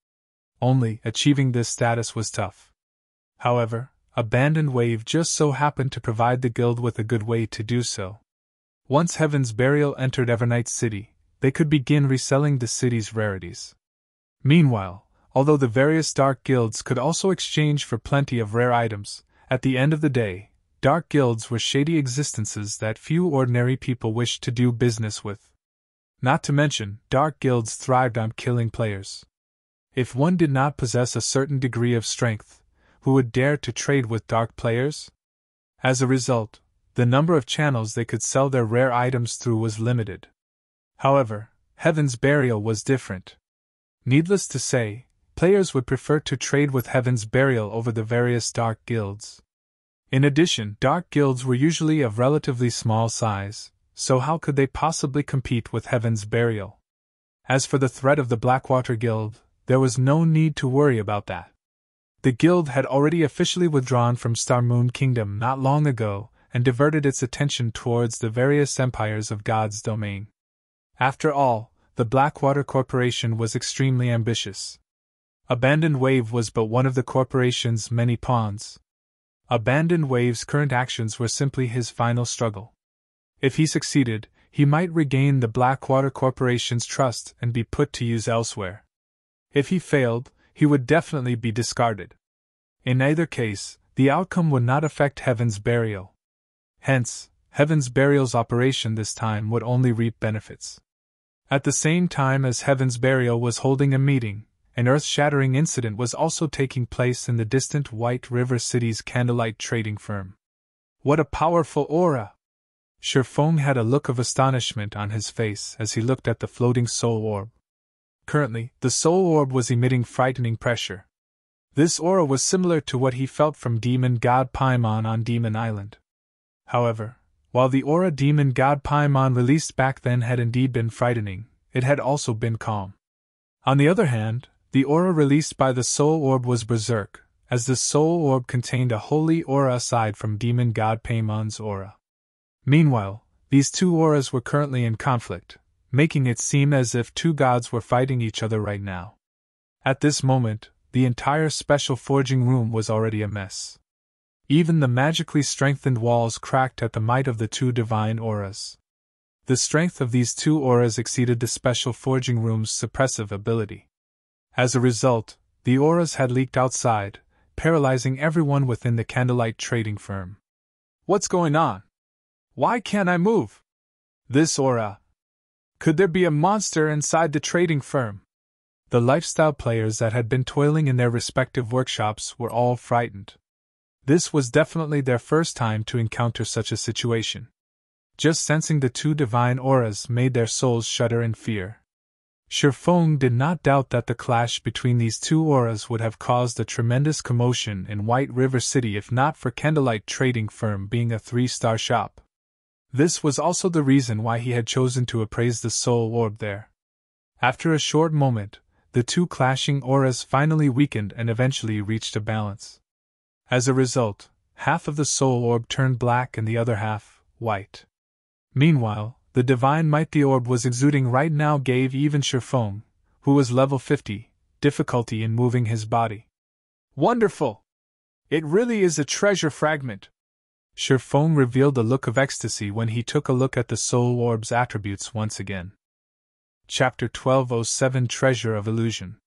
Only, achieving this status was tough. However, Abandoned Wave just so happened to provide the guild with a good way to do so. Once Heaven's Burial entered Evernight City, they could begin reselling the city's rarities. Meanwhile, although the various dark guilds could also exchange for plenty of rare items, at the end of the day, dark guilds were shady existences that few ordinary people wished to do business with. Not to mention, dark guilds thrived on killing players. If one did not possess a certain degree of strength, who would dare to trade with dark players? As a result, the number of channels they could sell their rare items through was limited. However, Heaven's Burial was different. Needless to say, players would prefer to trade with Heaven's Burial over the various dark guilds. In addition, dark guilds were usually of relatively small size, so how could they possibly compete with Heaven's Burial? As for the threat of the Blackwater Guild, there was no need to worry about that. The guild had already officially withdrawn from Starmoon Kingdom not long ago and diverted its attention towards the various empires of God's domain. After all, the Blackwater Corporation was extremely ambitious. Abandoned Wave was but one of the corporation's many pawns. Abandoned Wave's current actions were simply his final struggle. If he succeeded, he might regain the Blackwater Corporation's trust and be put to use elsewhere. If he failed, he would definitely be discarded. In either case, the outcome would not affect Heaven's Burial. Hence, Heaven's Burial's operation this time would only reap benefits. At the same time as Heaven's Burial was holding a meeting, an earth-shattering incident was also taking place in the distant White River City's candlelight trading firm. What a powerful aura! Shifeng had a look of astonishment on his face as he looked at the floating soul orb. Currently, the soul orb was emitting frightening pressure. This aura was similar to what he felt from Demon God Paimon on Demon Island. However, while the aura Demon God Paimon released back then had indeed been frightening, it had also been calm. On the other hand, the aura released by the soul orb was berserk, as the soul orb contained a holy aura aside from Demon God Paimon's aura. Meanwhile, these two auras were currently in conflict, making it seem as if two gods were fighting each other right now. At this moment, the entire special forging room was already a mess. Even the magically strengthened walls cracked at the might of the two divine auras. The strength of these two auras exceeded the special forging room's suppressive ability. As a result, the auras had leaked outside, paralyzing everyone within the candlelight trading firm. What's going on? Why can't I move? This aura. Could there be a monster inside the trading firm? The lifestyle players that had been toiling in their respective workshops were all frightened. This was definitely their first time to encounter such a situation. Just sensing the two divine auras made their souls shudder in fear. Shifeng did not doubt that the clash between these two auras would have caused a tremendous commotion in White River City if not for Candlelight Trading Firm being a 3-star shop. This was also the reason why he had chosen to appraise the soul orb there. After a short moment, the two clashing auras finally weakened and eventually reached a balance. As a result, half of the soul orb turned black and the other half, white. Meanwhile, the divine might the orb was exuding right now gave even Shifeng, who was level 50, difficulty in moving his body. Wonderful! It really is a treasure fragment! Shifeng revealed a look of ecstasy when he took a look at the soul orb's attributes once again. Chapter 1207 Treasure of Illusion.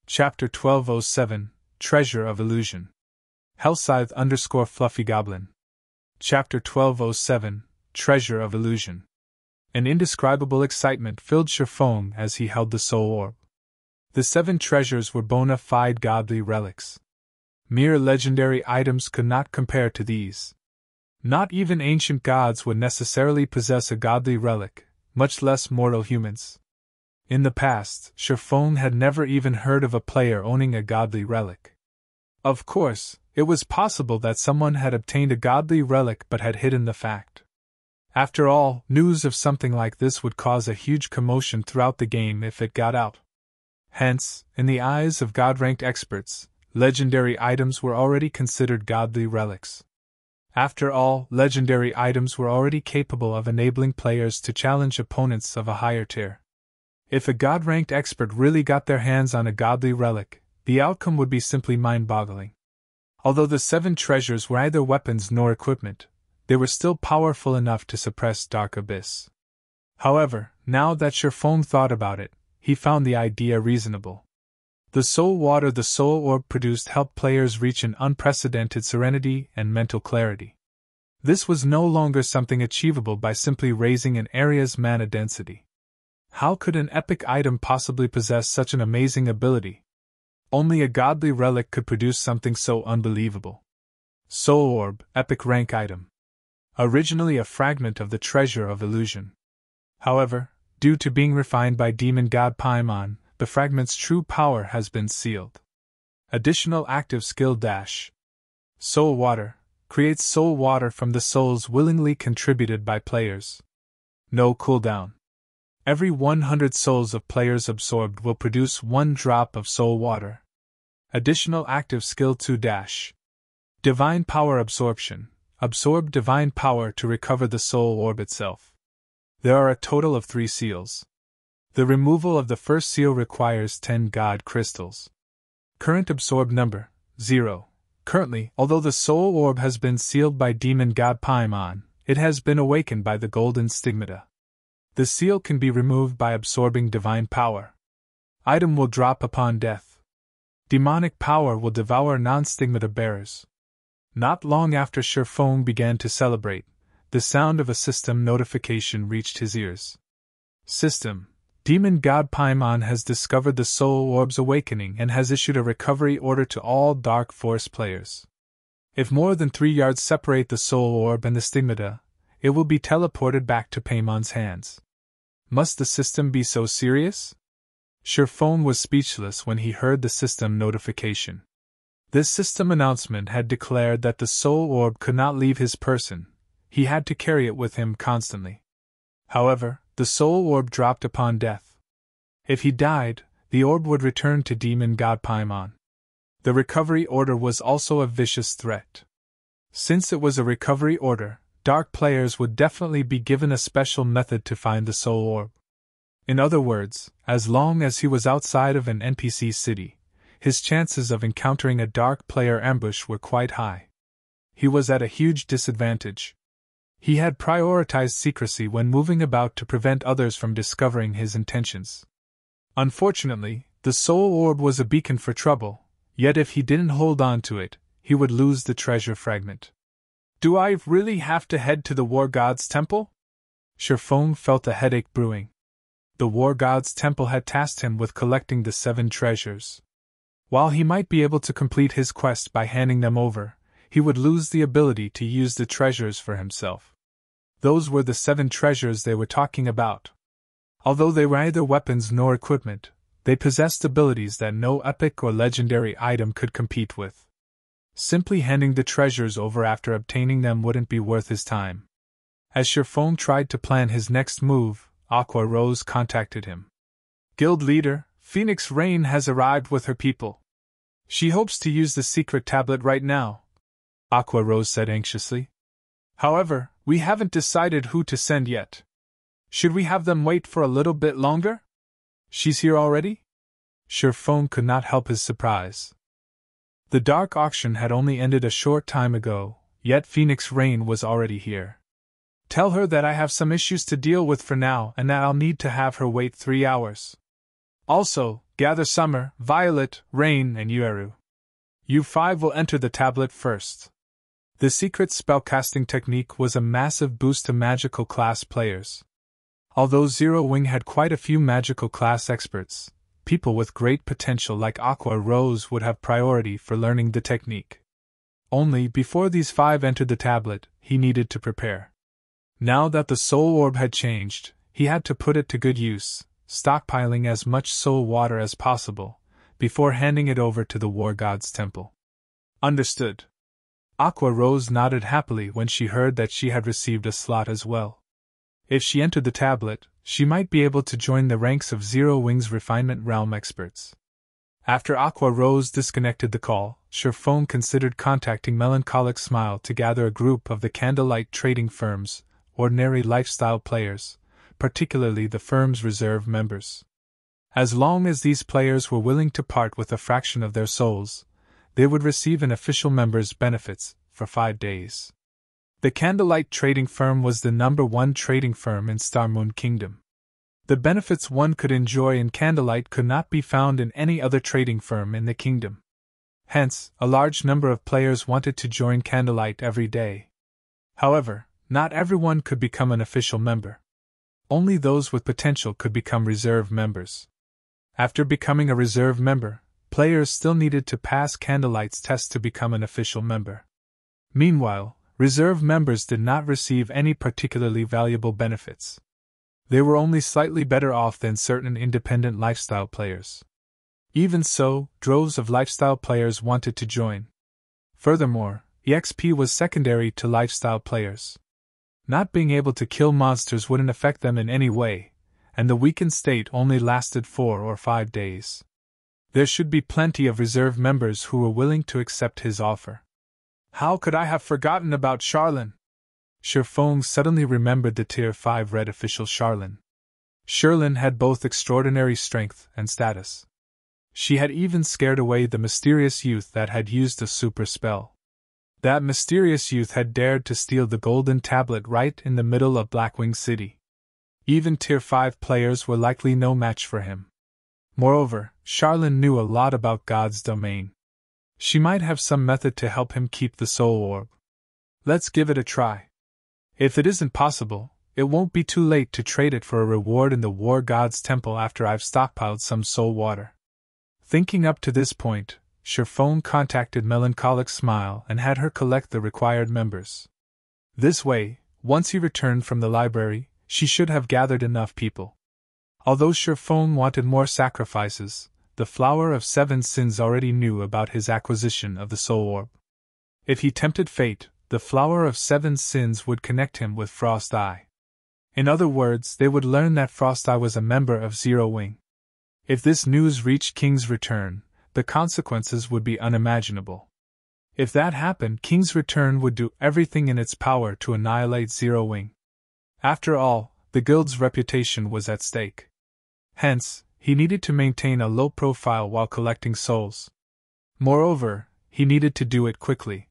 Chapter 1207 Treasure of Illusion. Hellscythe _ Fluffy Goblin. Chapter 1207 Treasure of Illusion. An indescribable excitement filled Shifeng as he held the soul orb. The 7 treasures were bona fide godly relics. Mere legendary items could not compare to these. Not even ancient gods would necessarily possess a godly relic, much less mortal humans. In the past, Shifeng had never even heard of a player owning a godly relic. Of course, it was possible that someone had obtained a godly relic but had hidden the fact. After all, news of something like this would cause a huge commotion throughout the game if it got out. Hence, in the eyes of God-ranked experts, legendary items were already considered godly relics. After all, legendary items were already capable of enabling players to challenge opponents of a higher tier. If a God-ranked expert really got their hands on a godly relic, the outcome would be simply mind-boggling. Although the 7 treasures were neither weapons nor equipment, they were still powerful enough to suppress Dark Abyss. However, now that Shifeng thought about it, he found the idea reasonable. The soul water the soul orb produced helped players reach an unprecedented serenity and mental clarity. This was no longer something achievable by simply raising an area's mana density. How could an epic item possibly possess such an amazing ability? Only a godly relic could produce something so unbelievable. Soul Orb, epic rank item. Originally a fragment of the Treasure of Illusion. However, due to being refined by Demon God Paimon, the fragment's true power has been sealed. Additional active skill dash. Soul Water, creates soul water from the souls willingly contributed by players. No cooldown. Every 100 souls of players absorbed will produce 1 drop of soul water. Additional active skill 2 dash. Divine Power Absorption. Absorb divine power to recover the soul orb itself. There are a total of 3 seals. The removal of the first seal requires 10 god crystals. Current absorbed number 0. Currently, although the soul orb has been sealed by demon god Paimon, it has been awakened by the golden stigmata. The seal can be removed by absorbing divine power. Item will drop upon death. Demonic power will devour non-stigmata bearers. Not long after Shurfong began to celebrate, the sound of a system notification reached his ears. System: Demon God Paimon has discovered the soul orb's awakening and has issued a recovery order to all Dark Force players. If more than 3 yards separate the soul orb and the stigmata, it will be teleported back to Paimon's hands. Must the system be so serious? Shurfong was speechless when he heard the system notification. This system announcement had declared that the soul orb could not leave his person, he had to carry it with him constantly. However, the soul orb dropped upon death. If he died, the orb would return to demon god Paimon. The recovery order was also a vicious threat. Since it was a recovery order, dark players would definitely be given a special method to find the soul orb. In other words, as long as he was outside of an NPC city, his chances of encountering a dark player ambush were quite high. He was at a huge disadvantage. He had prioritized secrecy when moving about to prevent others from discovering his intentions. Unfortunately, the soul orb was a beacon for trouble, yet if he didn't hold on to it, he would lose the treasure fragment. Do I really have to head to the War God's temple? Shurfong felt a headache brewing. The War God's temple had tasked him with collecting the 7 treasures. While he might be able to complete his quest by handing them over, he would lose the ability to use the treasures for himself. Those were the 7 treasures they were talking about. Although they were neither weapons nor equipment, they possessed abilities that no epic or legendary item could compete with. Simply handing the treasures over after obtaining them wouldn't be worth his time. As Shurfong tried to plan his next move, Aqua Rose contacted him. Guild leader, Phoenix Rain has arrived with her people. She hopes to use the secret tablet right now, Aqua Rose said anxiously. However, we haven't decided who to send yet. Should we have them wait for a little bit longer? She's here already? Shurfong could not help his surprise. The dark auction had only ended a short time ago, yet Phoenix Rain was already here. Tell her that I have some issues to deal with for now and that I'll need to have her wait 3 hours. Also, gather Summer, Violet, Rain, and Yueru. You 5 will enter the tablet first. The secret spellcasting technique was a massive boost to magical class players. Although Zero Wing had quite a few magical class experts, people with great potential like Aqua Rose would have priority for learning the technique. Only before these 5 entered the tablet, he needed to prepare. Now that the soul orb had changed, he had to put it to good use, stockpiling as much soul water as possible, before handing it over to the War God's temple. Understood. Aqua Rose nodded happily when she heard that she had received a slot as well. If she entered the tablet, she might be able to join the ranks of Zero Wing's Refinement Realm experts. After Aqua Rose disconnected the call, Shurfong considered contacting Melancholic Smile to gather a group of the Candlelight trading firm's ordinary lifestyle players, particularly the firm's reserve members. As long as these players were willing to part with a fraction of their souls, they would receive an official member's benefits for 5 days. The Candlelight trading firm was the #1 trading firm in Starmoon Kingdom. The benefits one could enjoy in Candlelight could not be found in any other trading firm in the kingdom. Hence, a large number of players wanted to join Candlelight every day. However, not everyone could become an official member. Only those with potential could become reserve members. After becoming a reserve member, players still needed to pass Candlelight's test to become an official member. Meanwhile, reserve members did not receive any particularly valuable benefits. They were only slightly better off than certain independent lifestyle players. Even so, droves of lifestyle players wanted to join. Furthermore, EXP was secondary to lifestyle players. Not being able to kill monsters wouldn't affect them in any way, and the weakened state only lasted 4 or 5 days. There should be plenty of reserve members who were willing to accept his offer. How could I have forgotten about Charlene? Shurfong suddenly remembered the Tier 5 red official Charlene. Charlene had both extraordinary strength and status. She had even scared away the mysterious youth that had used a super spell. That mysterious youth had dared to steal the golden tablet right in the middle of Blackwing City. Even Tier 5 players were likely no match for him. Moreover, Charlene knew a lot about God's domain. She might have some method to help him keep the soul orb. Let's give it a try. If it isn't possible, it won't be too late to trade it for a reward in the War God's Temple after I've stockpiled some soul water. Thinking up to this point, Sherphone contacted Melancholic Smile and had her collect the required members. This way, once he returned from the library, she should have gathered enough people. Although Sherphone wanted more sacrifices, the Flower of Seven Sins already knew about his acquisition of the soul orb. If he tempted fate, the Flower of Seven Sins would connect him with Frost Eye. In other words, they would learn that Frost Eye was a member of Zero Wing. If this news reached King's Return, the consequences would be unimaginable. If that happened, King's Return would do everything in its power to annihilate Zero Wing. After all, the guild's reputation was at stake. Hence, he needed to maintain a low profile while collecting souls. Moreover, he needed to do it quickly.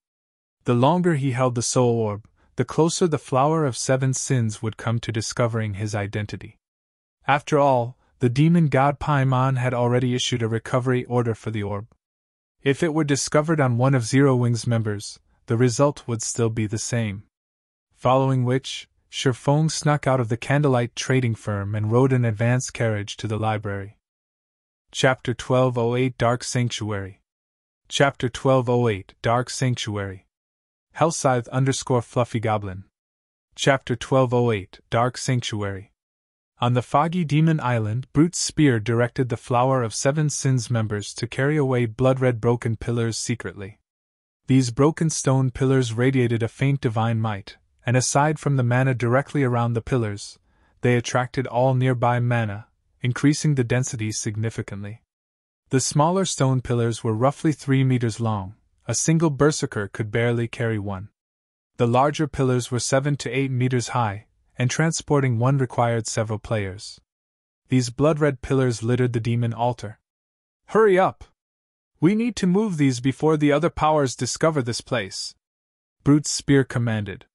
The longer he held the soul orb, the closer the Flower of Seven Sins would come to discovering his identity. After all, the demon god Paimon had already issued a recovery order for the orb. If it were discovered on one of Zero Wing's members, the result would still be the same. Following which, Sherphone snuck out of the Candlelight trading firm and rode an advanced carriage to the library. Chapter 1208 Dark Sanctuary. Chapter 1208 Dark Sanctuary. Hellscythe_Fluffy Goblin. Chapter 1208 Dark Sanctuary. On the foggy demon island, Brute's spear directed the Flower of Seven Sins members to carry away blood-red broken pillars secretly. These broken stone pillars radiated a faint divine might, and aside from the mana directly around the pillars, they attracted all nearby mana, increasing the density significantly. The smaller stone pillars were roughly 3 meters long. A single berserker could barely carry one. The larger pillars were 7 to 8 meters high, and transporting one required several players. These blood-red pillars littered the demon altar. Hurry up! We need to move these before the other powers discover this place, Brute's spear commanded.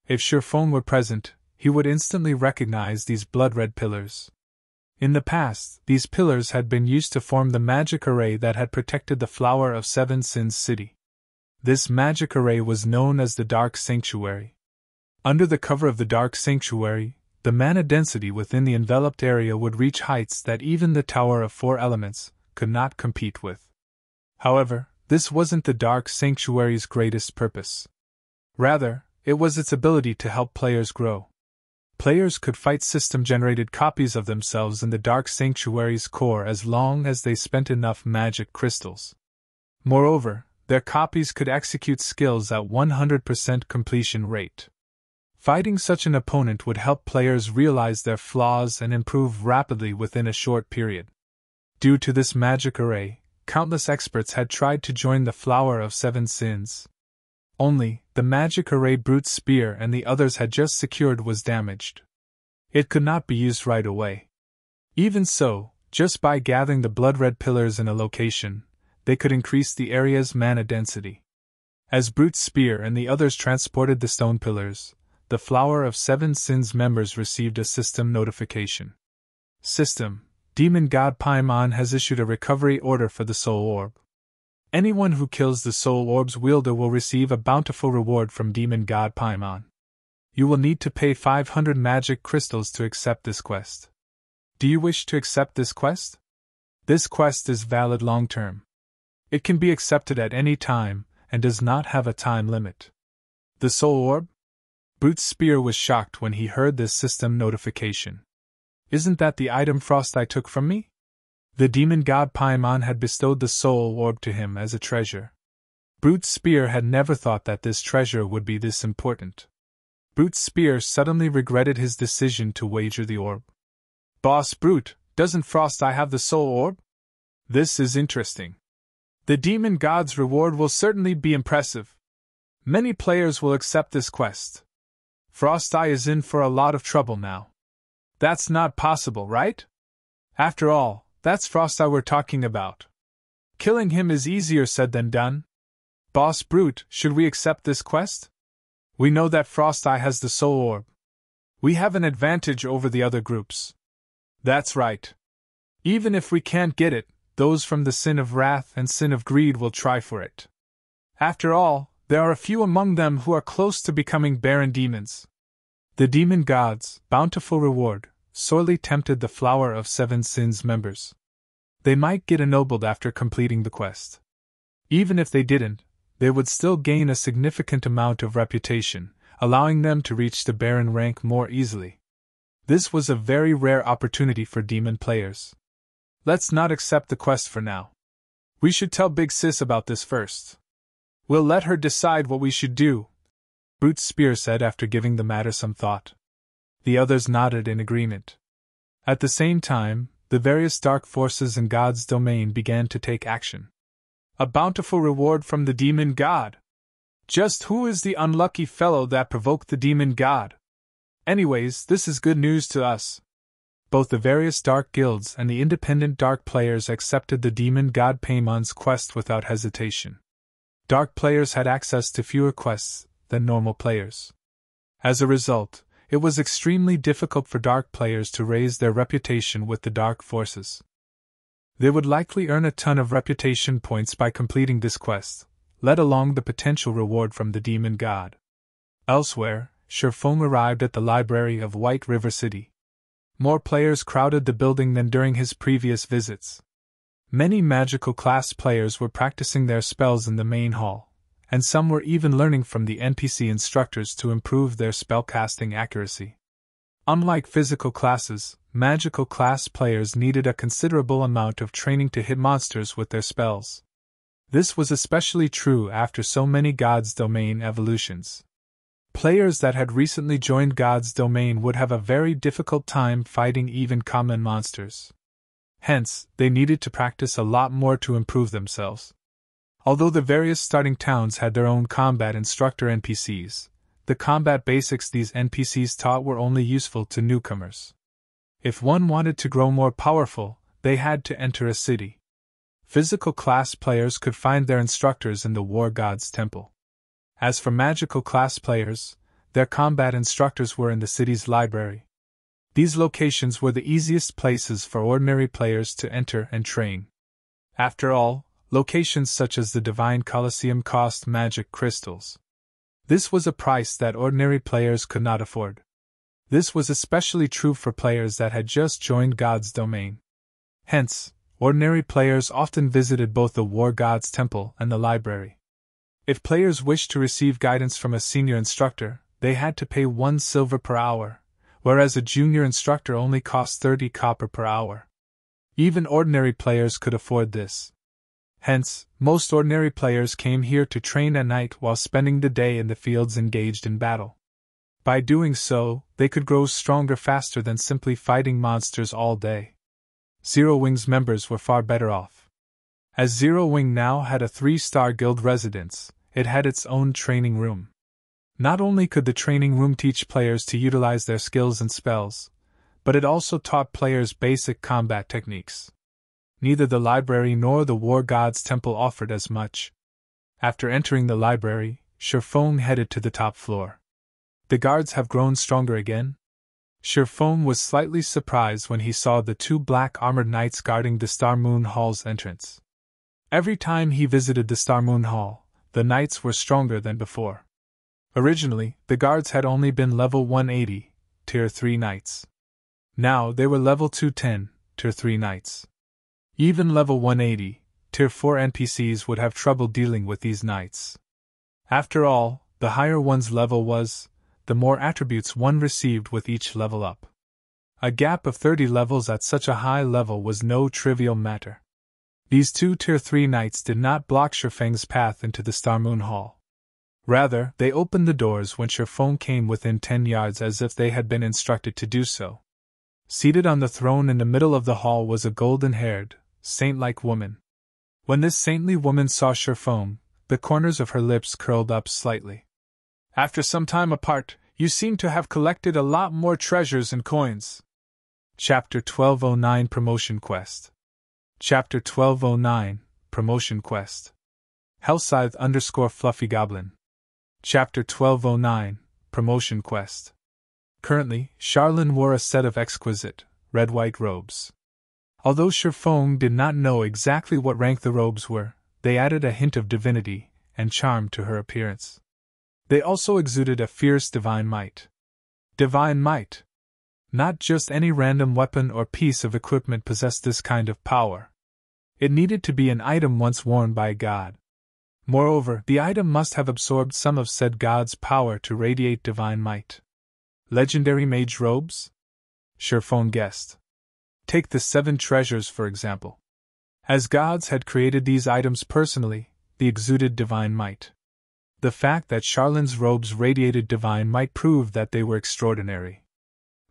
If Sherphone were present, he would instantly recognize these blood-red pillars. In the past, these pillars had been used to form the magic array that had protected the Flower of Seven Sins city. This magic array was known as the Dark Sanctuary. Under the cover of the Dark Sanctuary, the mana density within the enveloped area would reach heights that even the Tower of Four Elements could not compete with. However, this wasn't the Dark Sanctuary's greatest purpose. Rather, it was its ability to help players grow. Players could fight system-generated copies of themselves in the Dark Sanctuary's core as long as they spent enough magic crystals. Moreover, their copies could execute skills at 100% completion rate. Fighting such an opponent would help players realize their flaws and improve rapidly within a short period. Due to this magic array, countless experts had tried to join the Flower of Seven Sins. Only, the magic array Brute's spear and the others had just secured was damaged. It could not be used right away. Even so, just by gathering the blood-red pillars in a location, they could increase the area's mana density. As Brute's spear and the others transported the stone pillars, the Flower of Seven Sins members received a system notification. System: Demon God Paimon has issued a recovery order for the soul orb. Anyone who kills the soul orb's wielder will receive a bountiful reward from Demon God Paimon. You will need to pay 500 magic crystals to accept this quest. Do you wish to accept this quest? This quest is valid long-term. It can be accepted at any time, and does not have a time limit. The soul orb? Brute's spear was shocked when he heard this system notification. Isn't that the item Frost Eye took from me? The demon god Paimon had bestowed the soul orb to him as a treasure. Brute's spear had never thought that this treasure would be this important. Brute's spear suddenly regretted his decision to wager the orb. Boss Brute, doesn't Frost Eye have the soul orb? This is interesting. The demon god's reward will certainly be impressive. Many players will accept this quest. Frost Eye is in for a lot of trouble now. That's not possible, right? After all, that's Frost Eye we're talking about. Killing him is easier said than done. Boss Brute, should we accept this quest? We know that Frost Eye has the soul orb. We have an advantage over the other groups. That's right. Even if we can't get it, those from the Sin of Wrath and Sin of Greed will try for it. After all, there are a few among them who are close to becoming barren demons. The demon gods, bountiful reward, sorely tempted the Flower of Seven Sins members. They might get ennobled after completing the quest. Even if they didn't, they would still gain a significant amount of reputation, allowing them to reach the Baron rank more easily. This was a very rare opportunity for demon players. Let's not accept the quest for now. We should tell Big Sis about this first. We'll let her decide what we should do, Brute Spear said after giving the matter some thought. The others nodded in agreement. At the same time, the various dark forces in God's domain began to take action. A bountiful reward from the demon god. Just who is the unlucky fellow that provoked the demon god? Anyways, this is good news to us. Both the various dark guilds and the independent dark players accepted the demon god Paymon's quest without hesitation. Dark players had access to fewer quests than normal players. As a result, it was extremely difficult for dark players to raise their reputation with the dark forces. They would likely earn a ton of reputation points by completing this quest, let alone the potential reward from the demon god. Elsewhere, Sherfong arrived at the library of White River City. More players crowded the building than during his previous visits. Many magical class players were practicing their spells in the main hall, and some were even learning from the NPC instructors to improve their spellcasting accuracy. Unlike physical classes, magical class players needed a considerable amount of training to hit monsters with their spells. This was especially true after so many God's Domain evolutions. Players that had recently joined God's Domain would have a very difficult time fighting even common monsters. Hence, they needed to practice a lot more to improve themselves. Although the various starting towns had their own combat instructor NPCs, the combat basics these NPCs taught were only useful to newcomers. If one wanted to grow more powerful, they had to enter a city. Physical class players could find their instructors in the War God's Temple. As for magical class players, their combat instructors were in the city's library. These locations were the easiest places for ordinary players to enter and train. After all, locations such as the Divine Colosseum cost magic crystals. This was a price that ordinary players could not afford. This was especially true for players that had just joined God's Domain. Hence, ordinary players often visited both the War God's Temple and the library. If players wished to receive guidance from a senior instructor, they had to pay 1 silver per hour, whereas a junior instructor only cost 30 copper per hour. Even ordinary players could afford this. Hence, most ordinary players came here to train at night while spending the day in the fields engaged in battle. By doing so, they could grow stronger faster than simply fighting monsters all day. Zero Wing's members were far better off. As Zero Wing now had a 3-star guild residence, it had its own training room. Not only could the training room teach players to utilize their skills and spells, but it also taught players basic combat techniques. Neither the library nor the War God's Temple offered as much. After entering the library, Sherfong headed to the top floor. The guards have grown stronger again? Sherfong was slightly surprised when he saw the 2 black armored knights guarding the Star Moon Hall's entrance. Every time he visited the Star Moon Hall, the knights were stronger than before. Originally, the guards had only been level 180, Tier 3 knights. Now they were level 210, Tier 3 knights. Even level 180, Tier 4 NPCs would have trouble dealing with these knights. After all, the higher one's level was, the more attributes one received with each level up. A gap of 30 levels at such a high level was no trivial matter. These 2 Tier 3 knights did not block Sherfeng's path into the Star Moon Hall. Rather, they opened the doors when Sherfeng came within 10 yards as if they had been instructed to do so. Seated on the throne in the middle of the hall was a golden-haired, saint-like woman. When this saintly woman saw Sherfeng, the corners of her lips curled up slightly. After some time apart, you seem to have collected a lot more treasures and coins. Chapter 1209 Promotion Quest. Chapter 1209 Promotion Quest. Hellscythe_Fluffy Goblin. Chapter 1209, Promotion Quest. Currently, Charlene wore a set of exquisite, red-white robes. Although Sherfong did not know exactly what rank the robes were, they added a hint of divinity and charm to her appearance. They also exuded a fierce divine might. Divine might. Not just any random weapon or piece of equipment possessed this kind of power. It needed to be an item once worn by a god. Moreover, the item must have absorbed some of said god's power to radiate divine might. Legendary mage robes? Sherfone guessed. Take the 7 treasures for example. As gods had created these items personally, they exuded divine might. The fact that Charlene's robes radiated divine might proved that they were extraordinary.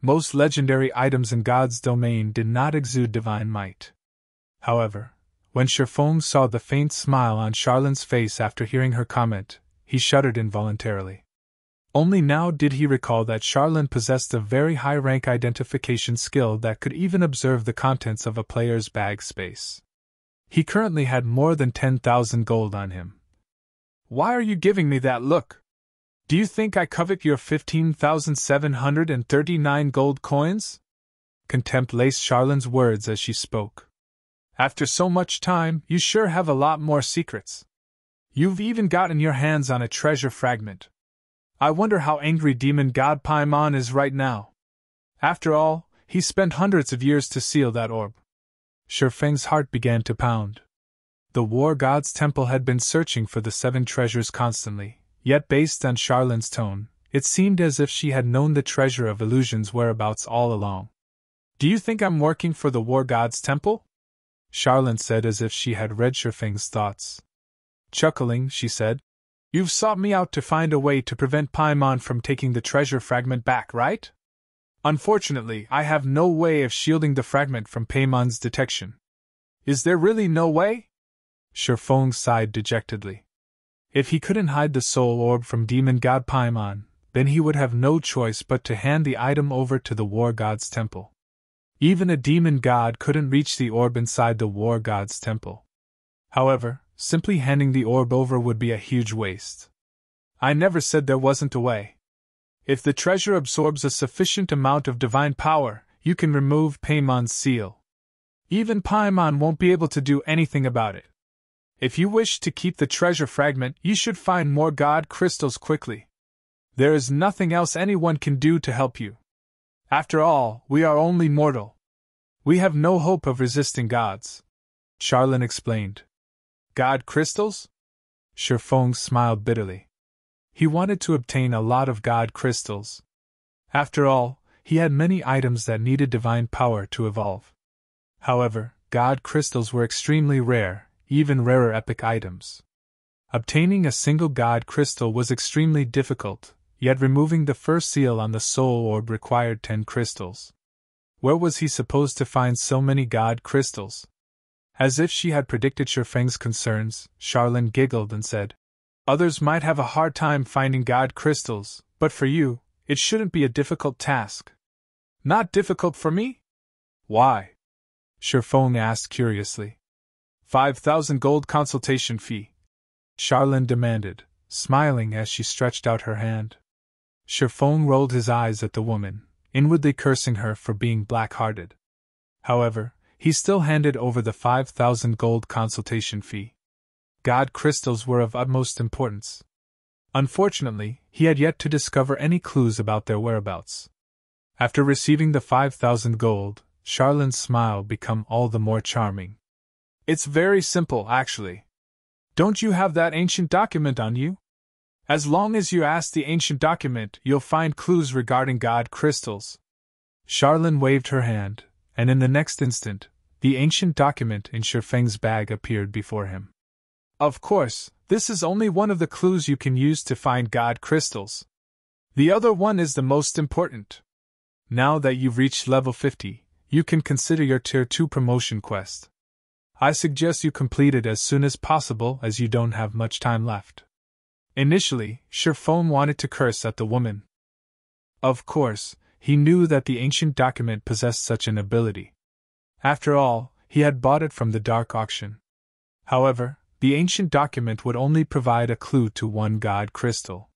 Most legendary items in God's domain did not exude divine might. However, when Sherfong saw the faint smile on Charlene's face after hearing her comment, he shuddered involuntarily. Only now did he recall that Charlene possessed a very high-rank identification skill that could even observe the contents of a player's bag space. He currently had more than 10,000 gold on him. Why are you giving me that look? Do you think I covet your 15,739 gold coins? Contempt laced Charlene's words as she spoke. After so much time, you sure have a lot more secrets. You've even gotten your hands on a treasure fragment. I wonder how angry demon god Paimon is right now. After all, he spent hundreds of years to seal that orb. Sherfeng's heart began to pound. The war god's temple had been searching for the 7 treasures constantly, yet based on Charlene's tone, it seemed as if she had known the treasure of illusions whereabouts all along. Do you think I'm working for the war god's temple? Charlene said as if she had read Sherfeng's thoughts. Chuckling, she said, You've sought me out to find a way to prevent Paimon from taking the treasure fragment back, right? Unfortunately, I have no way of shielding the fragment from Paimon's detection. Is there really no way? Sherfong sighed dejectedly. If he couldn't hide the soul orb from demon god Paimon, then he would have no choice but to hand the item over to the war god's temple. Even a demon god couldn't reach the orb inside the war god's temple. However, simply handing the orb over would be a huge waste. I never said there wasn't a way. If the treasure absorbs a sufficient amount of divine power, you can remove Paimon's seal. Even Paimon won't be able to do anything about it. If you wish to keep the treasure fragment, you should find more god crystals quickly. There is nothing else anyone can do to help you. After all, we are only mortal. We have no hope of resisting gods. Charlene explained. God crystals? Sherfong smiled bitterly. He wanted to obtain a lot of god crystals. After all, he had many items that needed divine power to evolve. However, god crystals were extremely rare, even rarer epic items. Obtaining a single god crystal was extremely difficult, yet removing the first seal on the soul orb required 10 crystals. Where was he supposed to find so many god crystals? As if she had predicted Sherfeng's concerns, Charlene giggled and said, Others might have a hard time finding god crystals, but for you, it shouldn't be a difficult task. Not difficult for me? Why? Sherfong asked curiously. 5,000 gold consultation fee, Charlene demanded, smiling as she stretched out her hand. Sherfong rolled his eyes at the woman, inwardly cursing her for being black-hearted. However, he still handed over the 5,000 gold consultation fee. God crystals were of utmost importance. Unfortunately, he had yet to discover any clues about their whereabouts. After receiving the 5,000 gold, Charlene's smile became all the more charming. It's very simple, actually. Don't you have that ancient document on you? As long as you ask the ancient document, you'll find clues regarding god crystals. Charlene waved her hand, and in the next instant, the ancient document in Sherfeng's bag appeared before him. Of course, this is only one of the clues you can use to find god crystals. The other one is the most important. Now that you've reached level 50, you can consider your Tier 2 promotion quest. I suggest you complete it as soon as possible as you don't have much time left. Initially, Sherfong wanted to curse at the woman. Of course, he knew that the ancient document possessed such an ability. After all, he had bought it from the dark auction. However, the ancient document would only provide a clue to one god crystal.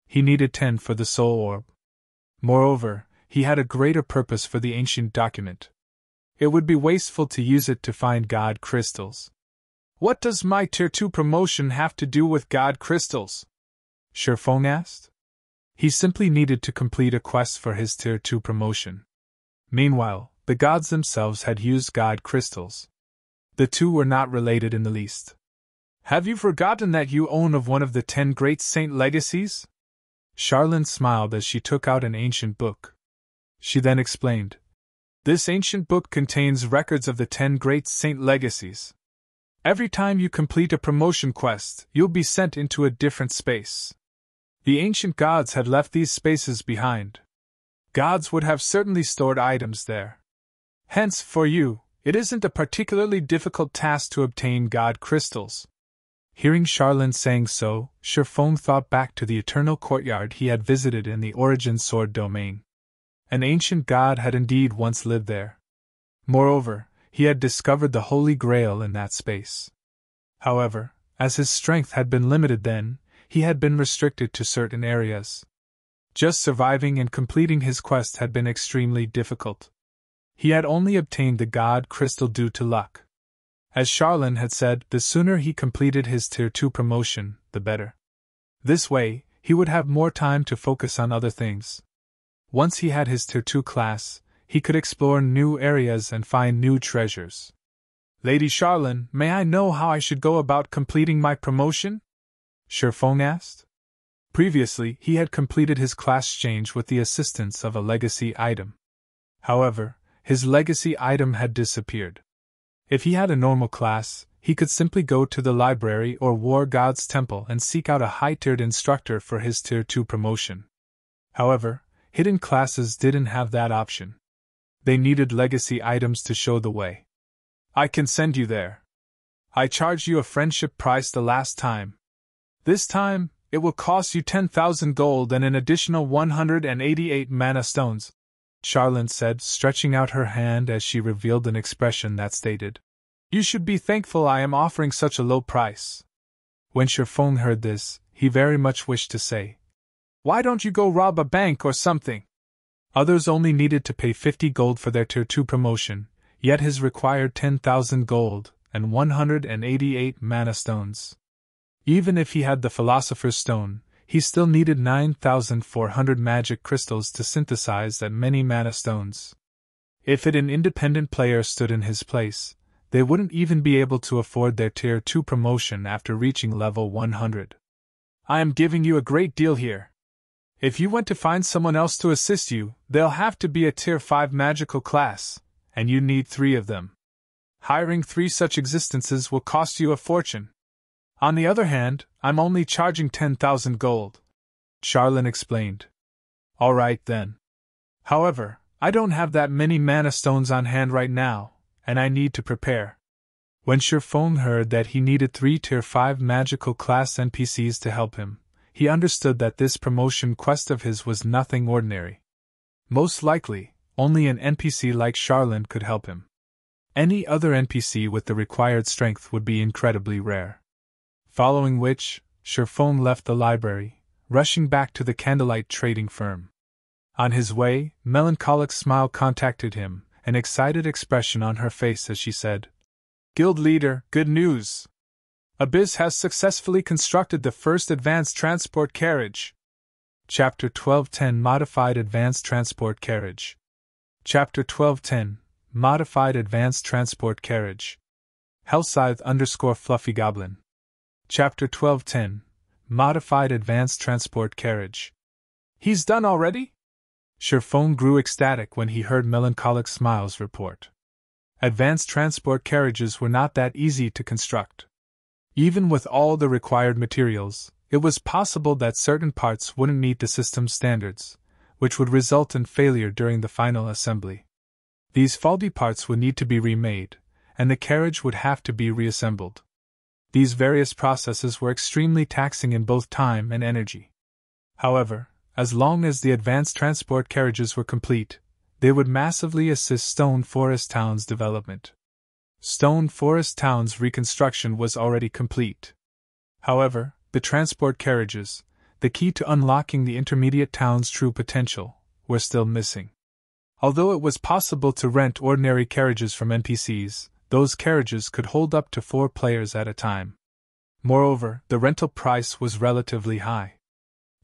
He needed 10 for the soul orb. Moreover, he had a greater purpose for the ancient document. It would be wasteful to use it to find god crystals. What does my Tier 2 promotion have to do with god crystals? Sherfong asked. He simply needed to complete a quest for his Tier 2 promotion. Meanwhile, the gods themselves had used god crystals. The two were not related in the least. Have you forgotten that you own of one of the 10 great saint legacies? Charlene smiled as she took out an ancient book. She then explained. This ancient book contains records of the 10 great saint legacies. Every time you complete a promotion quest, you'll be sent into a different space. The ancient gods had left these spaces behind. Gods would have certainly stored items there. Hence, for you, it isn't a particularly difficult task to obtain god crystals. Hearing Charlene saying so, Sherfong thought back to the eternal courtyard he had visited in the Origin Sword domain. An ancient god had indeed once lived there. Moreover, he had discovered the Holy Grail in that space. However, as his strength had been limited then, he had been restricted to certain areas. Just surviving and completing his quest had been extremely difficult. He had only obtained the god crystal due to luck. As Charlene had said, the sooner he completed his Tier 2 promotion, the better. This way, he would have more time to focus on other things. Once he had his Tier 2 class, he could explore new areas and find new treasures. Lady Charlene, may I know how I should go about completing my promotion? Sherfong asked. Previously, he had completed his class change with the assistance of a legacy item. However, his legacy item had disappeared. If he had a normal class, he could simply go to the library or War God's Temple and seek out a high-tiered instructor for his Tier 2 promotion. However, hidden classes didn't have that option. They needed legacy items to show the way. I can send you there. I charged you a friendship price the last time. This time, it will cost you 10,000 gold and an additional 188 mana stones, Charlene said, stretching out her hand as she revealed an expression that stated, You should be thankful I am offering such a low price. When Sherfong heard this, he very much wished to say, Why don't you go rob a bank or something? Others only needed to pay 50 gold for their Tier 2 promotion, yet his required 10,000 gold and 188 mana stones. Even if he had the Philosopher's Stone, he still needed 9,400 magic crystals to synthesize that many mana stones. If an independent player stood in his place, they wouldn't even be able to afford their Tier 2 promotion after reaching level 100. I am giving you a great deal here. If you want to find someone else to assist you, they'll have to be a Tier 5 magical class, and you need 3 of them. Hiring 3 such existences will cost you a fortune. On the other hand, I'm only charging 10,000 gold, Charlene explained. All right then. However, I don't have that many mana stones on hand right now, and I need to prepare. When Sherfong heard that he needed 3 Tier 5 magical class NPCs to help him, he understood that this promotion quest of his was nothing ordinary. Most likely, only an NPC like Charlene could help him. Any other NPC with the required strength would be incredibly rare. Following which, Sherfong left the library, rushing back to the candlelight trading firm. On his way, Melancholic Smile contacted him, an excited expression on her face as she said, Guild leader, good news! Abyss has successfully constructed the first advanced transport carriage. Chapter 1210 Modified Advanced Transport Carriage. Chapter 1210 Modified Advanced Transport Carriage. Hellscythe_Fluffy Goblin. Chapter 1210 Modified Advanced Transport Carriage. He's done already? Sherfong grew ecstatic when he heard Melancholic Smile's report. Advanced transport carriages were not that easy to construct. Even with all the required materials, it was possible that certain parts wouldn't meet the system's standards, which would result in failure during the final assembly. These faulty parts would need to be remade, and the carriage would have to be reassembled. These various processes were extremely taxing in both time and energy. However, as long as the advanced transport carriages were complete, they would massively assist Stone Forest Town's development. Stone Forest Town's reconstruction was already complete. However, the transport carriages, the key to unlocking the intermediate town's true potential, were still missing. Although it was possible to rent ordinary carriages from NPCs, those carriages could hold up to 4 players at a time. Moreover, the rental price was relatively high.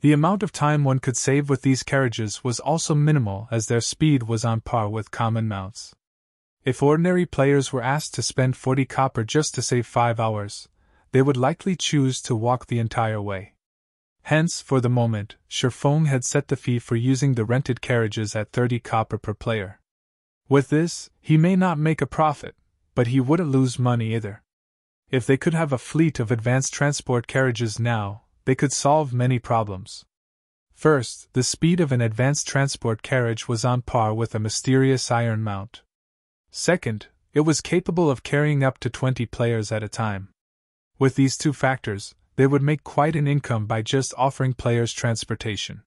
The amount of time one could save with these carriages was also minimal, as their speed was on par with common mounts. If ordinary players were asked to spend 40 copper just to save 5 hours, they would likely choose to walk the entire way. Hence, for the moment, Sherfong had set the fee for using the rented carriages at 30 copper per player. With this, he may not make a profit, but he wouldn't lose money either. If they could have a fleet of advanced transport carriages now, they could solve many problems. First, the speed of an advanced transport carriage was on par with a mysterious iron mount. Second, it was capable of carrying up to 20 players at a time. With these 2 factors, they would make quite an income by just offering players transportation.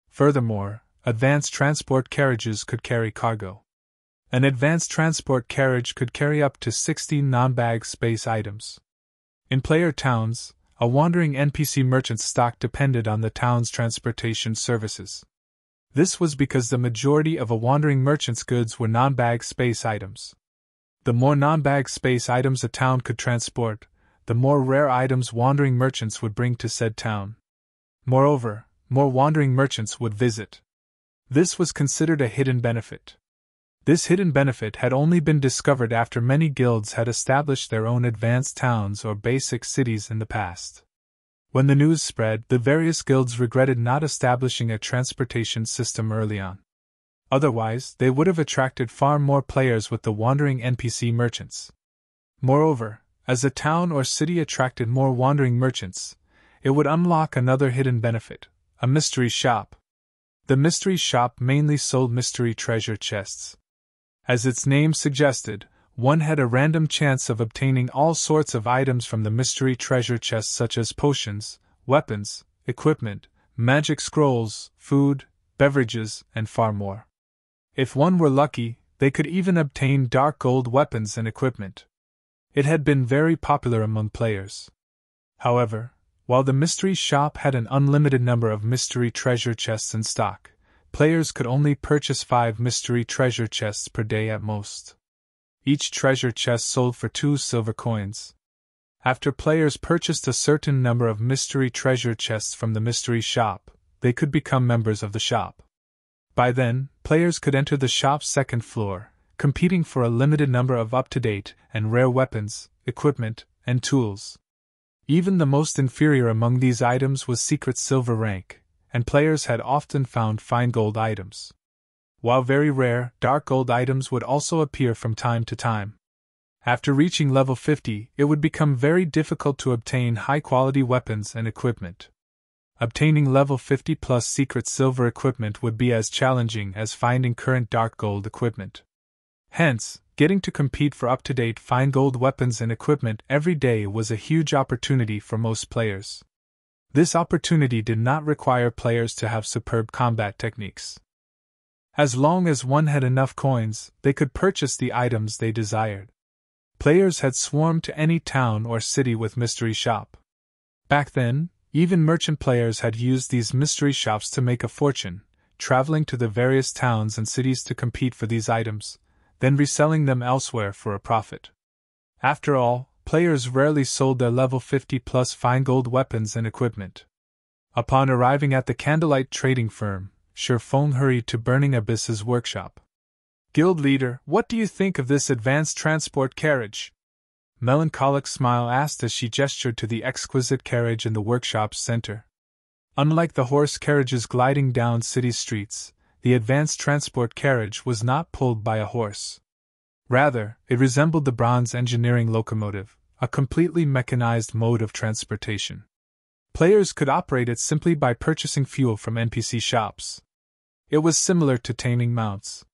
Furthermore, advanced transport carriages could carry cargo. An advanced transport carriage could carry up to 60 non-bag space items. In player towns, a wandering NPC merchant's stock depended on the town's transportation services. This was because the majority of a wandering merchant's goods were non-bag space items. The more non-bag space items a town could transport, the more rare items wandering merchants would bring to said town. Moreover, more wandering merchants would visit. This was considered a hidden benefit. This hidden benefit had only been discovered after many guilds had established their own advanced towns or basic cities in the past. When the news spread, the various guilds regretted not establishing a transportation system early on. Otherwise, they would have attracted far more players with the wandering NPC merchants. Moreover, as a town or city attracted more wandering merchants, it would unlock another hidden benefit, a mystery shop. The mystery shop mainly sold mystery treasure chests. As its name suggested, one had a random chance of obtaining all sorts of items from the mystery treasure chests, such as potions, weapons, equipment, magic scrolls, food, beverages, and far more. If one were lucky, they could even obtain dark gold weapons and equipment. It had been very popular among players. However, while the mystery shop had an unlimited number of mystery treasure chests in stock, players could only purchase 5 mystery treasure chests per day at most. Each treasure chest sold for 2 silver coins. After players purchased a certain number of mystery treasure chests from the mystery shop, they could become members of the shop. By then, players could enter the shop's second floor, competing for a limited number of up-to-date and rare weapons, equipment, and tools. Even the most inferior among these items was secret silver rank, and players had often found fine gold items. While very rare, dark gold items would also appear from time to time. After reaching level 50, it would become very difficult to obtain high-quality weapons and equipment. Obtaining level 50 plus secret silver equipment would be as challenging as finding current dark gold equipment. Hence, getting to compete for up-to-date fine gold weapons and equipment every day was a huge opportunity for most players. This opportunity did not require players to have superb combat techniques. As long as one had enough coins, they could purchase the items they desired. Players had swarmed to any town or city with mystery shop. Back then, even merchant players had used these mystery shops to make a fortune, traveling to the various towns and cities to compete for these items, then reselling them elsewhere for a profit. After all, players rarely sold their level 50 plus fine gold weapons and equipment. Upon arriving at the Candlelight trading firm, Sherfong hurried to Burning Abyss's workshop. "Guild leader, what do you think of this advanced transport carriage?" Melancholic Smile asked as she gestured to the exquisite carriage in the workshop's center. Unlike the horse carriages gliding down city streets, the advanced transport carriage was not pulled by a horse. Rather, it resembled the bronze engineering locomotive, a completely mechanized mode of transportation. Players could operate it simply by purchasing fuel from NPC shops. It was similar to taming mounts.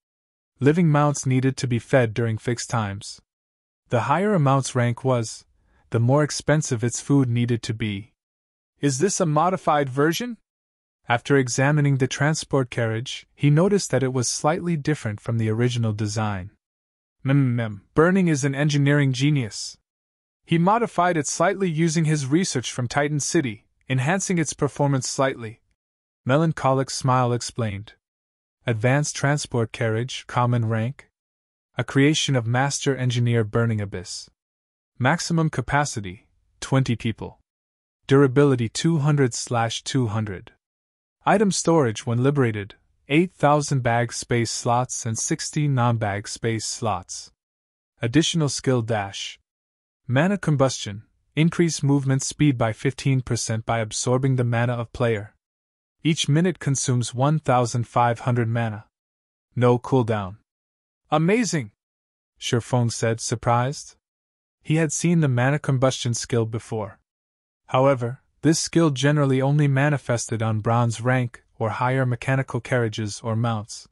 Living mounts needed to be fed during fixed times. The higher a mount's rank was, the more expensive its food needed to be. "Is this a modified version?" After examining the transport carriage, he noticed that it was slightly different from the original design. Burning is an engineering genius. He modified it slightly using his research from Titan City, enhancing its performance slightly. Melancholic smile explained. Advanced transport carriage, common rank. A creation of master engineer Burning Abyss. Maximum capacity, 20 people. Durability 200/200. Item storage when liberated, 8,000 bag space slots and 60 non-bag space slots. Additional skill dash. Mana combustion, increase movement speed by 15% by absorbing the mana of player. Each minute consumes 1,500 mana. No cooldown. Amazing! Sherfong said, surprised. He had seen the mana combustion skill before. However, this skill generally only manifested on bronze rank or higher mechanical carriages or mounts.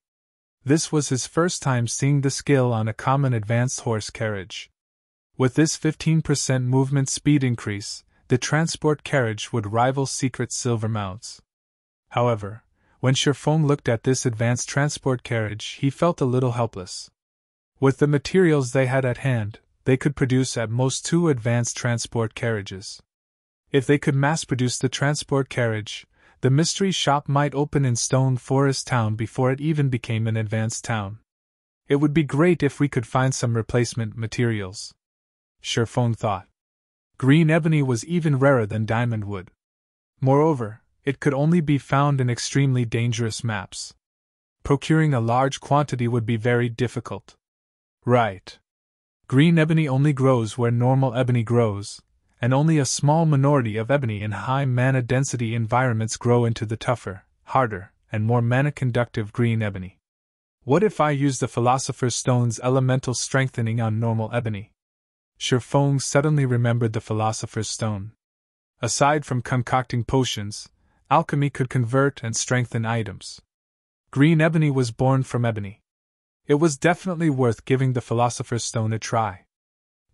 This was his first time seeing the skill on a common advanced horse carriage. With this 15% movement speed increase, the transport carriage would rival secret silver mounts. However, when Sherfong looked at this advanced transport carriage, he felt a little helpless. With the materials they had at hand, they could produce at most 2 advanced transport carriages. If they could mass-produce the transport carriage, the mystery shop might open in Stone Forest Town before it even became an advanced town. It would be great if we could find some replacement materials. Sherfong thought. Green ebony was even rarer than diamond wood. Moreover, it could only be found in extremely dangerous maps. Procuring a large quantity would be very difficult. Right. Green ebony only grows where normal ebony grows, and only a small minority of ebony in high mana density environments grow into the tougher, harder, and more mana-conductive green ebony. What if I use the Philosopher's Stone's elemental strengthening on normal ebony? Sherfong suddenly remembered the Philosopher's Stone. Aside from concocting potions, alchemy could convert and strengthen items. Green ebony was born from ebony. It was definitely worth giving the Philosopher's Stone a try.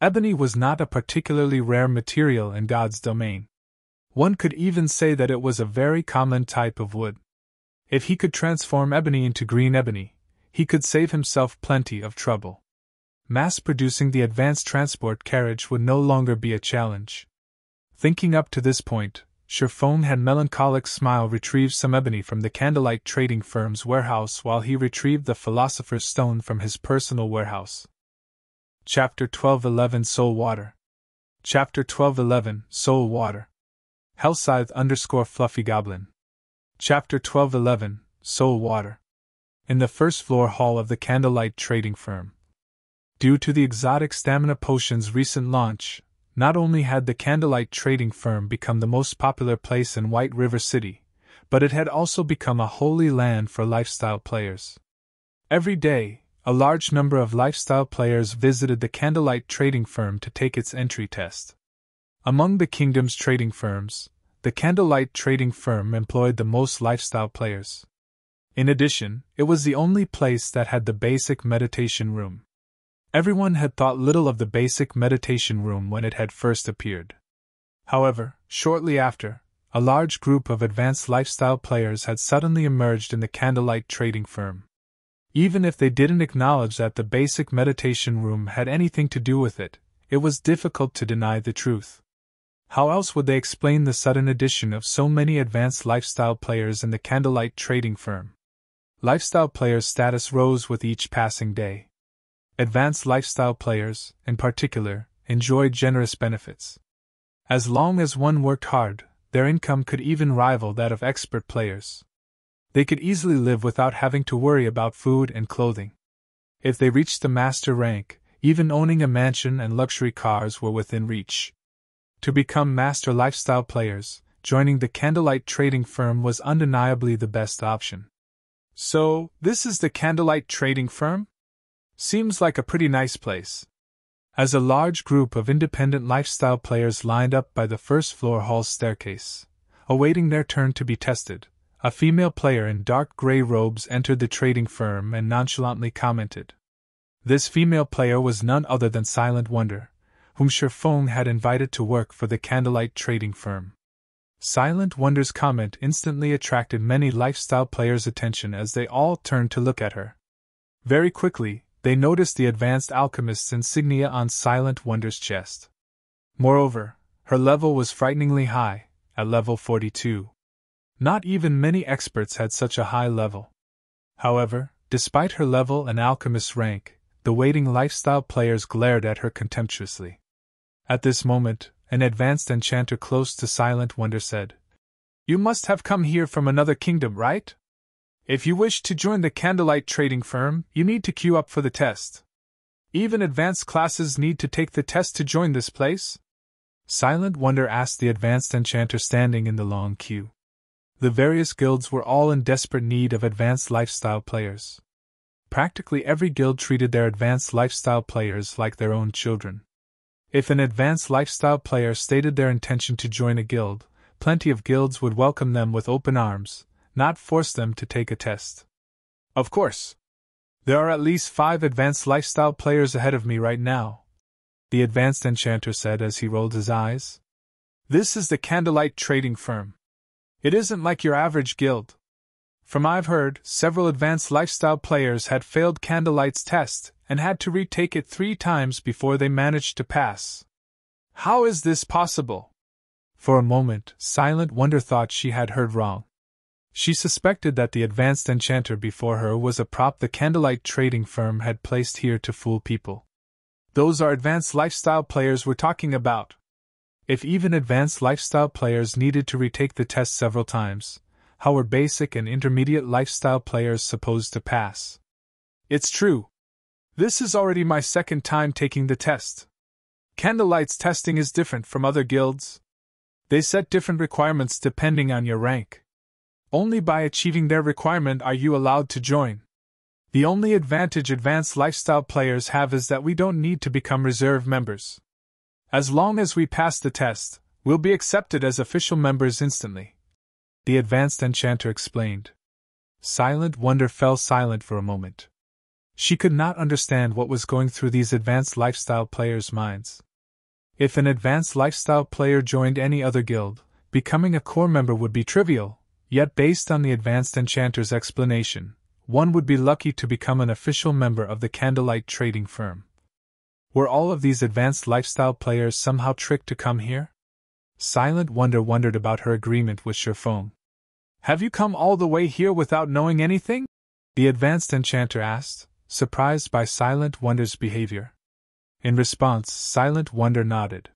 Ebony was not a particularly rare material in God's domain. One could even say that it was a very common type of wood. If he could transform ebony into green ebony, he could save himself plenty of trouble. Mass-producing the advanced transport carriage would no longer be a challenge. Thinking up to this point, Sherfong had melancholic smile retrieve some ebony from the candlelight trading firm's warehouse while he retrieved the Philosopher's Stone from his personal warehouse. Chapter 1211 Soul Water. Chapter 1211 Soul Water. Hellscythe _ Fluffy Goblin. Chapter 1211 Soul Water. In the first floor hall of the candlelight trading firm. Due to the exotic stamina potion's recent launch, not only had the candlelight trading firm become the most popular place in White River City, but it had also become a holy land for lifestyle players. Every day, a large number of lifestyle players visited the candlelight trading firm to take its entry test. Among the kingdom's trading firms, the candlelight trading firm employed the most lifestyle players. In addition, it was the only place that had the basic meditation room. Everyone had thought little of the basic meditation room when it had first appeared. However, shortly after, a large group of advanced lifestyle players had suddenly emerged in the candlelight trading firm. Even if they didn't acknowledge that the basic meditation room had anything to do with it, it was difficult to deny the truth. How else would they explain the sudden addition of so many advanced lifestyle players in the candlelight trading firm? Lifestyle players' status rose with each passing day. Advanced lifestyle players, in particular, enjoyed generous benefits. As long as one worked hard, their income could even rival that of expert players. They could easily live without having to worry about food and clothing. If they reached the master rank, even owning a mansion and luxury cars were within reach. To become master lifestyle players, joining the candlelight trading firm was undeniably the best option. So, this is the candlelight trading firm? Seems like a pretty nice place. As a large group of independent lifestyle players lined up by the first floor hall staircase, awaiting their turn to be tested, a female player in dark gray robes entered the trading firm and nonchalantly commented. This female player was none other than Silent Wonder, whom Sherfong had invited to work for the candlelight trading firm. Silent Wonder's comment instantly attracted many lifestyle players' attention as they all turned to look at her. Very quickly, they noticed the advanced alchemist's insignia on Silent Wonder's chest. Moreover, her level was frighteningly high, at level 42. Not even many experts had such a high level. However, despite her level and alchemist's rank, the waiting lifestyle players glared at her contemptuously. At this moment, an advanced enchanter close to Silent Wonder said, "You must have come here from another kingdom, right? If you wish to join the Candlelight trading firm, you need to queue up for the test. Even advanced classes need to take the test to join this place?" Silent Wonder asked the advanced enchanter standing in the long queue. The various guilds were all in desperate need of advanced lifestyle players. Practically every guild treated their advanced lifestyle players like their own children. If an advanced lifestyle player stated their intention to join a guild, plenty of guilds would welcome them with open arms, not force them to take a test. Of course. There are at least 5 advanced lifestyle players ahead of me right now, the advanced enchanter said as he rolled his eyes. This is the Candlelight trading firm. It isn't like your average guild. From I've heard, several advanced lifestyle players had failed Candlelight's test and had to retake it 3 times before they managed to pass. How is this possible? For a moment, Silent Wonder thought she had heard wrong. She suspected that the advanced enchanter before her was a prop the Candlelight trading firm had placed here to fool people. Those are advanced lifestyle players we're talking about. If even advanced lifestyle players needed to retake the test several times, how were basic and intermediate lifestyle players supposed to pass? It's true. This is already my 2nd time taking the test. Candlelight's testing is different from other guilds. They set different requirements depending on your rank. Only by achieving their requirement are you allowed to join. The only advantage advanced lifestyle players have is that we don't need to become reserve members. As long as we pass the test, we'll be accepted as official members instantly, the advanced enchanter explained. Silent Wonder fell silent for a moment. She could not understand what was going through these advanced lifestyle players' minds. If an advanced lifestyle player joined any other guild, becoming a core member would be trivial, yet based on the advanced enchanter's explanation, one would be lucky to become an official member of the Candlelight trading firm. Were all of these advanced lifestyle players somehow tricked to come here? Silent Wonder wondered about her agreement with Sherfong. Have you come all the way here without knowing anything? The advanced enchanter asked, surprised by Silent Wonder's behavior. In response, Silent Wonder nodded.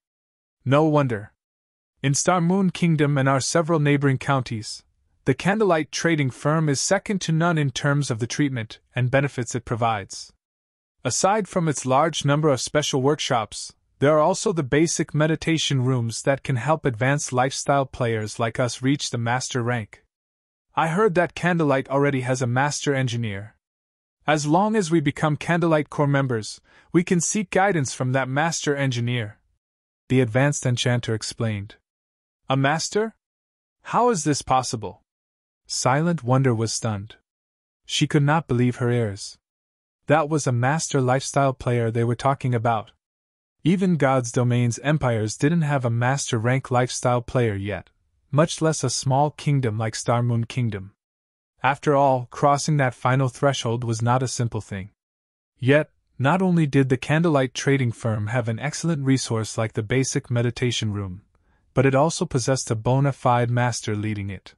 No wonder. In Star Moon Kingdom and our several neighboring counties, the Candlelight trading firm is second to none in terms of the treatment and benefits it provides. Aside from its large number of special workshops, there are also the basic meditation rooms that can help advanced lifestyle players like us reach the master rank. I heard that Candlelight already has a master engineer. As long as we become Candlelight core members, we can seek guidance from that master engineer, the advanced enchanter explained. A master? How is this possible? Silent Wonder was stunned. She could not believe her ears. That was a master lifestyle player they were talking about. Even God's Domain's empires didn't have a master rank lifestyle player yet, much less a small kingdom like Star Moon Kingdom. After all, crossing that final threshold was not a simple thing. Yet, not only did the Candlelight trading firm have an excellent resource like the basic meditation room, but it also possessed a bona fide master leading it.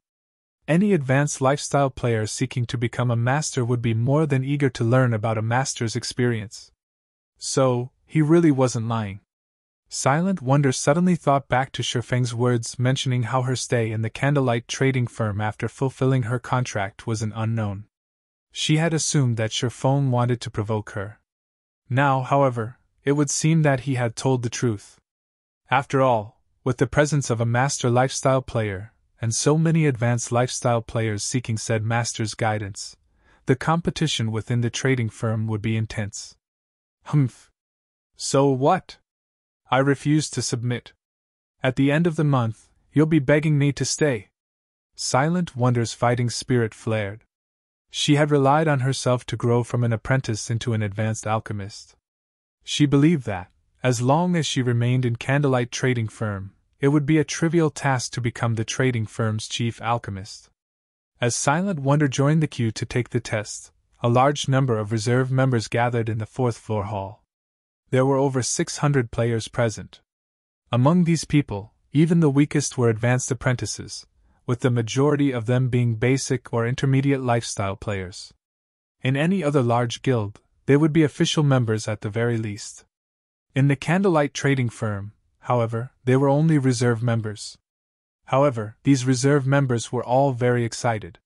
Any advanced lifestyle player seeking to become a master would be more than eager to learn about a master's experience. So, he really wasn't lying. Silent Wonder suddenly thought back to Sherfeng's words mentioning how her stay in the Candlelight trading firm after fulfilling her contract was an unknown. She had assumed that Sherfeng wanted to provoke her. Now, however, it would seem that he had told the truth. After all, with the presence of a master lifestyle player, and so many advanced lifestyle players seeking said master's guidance, the competition within the trading firm would be intense. Humph. So what? I refuse to submit. At the end of the month, you'll be begging me to stay. Silent Wonder's fighting spirit flared. She had relied on herself to grow from an apprentice into an advanced alchemist. She believed that, as long as she remained in Candlelight trading firm, it would be a trivial task to become the trading firm's chief alchemist. As Silent Wonder joined the queue to take the test, a large number of reserve members gathered in the fourth-floor hall. There were over 600 players present. Among these people, even the weakest were advanced apprentices, with the majority of them being basic or intermediate lifestyle players. In any other large guild, they would be official members at the very least. In the Candlelight trading firm, however, they were only reserve members. However, these reserve members were all very excited.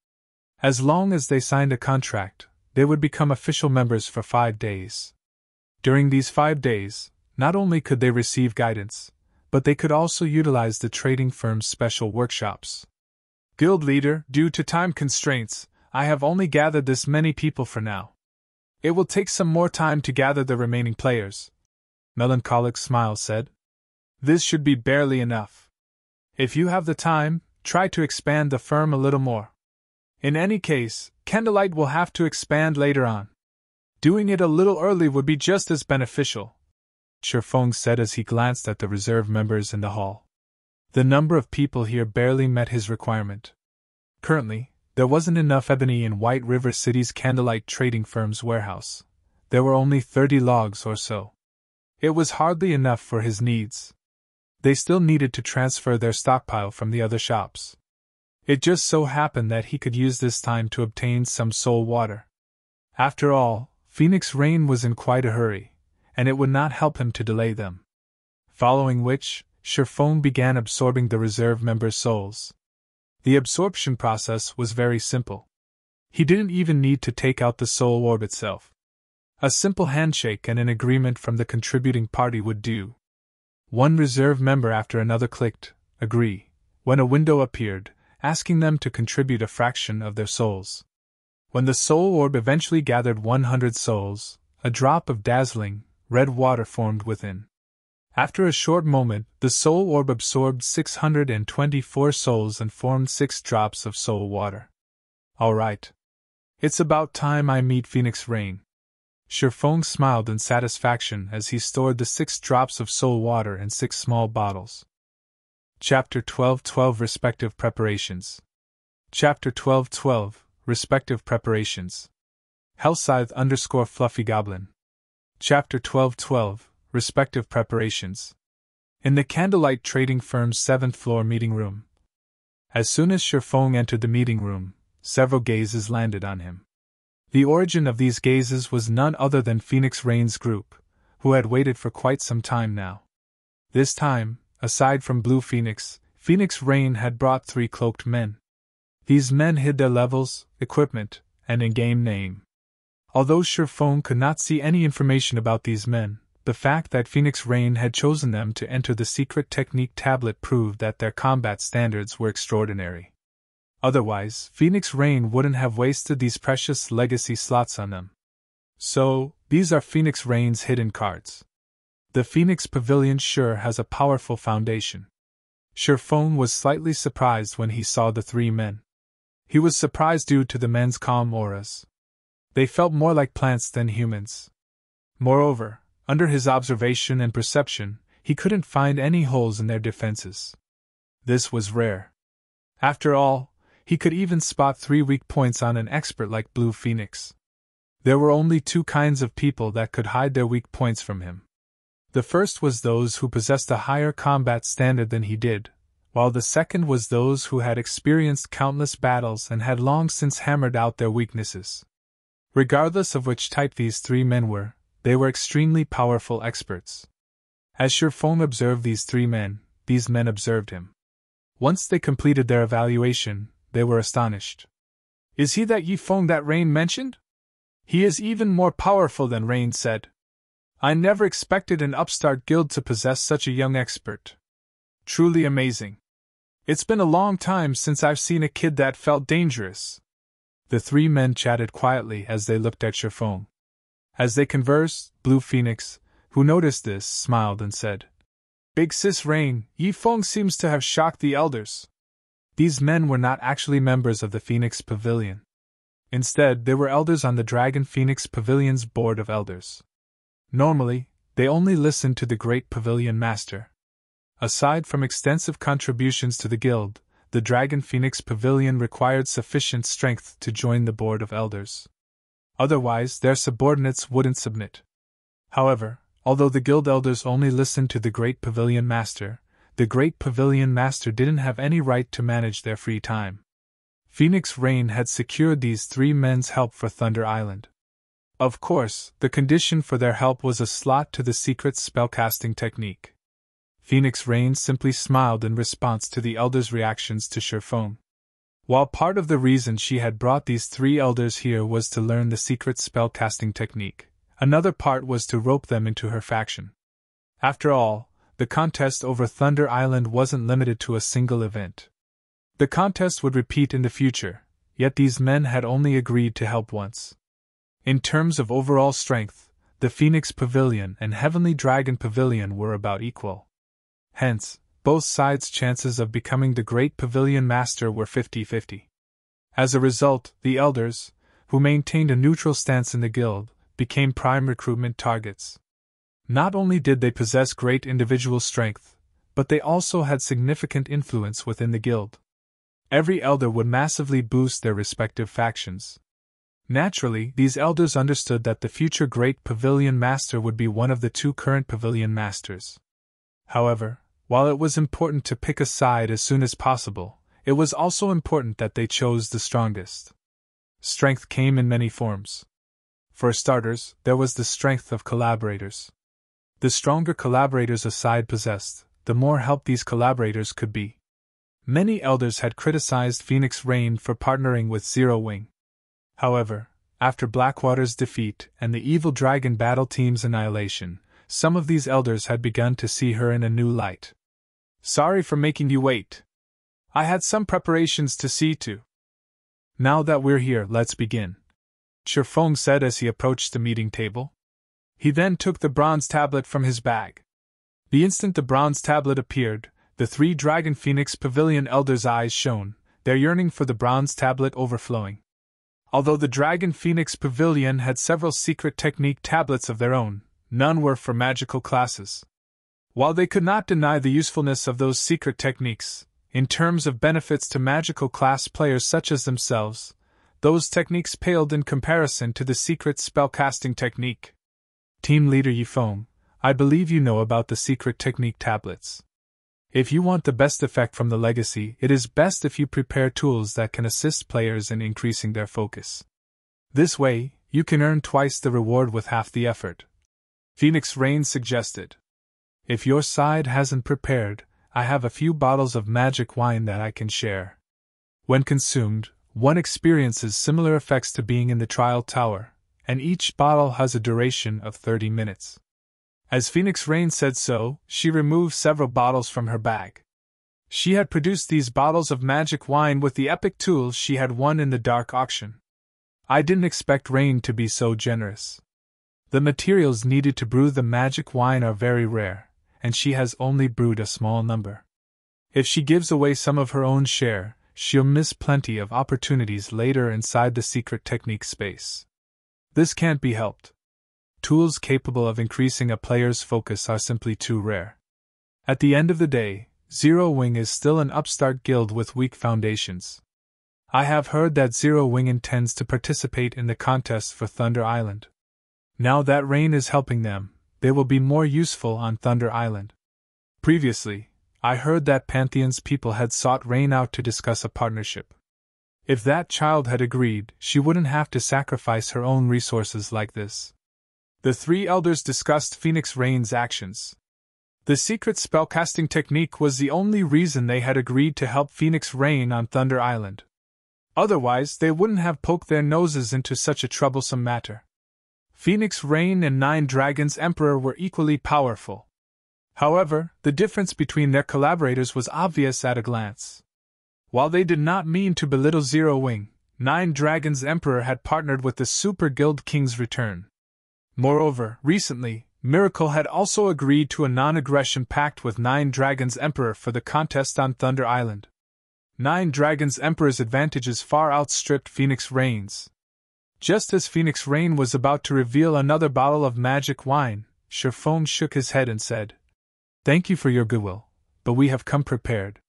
As long as they signed a contract, they would become official members for 5 days. During these 5 days, not only could they receive guidance, but they could also utilize the trading firm's special workshops. Guild leader, due to time constraints, I have only gathered this many people for now. It will take some more time to gather the remaining players. Melancholic smile said. This should be barely enough. If you have the time, try to expand the firm a little more. In any case, Candlelight will have to expand later on. Doing it a little early would be just as beneficial, Shifeng said as he glanced at the reserve members in the hall. The number of people here barely met his requirement. Currently, there wasn't enough ebony in White River City's Candlelight trading firm's warehouse. There were only 30 logs or so. It was hardly enough for his needs. They still needed to transfer their stockpile from the other shops. It just so happened that he could use this time to obtain some soul water. After all, Phoenix Rain was in quite a hurry, and it would not help him to delay them. Following which, Shifeng began absorbing the reserve members' souls. The absorption process was very simple. He didn't even need to take out the soul orb itself. A simple handshake and an agreement from the contributing party would do. One reserve member after another clicked, agree, when a window appeared, asking them to contribute a fraction of their souls. When the soul orb eventually gathered 100 souls, a drop of dazzling, red water formed within. After a short moment, the soul orb absorbed 624 souls and formed 6 drops of soul water. All right. It's about time I meet Phoenix Rain. Shifeng smiled in satisfaction as he stored the 6 drops of soul water in 6 small bottles. Chapter 12:12 Respective Preparations. Chapter 12:12 Respective Preparations. Hellscythe_Fluffy Goblin. Chapter 12:12 Respective Preparations. In the Candlelight Trading Firm's 7th floor meeting room. As soon as Shifeng entered the meeting room, several gazes landed on him. The origin of these gazes was none other than Phoenix Rain's group, who had waited for quite some time now. This time, aside from Blue Phoenix, Phoenix Rain had brought 3 cloaked men. These men hid their levels, equipment, and in-game name. Although Shifeng could not see any information about these men, the fact that Phoenix Rain had chosen them to enter the secret technique tablet proved that their combat standards were extraordinary. Otherwise, Phoenix Rain wouldn't have wasted these precious legacy slots on them. So, these are Phoenix Rain's hidden cards. The Phoenix Pavilion sure has a powerful foundation. Shifeng was slightly surprised when he saw the 3 men. He was surprised due to the men's calm auras. They felt more like plants than humans. Moreover, under his observation and perception, he couldn't find any holes in their defenses. This was rare. After all, he could even spot 3 weak points on an expert like Blue Phoenix. There were only 2 kinds of people that could hide their weak points from him. The first was those who possessed a higher combat standard than he did, while the second was those who had experienced countless battles and had long since hammered out their weaknesses. Regardless of which type these 3 men were, they were extremely powerful experts. As Shifeng observed these 3 men, these men observed him. Once they completed their evaluation, they were astonished. Is he that Yifeng that Rain mentioned? He is even more powerful than Rain said. I never expected an upstart guild to possess such a young expert. Truly amazing. It's been a long time since I've seen a kid that felt dangerous. The 3 men chatted quietly as they looked at Shifeng. As they conversed, Blue Phoenix, who noticed this, smiled and said, Big Sis Rain, Yifeng seems to have shocked the elders. These men were not actually members of the Phoenix Pavilion. Instead, they were elders on the Dragon Phoenix Pavilion's board of elders. Normally, they only listened to the great pavilion master. Aside from extensive contributions to the guild, the Dragon Phoenix Pavilion required sufficient strength to join the board of elders. Otherwise, their subordinates wouldn't submit. However, although the guild elders only listened to the Great Pavilion Master, the Great Pavilion Master didn't have any right to manage their free time. Phoenix Rain had secured these three men's help for Thunder Island. Of course, the condition for their help was a slot to the secret spellcasting technique. Phoenix Rain simply smiled in response to the elders' reactions to Sherfone. While part of the reason she had brought these three elders here was to learn the secret spellcasting technique, another part was to rope them into her faction. After all, the contest over Thunder Island wasn't limited to a single event. The contest would repeat in the future, yet these men had only agreed to help once. In terms of overall strength, the Phoenix Pavilion and Heavenly Dragon Pavilion were about equal. Hence, both sides' chances of becoming the Great Pavilion Master were 50-50. As a result, the elders, who maintained a neutral stance in the guild, became prime recruitment targets. Not only did they possess great individual strength, but they also had significant influence within the guild. Every elder would massively boost their respective factions. Naturally, these elders understood that the future Great Pavilion Master would be one of the two current Pavilion Masters. However, while it was important to pick a side as soon as possible, it was also important that they chose the strongest. Strength came in many forms. For starters, there was the strength of collaborators. The stronger collaborators a side possessed, the more help these collaborators could be. Many elders had criticized Phoenix Rain for partnering with Zero Wing. However, after Blackwater's defeat and the Evil Dragon battle team's annihilation, some of these elders had begun to see her in a new light. "Sorry for making you wait. I had some preparations to see to. Now that we're here, let's begin," Sherfone said as he approached the meeting table. He then took the bronze tablet from his bag. The instant the bronze tablet appeared, the three Dragon Phoenix Pavilion elders' eyes shone, their yearning for the bronze tablet overflowing. Although the Dragon Phoenix Pavilion had several secret technique tablets of their own, none were for magical classes. While they could not deny the usefulness of those secret techniques, in terms of benefits to magical class players such as themselves, those techniques paled in comparison to the secret spellcasting technique. Team Leader Yifeng, I believe you know about the secret technique tablets. If you want the best effect from the legacy, it is best if you prepare tools that can assist players in increasing their focus. This way, you can earn twice the reward with half the effort, Phoenix Rain suggested. If your side hasn't prepared, I have a few bottles of magic wine that I can share. When consumed, one experiences similar effects to being in the trial tower, and each bottle has a duration of 30 minutes. As Phoenix Rain said so, she removed several bottles from her bag. She had produced these bottles of magic wine with the epic tools she had won in the dark auction. I didn't expect Rain to be so generous. The materials needed to brew the magic wine are very rare, and she has only brewed a small number. If she gives away some of her own share, she'll miss plenty of opportunities later inside the secret technique space. This can't be helped. Tools capable of increasing a player's focus are simply too rare. At the end of the day, Zero Wing is still an upstart guild with weak foundations. I have heard that Zero Wing intends to participate in the contest for Thunder Island. Now that Rain is helping them, they will be more useful on Thunder Island. Previously, I heard that Pantheon's people had sought Rain out to discuss a partnership. If that child had agreed, she wouldn't have to sacrifice her own resources like this. The three elders discussed Phoenix Rain's actions. The secret spellcasting technique was the only reason they had agreed to help Phoenix Rain on Thunder Island. Otherwise, they wouldn't have poked their noses into such a troublesome matter. Phoenix Rain and Nine Dragons Emperor were equally powerful. However, the difference between their collaborators was obvious at a glance. While they did not mean to belittle Zero Wing, Nine Dragons Emperor had partnered with the Super Guild King's Return. Moreover, recently, Miracle had also agreed to a non-aggression pact with Nine Dragons Emperor for the contest on Thunder Island. Nine Dragons Emperor's advantages far outstripped Phoenix Rain's. Just as Phoenix Rain was about to reveal another bottle of magic wine, Sherfone shook his head and said, "Thank you for your goodwill, but we have come prepared."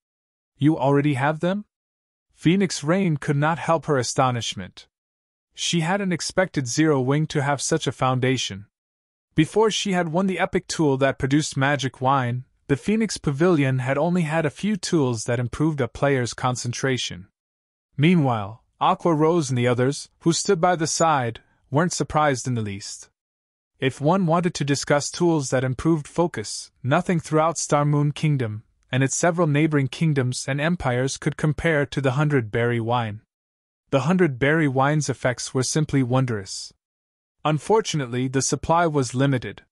"You already have them?" Phoenix Rain could not help her astonishment. She hadn't expected Zero Wing to have such a foundation. Before she had won the epic tool that produced magic wine, the Phoenix Pavilion had only had a few tools that improved a player's concentration. Meanwhile, Aqua Rose and the others, who stood by the side, weren't surprised in the least. If one wanted to discuss tools that improved focus, nothing throughout Star Moon Kingdom, and its several neighboring kingdoms and empires could compare to the 100-berry wine. The 100-berry wine's effects were simply wondrous. Unfortunately, the supply was limited.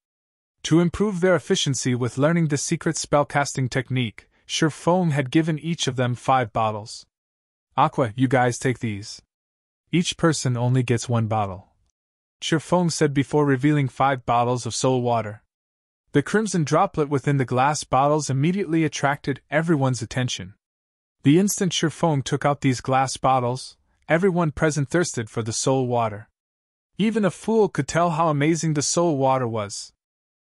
To improve their efficiency with learning the secret spellcasting technique, Shifeng had given each of them 5 bottles. Aqua, you guys take these. Each person only gets 1 bottle. Shifeng said before revealing 5 bottles of soul water. The crimson droplet within the glass bottles immediately attracted everyone's attention. The instant Shifeng took out these glass bottles, everyone present thirsted for the soul water. Even a fool could tell how amazing the soul water was.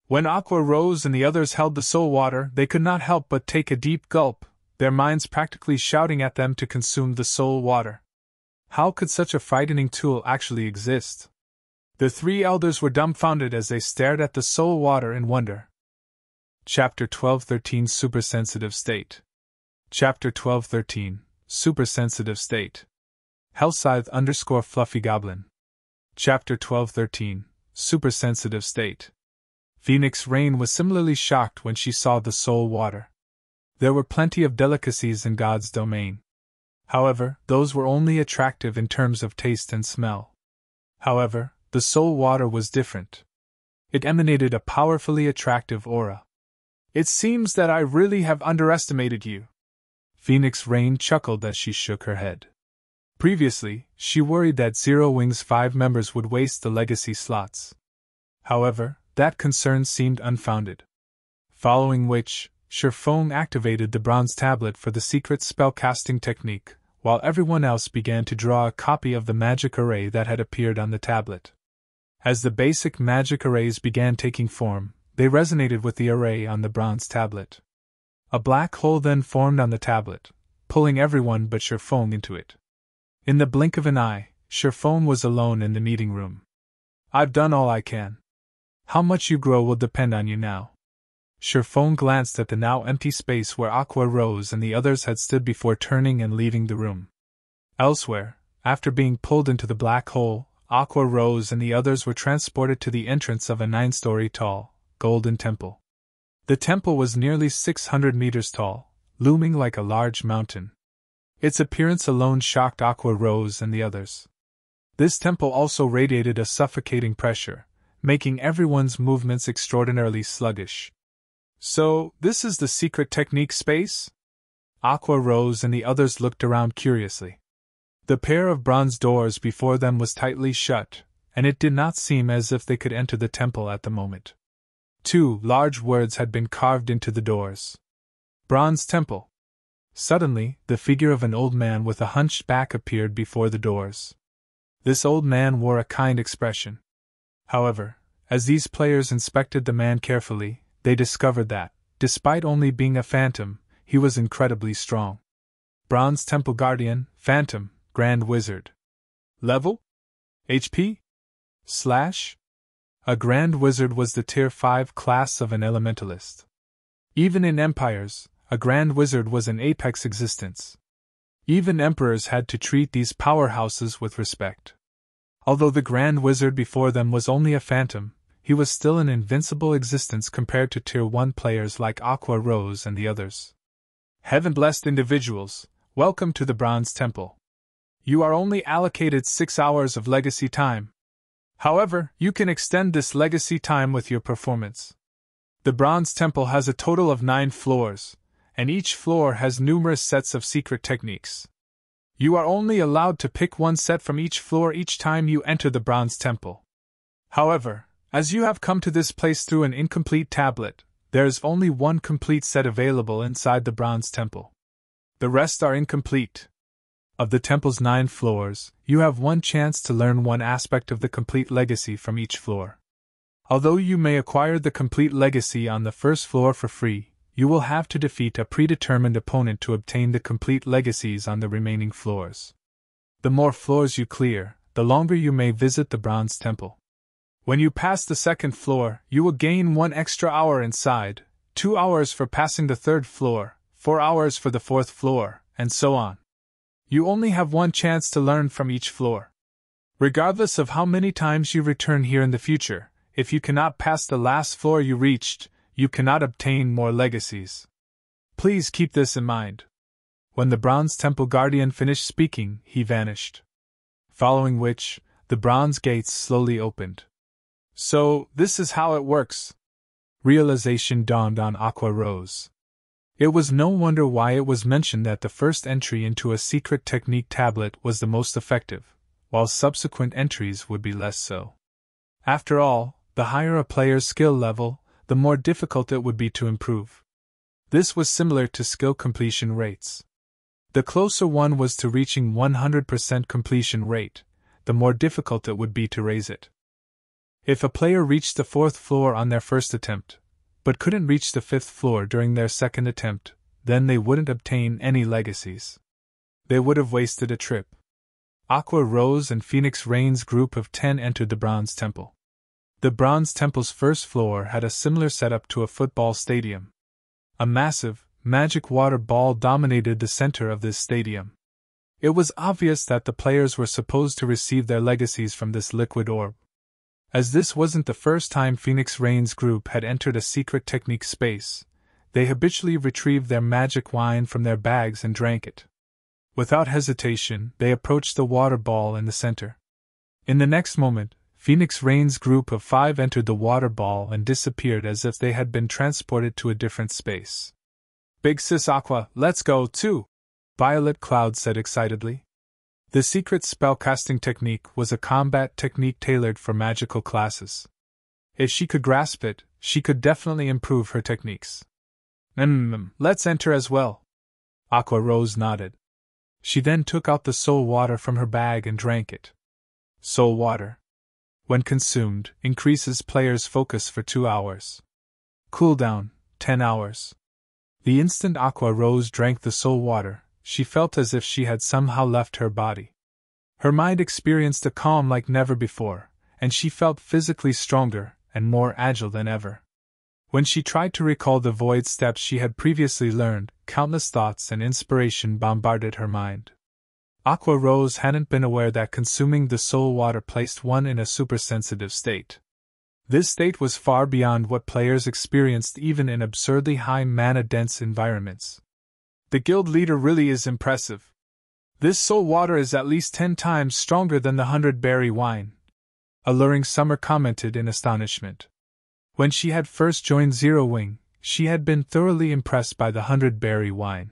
When Aqua Rose and the others held the soul water, they could not help but take a deep gulp, their minds practically shouting at them to consume the soul water. How could such a frightening tool actually exist? The 3 elders were dumbfounded as they stared at the soul water in wonder. Chapter 12:13 Supersensitive State. Chapter 12:13 Supersensitive State. Hellscythe_Fluffy Goblin. Chapter 12:13 Supersensitive State. Phoenix Rain was similarly shocked when she saw the soul water. There were plenty of delicacies in God's domain. However, those were only attractive in terms of taste and smell. However, the soul water was different. It emanated a powerfully attractive aura. It seems that I really have underestimated you. Phoenix Rain chuckled as she shook her head. Previously, she worried that Zero Wing's 5 members would waste the legacy slots. However, that concern seemed unfounded. Following which, Shifeng activated the bronze tablet for the secret spellcasting technique, while everyone else began to draw a copy of the magic array that had appeared on the tablet. As the basic magic arrays began taking form, they resonated with the array on the bronze tablet. A black hole then formed on the tablet, pulling everyone but Shifeng into it. In the blink of an eye, Shifeng was alone in the meeting room. I've done all I can. How much you grow will depend on you now. Shifeng glanced at the now empty space where Aqua Rose and the others had stood before turning and leaving the room. Elsewhere, after being pulled into the black hole, Aqua Rose and the others were transported to the entrance of a 9-story tall, golden temple. The temple was nearly 600 meters tall, looming like a large mountain. Its appearance alone shocked Aqua Rose and the others. This temple also radiated a suffocating pressure, making everyone's movements extraordinarily sluggish. So, this is the secret technique space? Aqua Rose and the others looked around curiously. The pair of bronze doors before them was tightly shut, and it did not seem as if they could enter the temple at the moment. 2 large words had been carved into the doors. Bronze Temple. Suddenly, the figure of an old man with a hunched back appeared before the doors. This old man wore a kind expression. However, as these players inspected the man carefully, they discovered that, despite only being a phantom, he was incredibly strong. Bronze Temple Guardian, Phantom, Grand Wizard. Level? HP? / A Grand Wizard was the Tier 5 class of an elementalist. Even in empires, a Grand Wizard was an apex existence. Even emperors had to treat these powerhouses with respect. Although the Grand Wizard before them was only a phantom, he was still an invincible existence compared to Tier 1 players like Aqua Rose and the others. Heaven-blessed individuals, welcome to the Bronze Temple. You are only allocated 6 hours of legacy time. However, you can extend this legacy time with your performance. The Bronze Temple has a total of 9 floors, and each floor has numerous sets of secret techniques. You are only allowed to pick 1 set from each floor each time you enter the Bronze Temple. However, as you have come to this place through an incomplete tablet, there is only 1 complete set available inside the Bronze Temple. The rest are incomplete. Of the temple's 9 floors, you have 1 chance to learn 1 aspect of the complete legacy from each floor. Although you may acquire the complete legacy on the first floor for free, you will have to defeat a predetermined opponent to obtain the complete legacies on the remaining floors. The more floors you clear, the longer you may visit the Bronze Temple. When you pass the second floor, you will gain 1 extra hour inside, 2 hours for passing the third floor, 4 hours for the fourth floor, and so on. You only have 1 chance to learn from each floor. Regardless of how many times you return here in the future, if you cannot pass the last floor you reached, you cannot obtain more legacies. Please keep this in mind. When the Bronze Temple Guardian finished speaking, he vanished. Following which, the bronze gates slowly opened. So, this is how it works. Realization dawned on Aqua Rose. It was no wonder why it was mentioned that the first entry into a secret technique tablet was the most effective, while subsequent entries would be less so. After all, the higher a player's skill level, the more difficult it would be to improve. This was similar to skill completion rates. The closer one was to reaching 100% completion rate, the more difficult it would be to raise it. If a player reached the 4th floor on their first attempt, but couldn't reach the 5th floor during their second attempt, then they wouldn't obtain any legacies. They would have wasted a trip. Aqua Rose and Phoenix Rain's group of 10 entered the Bronze Temple. The Bronze Temple's first floor had a similar setup to a football stadium. A massive, magic water ball dominated the center of this stadium. It was obvious that the players were supposed to receive their legacies from this liquid orb. As this wasn't the first time Phoenix Rain's group had entered a secret technique space, they habitually retrieved their magic wine from their bags and drank it. Without hesitation, they approached the water ball in the center. In the next moment, Phoenix Rain's group of 5 entered the water ball and disappeared as if they had been transported to a different space. "Big Sis Aqua, let's go, too!" Violet Cloud said excitedly. The secret spellcasting technique was a combat technique tailored for magical classes. If she could grasp it, she could definitely improve her techniques. Let's enter as well." Aqua Rose nodded. She then took out the soul water from her bag and drank it. Soul water, when consumed, increases players' focus for 2 hours. Cooldown, 10 hours. The instant Aqua Rose drank the soul water, she felt as if she had somehow left her body. Her mind experienced a calm like never before, and she felt physically stronger and more agile than ever. When she tried to recall the void steps she had previously learned, countless thoughts and inspiration bombarded her mind. Aqua Rose hadn't been aware that consuming the soul water placed one in a supersensitive state. This state was far beyond what players experienced even in absurdly high mana-dense environments. The guild leader really is impressive. This soul water is at least 10 times stronger than the 100-berry wine, Alluring Summer commented in astonishment. When she had first joined Zero Wing, she had been thoroughly impressed by the 100-berry wine.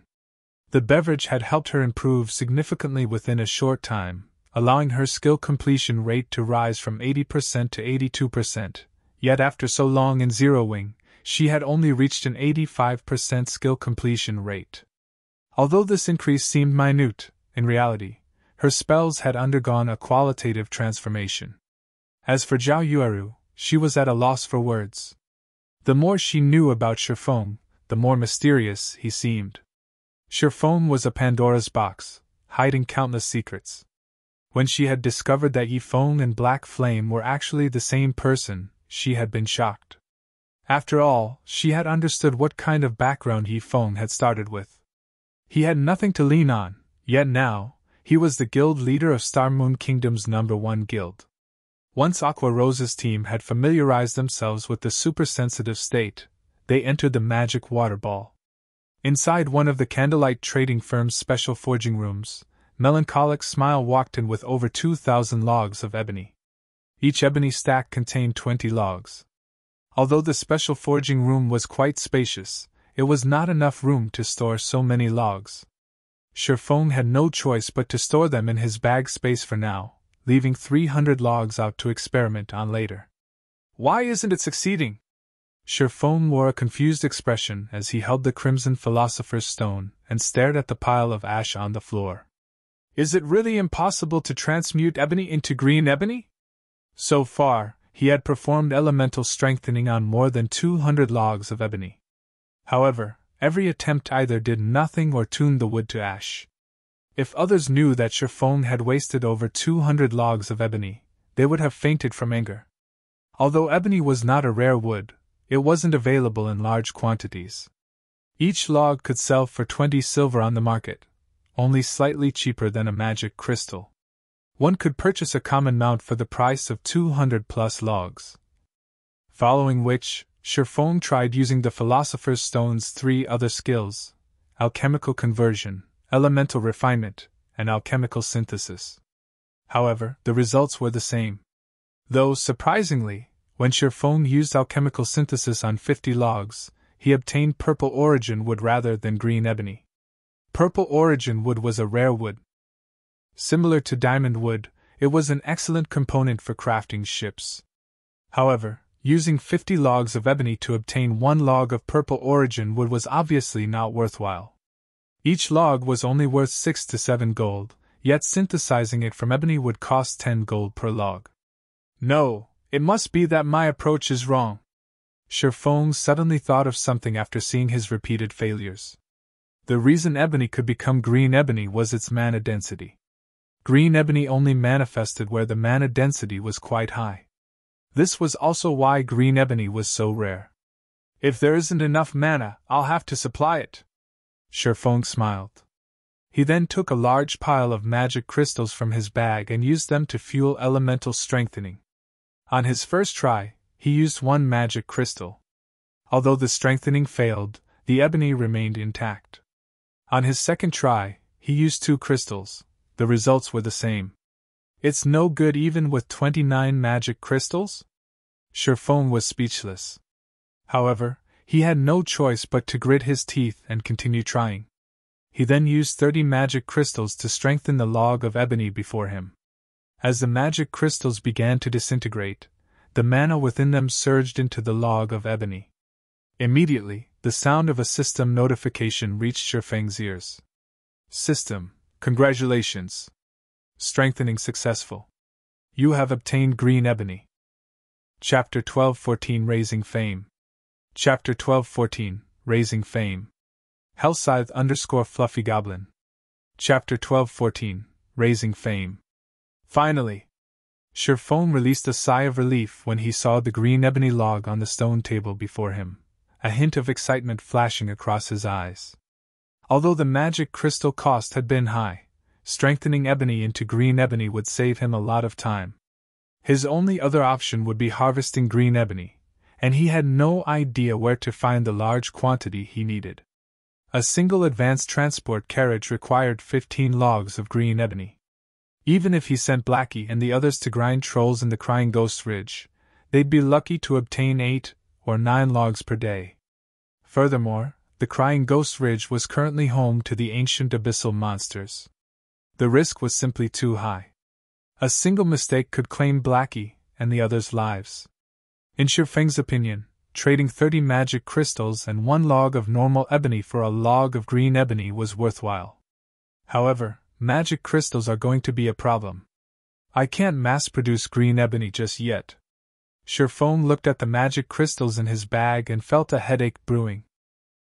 The beverage had helped her improve significantly within a short time, allowing her skill completion rate to rise from 80% to 82%, yet after so long in Zero Wing, she had only reached an 85% skill completion rate. Although this increase seemed minute, in reality, her spells had undergone a qualitative transformation. As for Zhao Yueru, she was at a loss for words. The more she knew about Shifeng, the more mysterious he seemed. Shifeng was a Pandora's box, hiding countless secrets. When she had discovered that Yifeng and Black Flame were actually the same person, she had been shocked. After all, she had understood what kind of background Yifeng had started with. He had nothing to lean on, yet now, he was the guild leader of Star Moon Kingdom's #1 guild. Once Aqua Rose's team had familiarized themselves with the supersensitive state, they entered the magic water ball. Inside one of the candlelight trading firm's special forging rooms, Melancholic Smile walked in with over 2,000 logs of ebony. Each ebony stack contained 20 logs. Although the special forging room was quite spacious, it was not enough room to store so many logs. Shifeng had no choice but to store them in his bag space for now, leaving 300 logs out to experiment on later. Why isn't it succeeding? Shifeng wore a confused expression as he held the Crimson Philosopher's Stone and stared at the pile of ash on the floor. Is it really impossible to transmute ebony into green ebony? So far, he had performed elemental strengthening on more than 200 logs of ebony. However, every attempt either did nothing or tuned the wood to ash. If others knew that Shifeng had wasted over 200 logs of ebony, they would have fainted from anger. Although ebony was not a rare wood, it wasn't available in large quantities. Each log could sell for 20 silver on the market, only slightly cheaper than a magic crystal. One could purchase a common mount for the price of 200 plus logs. Following which, Shifeng tried using the Philosopher's Stone's 3 other skills: alchemical conversion, elemental refinement, and alchemical synthesis. However, the results were the same. Though, surprisingly, when Shifeng used alchemical synthesis on 50 logs, he obtained purple origin wood rather than green ebony. Purple origin wood was a rare wood. Similar to diamond wood, it was an excellent component for crafting ships. However, using 50 logs of ebony to obtain 1 log of purple origin wood was obviously not worthwhile. Each log was only worth 6 to 7 gold, yet synthesizing it from ebony would cost 10 gold per log. No, it must be that my approach is wrong. Shifeng suddenly thought of something after seeing his repeated failures. The reason ebony could become green ebony was its mana density. Green ebony only manifested where the mana density was quite high. This was also why green ebony was so rare. If there isn't enough mana, I'll have to supply it. Shifeng smiled. He then took a large pile of magic crystals from his bag and used them to fuel elemental strengthening. On his first try, he used 1 magic crystal. Although the strengthening failed, the ebony remained intact. On his second try, he used 2 crystals. The results were the same. It's no good even with 29 magic crystals? Shifeng was speechless. However, he had no choice but to grit his teeth and continue trying. He then used 30 magic crystals to strengthen the log of ebony before him. As the magic crystals began to disintegrate, the mana within them surged into the log of ebony. Immediately, the sound of a system notification reached Shifeng's ears. System, congratulations. Strengthening successful. You have obtained green ebony. Chapter 12:14 Raising Fame. Chapter 12:14 Raising Fame. Hellscythe _Fluffy Goblin. Chapter 12:14 Raising Fame. Finally! Shifeng released a sigh of relief when he saw the green ebony log on the stone table before him, a hint of excitement flashing across his eyes. Although the magic crystal cost had been high, strengthening ebony into green ebony would save him a lot of time. His only other option would be harvesting green ebony, and he had no idea where to find the large quantity he needed. A single advanced transport carriage required 15 logs of green ebony. Even if he sent Blackie and the others to grind trolls in the Crying Ghost Ridge, they'd be lucky to obtain 8 or 9 logs per day. Furthermore, the Crying Ghost Ridge was currently home to the ancient abyssal monsters. The risk was simply too high. A single mistake could claim Blackie and the others' lives. In Shifeng's opinion, trading 30 magic crystals and 1 log of normal ebony for a log of green ebony was worthwhile. However, magic crystals are going to be a problem. I can't mass-produce green ebony just yet. Shifeng looked at the magic crystals in his bag and felt a headache brewing.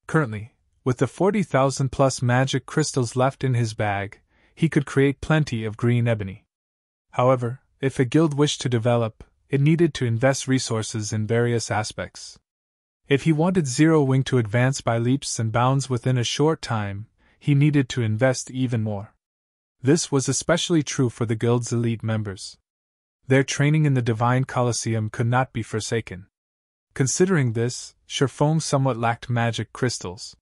Currently, with the 40,000 plus magic crystals left in his bag, he could create plenty of green ebony. However, if a guild wished to develop, it needed to invest resources in various aspects. If he wanted Zero Wing to advance by leaps and bounds within a short time, he needed to invest even more. This was especially true for the guild's elite members. Their training in the Divine Colosseum could not be forsaken. Considering this, Shifeng somewhat lacked magic crystals.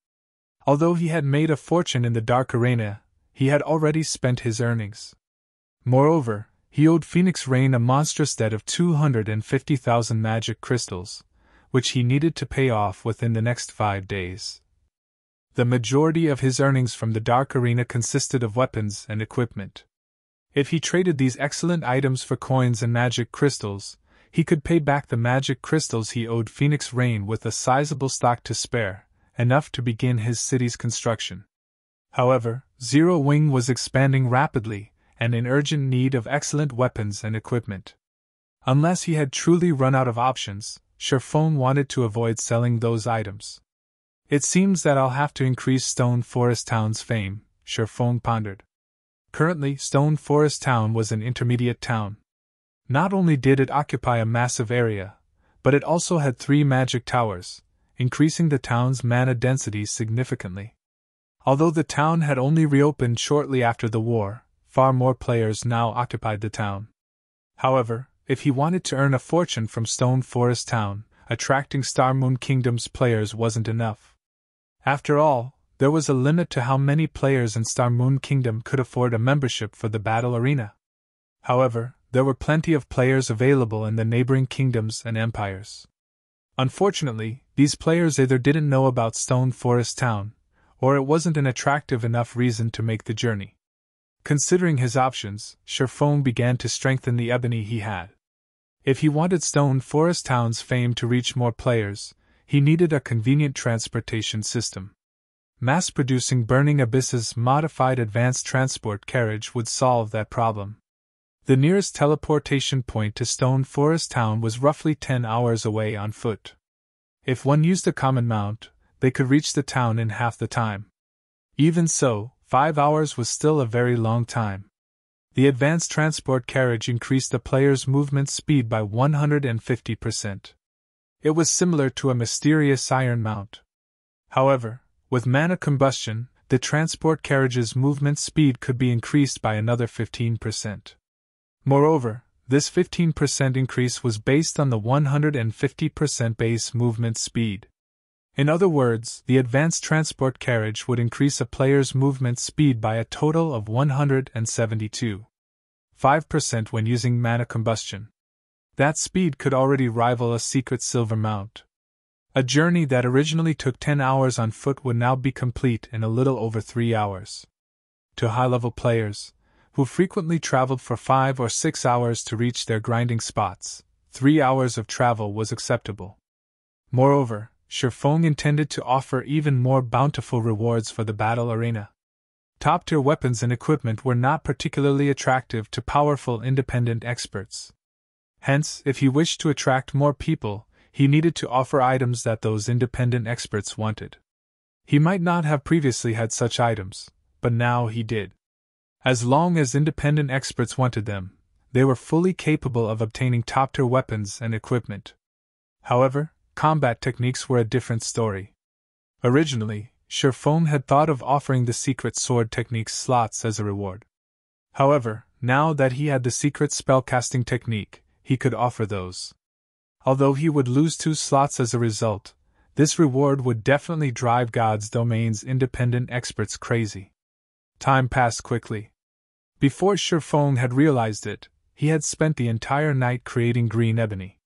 Although he had made a fortune in the Dark Arena, he had already spent his earnings. Moreover, he owed Phoenix Rain a monstrous debt of 250,000 magic crystals, which he needed to pay off within the next 5 days. The majority of his earnings from the Dark Arena consisted of weapons and equipment. If he traded these excellent items for coins and magic crystals, he could pay back the magic crystals he owed Phoenix Rain with a sizable stock to spare, enough to begin his city's construction. However, Zero Wing was expanding rapidly and in urgent need of excellent weapons and equipment. Unless he had truly run out of options, Shifeng wanted to avoid selling those items. It seems that I'll have to increase Stone Forest Town's fame, Shifeng pondered. Currently, Stone Forest Town was an intermediate town. Not only did it occupy a massive area, but it also had 3 magic towers, increasing the town's mana density significantly. Although the town had only reopened shortly after the war, far more players now occupied the town. However, if he wanted to earn a fortune from Stone Forest Town, attracting Star Moon Kingdom's players wasn't enough. After all, there was a limit to how many players in Star Moon Kingdom could afford a membership for the battle arena. However, there were plenty of players available in the neighboring kingdoms and empires. Unfortunately, these players either didn't know about Stone Forest Town, or it wasn't an attractive enough reason to make the journey. Considering his options, Sherfong began to strengthen the ebony he had. If he wanted Stone Forest Town's fame to reach more players, he needed a convenient transportation system. Mass-producing Burning Abyss's modified advanced transport carriage would solve that problem. The nearest teleportation point to Stone Forest Town was roughly 10 hours away on foot. If one used a common mount, they could reach the town in half the time. Even so, 5 hours was still a very long time. The advanced transport carriage increased the player's movement speed by 150%. It was similar to a mysterious iron mount. However, with mana combustion, the transport carriage's movement speed could be increased by another 15%. Moreover, this 15% increase was based on the 150% base movement speed. In other words, the advanced transport carriage would increase a player's movement speed by a total of 172.5% when using mana combustion. That speed could already rival a secret silver mount. A journey that originally took 10 hours on foot would now be complete in a little over 3 hours. To high-level players, who frequently traveled for 5 or 6 hours to reach their grinding spots, 3 hours of travel was acceptable. Moreover, Sherfong intended to offer even more bountiful rewards for the battle arena. Top-tier weapons and equipment were not particularly attractive to powerful independent experts. Hence, if he wished to attract more people, he needed to offer items that those independent experts wanted. He might not have previously had such items, but now he did. As long as independent experts wanted them, they were fully capable of obtaining top-tier weapons and equipment. However, combat techniques were a different story. Originally, Sherfong had thought of offering the secret sword technique slots as a reward. However, now that he had the secret spellcasting technique, he could offer those. Although he would lose 2 slots as a result, this reward would definitely drive God's Domain's independent experts crazy. Time passed quickly. Before Sherfong had realized it, he had spent the entire night creating green ebony.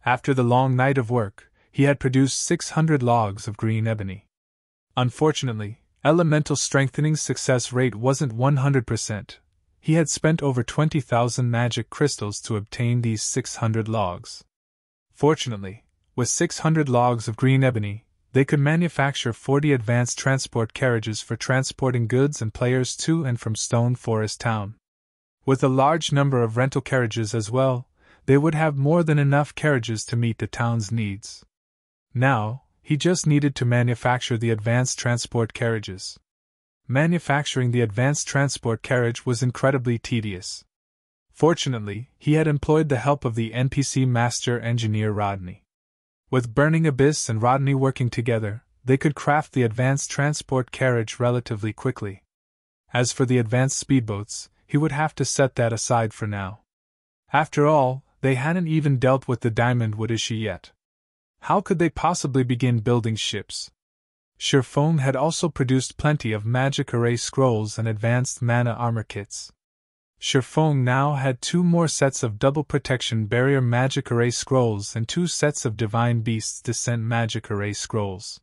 After the long night of work, he had produced 600 logs of green ebony. Unfortunately, elemental strengthening's success rate wasn't 100%. He had spent over 20,000 magic crystals to obtain these 600 logs. Fortunately, with 600 logs of green ebony, they could manufacture 40 advanced transport carriages for transporting goods and players to and from Stone Forest Town. With a large number of rental carriages as well, they would have more than enough carriages to meet the town's needs. Now, he just needed to manufacture the advanced transport carriages. Manufacturing the advanced transport carriage was incredibly tedious. Fortunately, he had employed the help of the NPC master engineer Rodney. With Burning Abyss and Rodney working together, they could craft the advanced transport carriage relatively quickly. As for the advanced speedboats, he would have to set that aside for now. After all, they hadn't even dealt with the Diamondwood issue yet. How could they possibly begin building ships? Sherfong had also produced plenty of magic array scrolls and advanced mana armor kits. Sherfong now had 2 more sets of double protection barrier magic array scrolls and 2 sets of divine beasts descent magic array scrolls.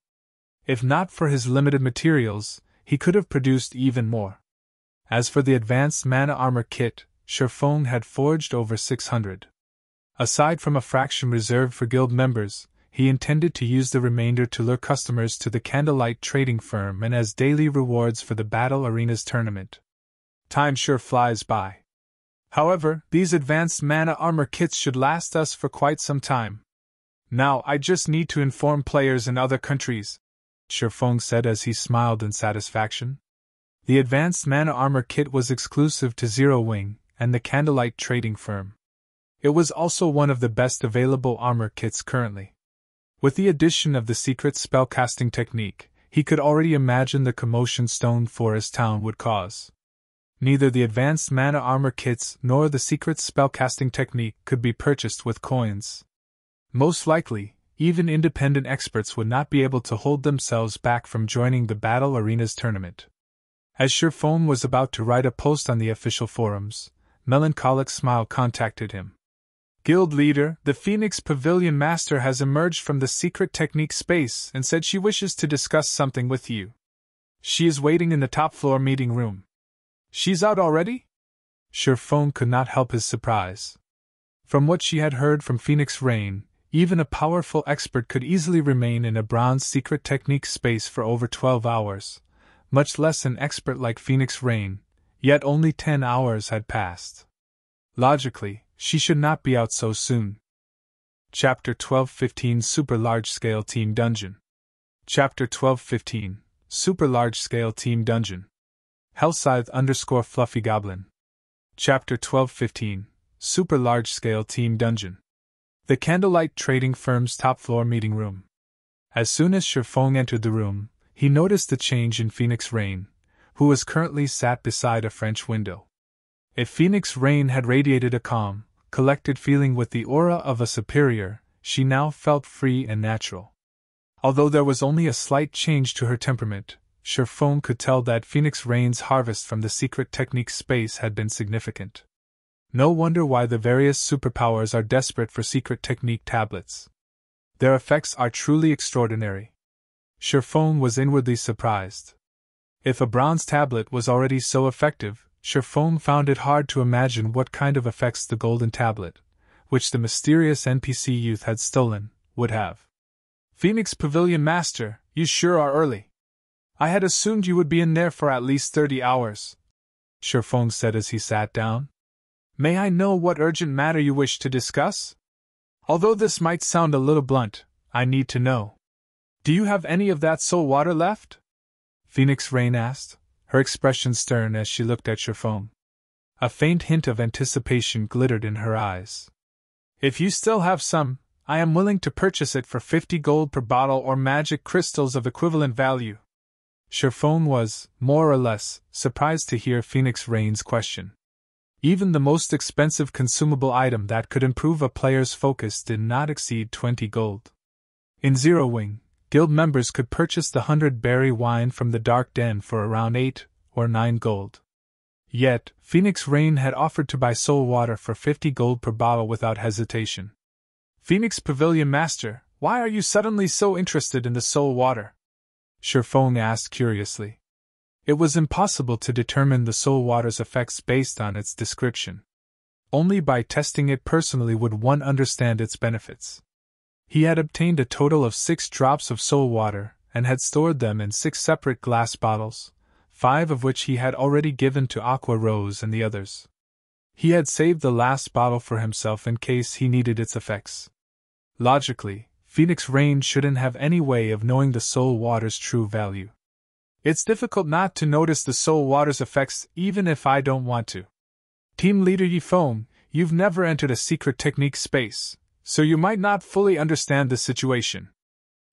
If not for his limited materials, he could have produced even more. As for the advanced mana armor kit, Sherfong had forged over 600. Aside from a fraction reserved for guild members, he intended to use the remainder to lure customers to the Candlelight Trading Firm and as daily rewards for the Battle Arenas tournament. Time sure flies by. However, these advanced mana armor kits should last us for quite some time. Now I just need to inform players in other countries, Sherfong said as he smiled in satisfaction. The advanced mana armor kit was exclusive to Zero Wing and the Candlelight trading firm. It was also one of the best available armor kits currently. With the addition of the secret spellcasting technique, he could already imagine the commotion Stone Forest Town would cause. Neither the advanced mana armor kits nor the secret spellcasting technique could be purchased with coins. Most likely, even independent experts would not be able to hold themselves back from joining the Battle Arenas tournament. As Sherfone was about to write a post on the official forums, Melancholic Smile contacted him. Guild leader, the Phoenix Pavilion Master has emerged from the secret technique space and said she wishes to discuss something with you. She is waiting in the top floor meeting room. She's out already? Sherfone could not help his surprise. From what she had heard from Phoenix Rain, even a powerful expert could easily remain in a bronze secret technique space for over 12 hours, much less an expert like Phoenix Rain, yet only 10 hours had passed. Logically, she should not be out so soon. Chapter 12:15 Super Large Scale Team Dungeon. Chapter 12:15 Super Large Scale Team Dungeon. Hellscythe_Fluffy Goblin. Chapter 12:15 Super Large Scale Team Dungeon. The Candlelight Trading Firm's top floor meeting room. As soon as Sherfone entered the room, he noticed the change in Phoenix Rain, who was currently sat beside a French window. If Phoenix Rain had radiated a calm, collected feeling with the aura of a superior, she now felt free and natural. Although there was only a slight change to her temperament, Sherfone could tell that Phoenix Rain's harvest from the secret technique space had been significant. No wonder why the various superpowers are desperate for secret technique tablets. Their effects are truly extraordinary. Sherfone was inwardly surprised. If a bronze tablet was already so effective, Sherfone found it hard to imagine what kind of effects the golden tablet, which the mysterious NPC youth had stolen, would have. Phoenix Pavilion Master, you sure are early. I had assumed you would be in there for at least 30 hours, Sherfone said as he sat down. May I know what urgent matter you wish to discuss? Although this might sound a little blunt, I need to know. Do you have any of that soul water left? Phoenix Rain asked, her expression stern as she looked at Sherfone. A faint hint of anticipation glittered in her eyes. If you still have some, I am willing to purchase it for 50 gold per bottle or magic crystals of equivalent value. Sherfone was, more or less, surprised to hear Phoenix Rain's question. Even the most expensive consumable item that could improve a player's focus did not exceed 20 gold. In Zero Wing, guild members could purchase the 100-berry wine from the Dark Den for around 8 or 9 gold. Yet, Phoenix Rain had offered to buy soul water for 50 gold per bottle without hesitation. Phoenix Pavilion Master, why are you suddenly so interested in the soul water? Sherfone asked curiously. It was impossible to determine the soul water's effects based on its description. Only by testing it personally would one understand its benefits. He had obtained a total of 6 drops of soul water, and had stored them in 6 separate glass bottles, 5 of which he had already given to Aqua Rose and the others. He had saved the last bottle for himself in case he needed its effects. Logically, Phoenix Rain shouldn't have any way of knowing the soul water's true value. It's difficult not to notice the soul water's effects even if I don't want to. Team Leader Yifone, you've never entered a secret technique space, so you might not fully understand the situation.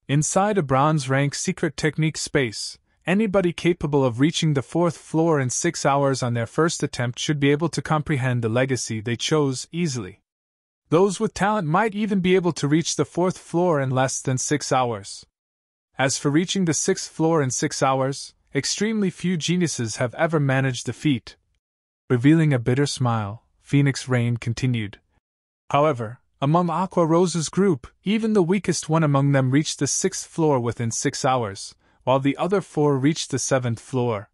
Inside a bronze rank secret technique space, anybody capable of reaching the 4th floor in 6 hours on their first attempt should be able to comprehend the legacy they chose easily. Those with talent might even be able to reach the 4th floor in less than 6 hours. As for reaching the 6th floor in 6 hours, extremely few geniuses have ever managed the feat. Revealing a bitter smile, Phoenix Rain continued. However, among Aqua Rose's group, even the weakest one among them reached the 6th floor within 6 hours, while the other 4 reached the 7th floor.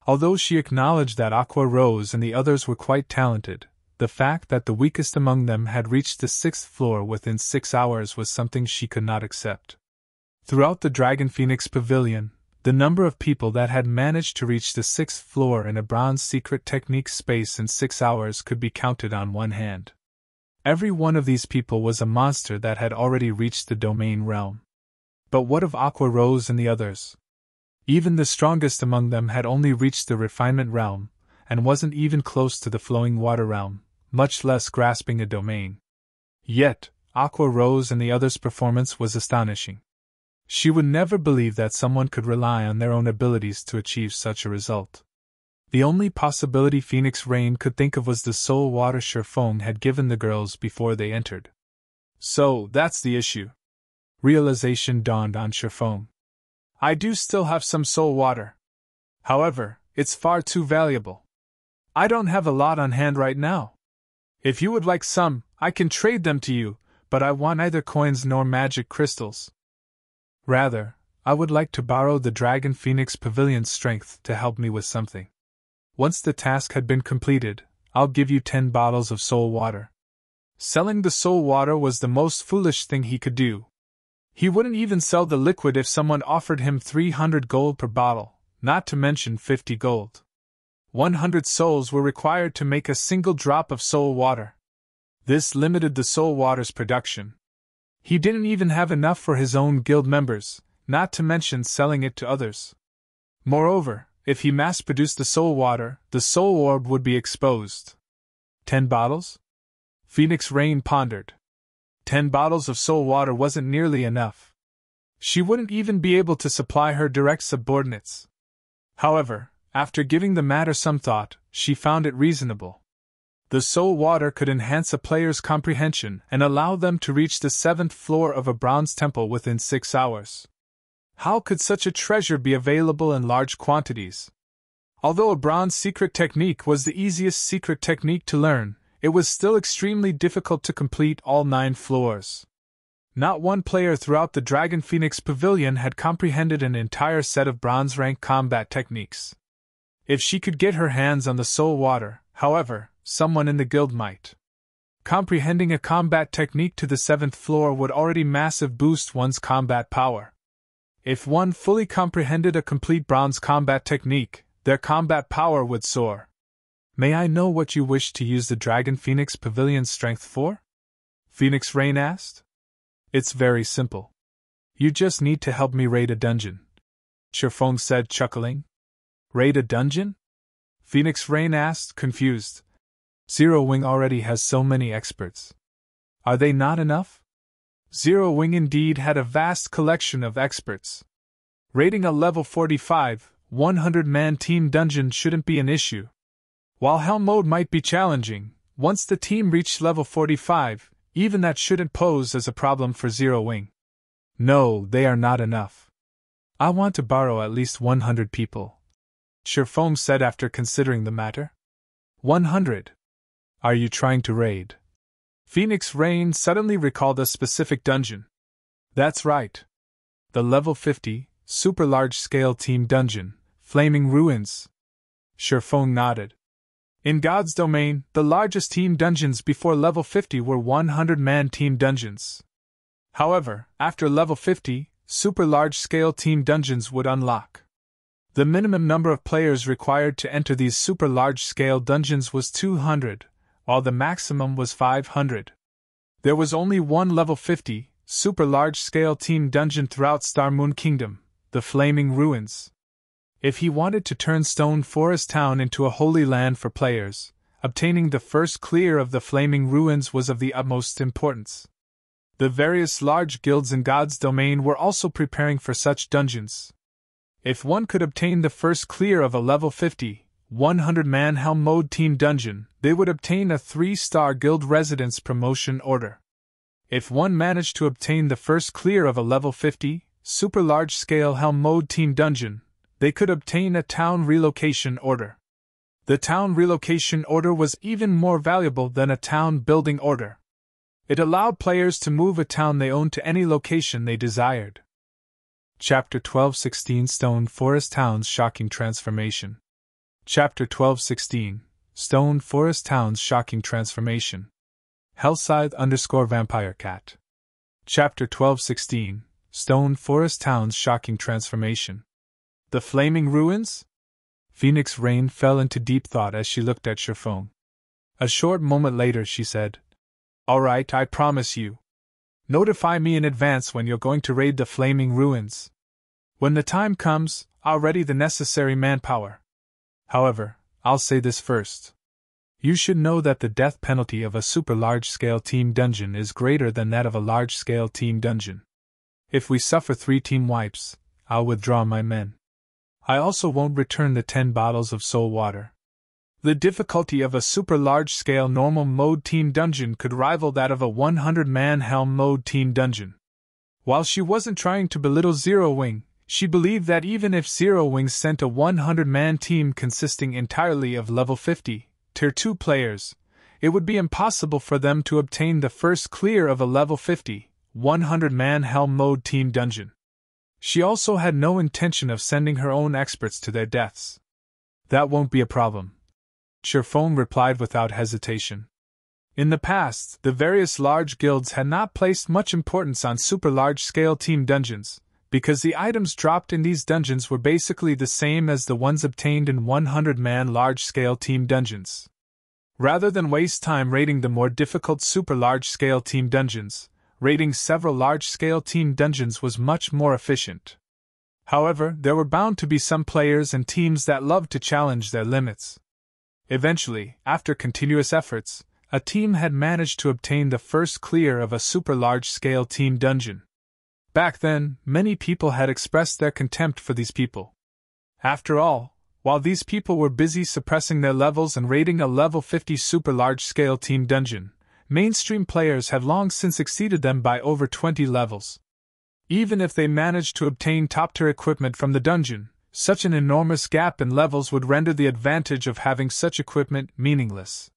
Although she acknowledged that Aqua Rose and the others were quite talented, the fact that the weakest among them had reached the 6th floor within 6 hours was something she could not accept. Throughout the Dragon Phoenix Pavilion, the number of people that had managed to reach the 6th floor in a bronze secret technique space in 6 hours could be counted on one hand. Every one of these people was a monster that had already reached the domain realm. But what of Aqua Rose and the others? Even the strongest among them had only reached the refinement realm, and wasn't even close to the flowing water realm, much less grasping a domain. Yet, Aqua Rose and the others' performance was astonishing. She would never believe that someone could rely on their own abilities to achieve such a result. The only possibility Phoenix Rain could think of was the soul water Sherfong had given the girls before they entered. So, that's the issue. Realization dawned on Sherfong. I do still have some soul water. However, it's far too valuable. I don't have a lot on hand right now. If you would like some, I can trade them to you, but I want neither coins nor magic crystals. Rather, I would like to borrow the Dragon Phoenix Pavilion's strength to help me with something. Once the task had been completed, I'll give you 10 bottles of soul water. Selling the soul water was the most foolish thing he could do. He wouldn't even sell the liquid if someone offered him 300 gold per bottle, not to mention 50 gold. 100 souls were required to make a single drop of soul water. This limited the soul water's production. He didn't even have enough for his own guild members, not to mention selling it to others. Moreover, if he mass-produced the soul water, the soul orb would be exposed. 10 bottles? Phoenix Rain pondered. 10 bottles of soul water wasn't nearly enough. She wouldn't even be able to supply her direct subordinates. However, after giving the matter some thought, she found it reasonable. The soul water could enhance a player's comprehension and allow them to reach the 7th floor of a bronze temple within 6 hours. How could such a treasure be available in large quantities? Although a bronze secret technique was the easiest secret technique to learn, it was still extremely difficult to complete all 9 floors. Not one player throughout the Dragon Phoenix Pavilion had comprehended an entire set of bronze-rank combat techniques. If she could get her hands on the soul water, however, someone in the guild might. Comprehending a combat technique to the 7th floor would already massive boost one's combat power. If one fully comprehended a complete bronze combat technique, their combat power would soar. May I know what you wish to use the Dragon Phoenix Pavilion's strength for? Phoenix Rain asked. It's very simple. You just need to help me raid a dungeon. Sherfong said, chuckling. Raid a dungeon? Phoenix Rain asked, confused. Zero Wing already has so many experts. Are they not enough? Zero Wing indeed had a vast collection of experts. Raiding a level 45, 100-man team dungeon shouldn't be an issue. While Hell mode might be challenging, once the team reached level 45, even that shouldn't pose as a problem for Zero Wing. No, they are not enough. I want to borrow at least 100 people. Sherfong said after considering the matter. 100. Are you trying to raid? Phoenix Rain suddenly recalled a specific dungeon. That's right. The level 50, super large-scale team dungeon, Flaming Ruins. Sherfong nodded. In God's domain, the largest team dungeons before level 50 were 100-man team dungeons. However, after level 50, super large-scale team dungeons would unlock. The minimum number of players required to enter these super large-scale dungeons was 200, while the maximum was 500. There was only one level 50, super large-scale team dungeon throughout Star Moon Kingdom, the Flaming Ruins. If he wanted to turn Stone Forest Town into a holy land for players, obtaining the first clear of the Flaming Ruins was of the utmost importance. The various large guilds in God's domain were also preparing for such dungeons. If one could obtain the first clear of a level 50, 100-man Hell mode team dungeon, they would obtain a 3-star guild residence promotion order. If one managed to obtain the first clear of a level 50, super large-scale Hell mode team dungeon, they could obtain a town relocation order. The town relocation order was even more valuable than a town building order. It allowed players to move a town they owned to any location they desired. Chapter 12:16 Stone Forest Town's Shocking Transformation. Chapter 12:16 Stone Forest Town's Shocking Transformation. Hellscythe_Vampire Cat. Chapter 12:16 Stone Forest Town's Shocking Transformation. The Flaming Ruins? Phoenix Rain fell into deep thought as she looked at Sherfong. A short moment later she said, All right, I promise you. Notify me in advance when you're going to raid the Flaming Ruins. When the time comes, already the necessary manpower. However, I'll say this first. You should know that the death penalty of a super large-scale team dungeon is greater than that of a large-scale team dungeon. If we suffer 3 team wipes, I'll withdraw my men. I also won't return the 10 bottles of soul water. The difficulty of a super large-scale normal mode team dungeon could rival that of a 100-man helm mode team dungeon. While she wasn't trying to belittle Zero Wing, she believed that even if Zero Wing sent a 100-man team consisting entirely of level 50, Tier 2 players, it would be impossible for them to obtain the first clear of a level 50, 100-man helm mode team dungeon. She also had no intention of sending her own experts to their deaths. That won't be a problem, Cherphone replied without hesitation. In the past, the various large guilds had not placed much importance on super large-scale team dungeons, because the items dropped in these dungeons were basically the same as the ones obtained in 100-man large-scale team dungeons. Rather than waste time raiding the more difficult super large-scale team dungeons, raiding several large-scale team dungeons was much more efficient. However, there were bound to be some players and teams that loved to challenge their limits. Eventually, after continuous efforts, a team had managed to obtain the first clear of a super large-scale team dungeon. Back then, many people had expressed their contempt for these people. After all, while these people were busy suppressing their levels and raiding a level 50 super large-scale team dungeon, mainstream players had long since exceeded them by over 20 levels. Even if they managed to obtain top-tier equipment from the dungeon, such an enormous gap in levels would render the advantage of having such equipment meaningless.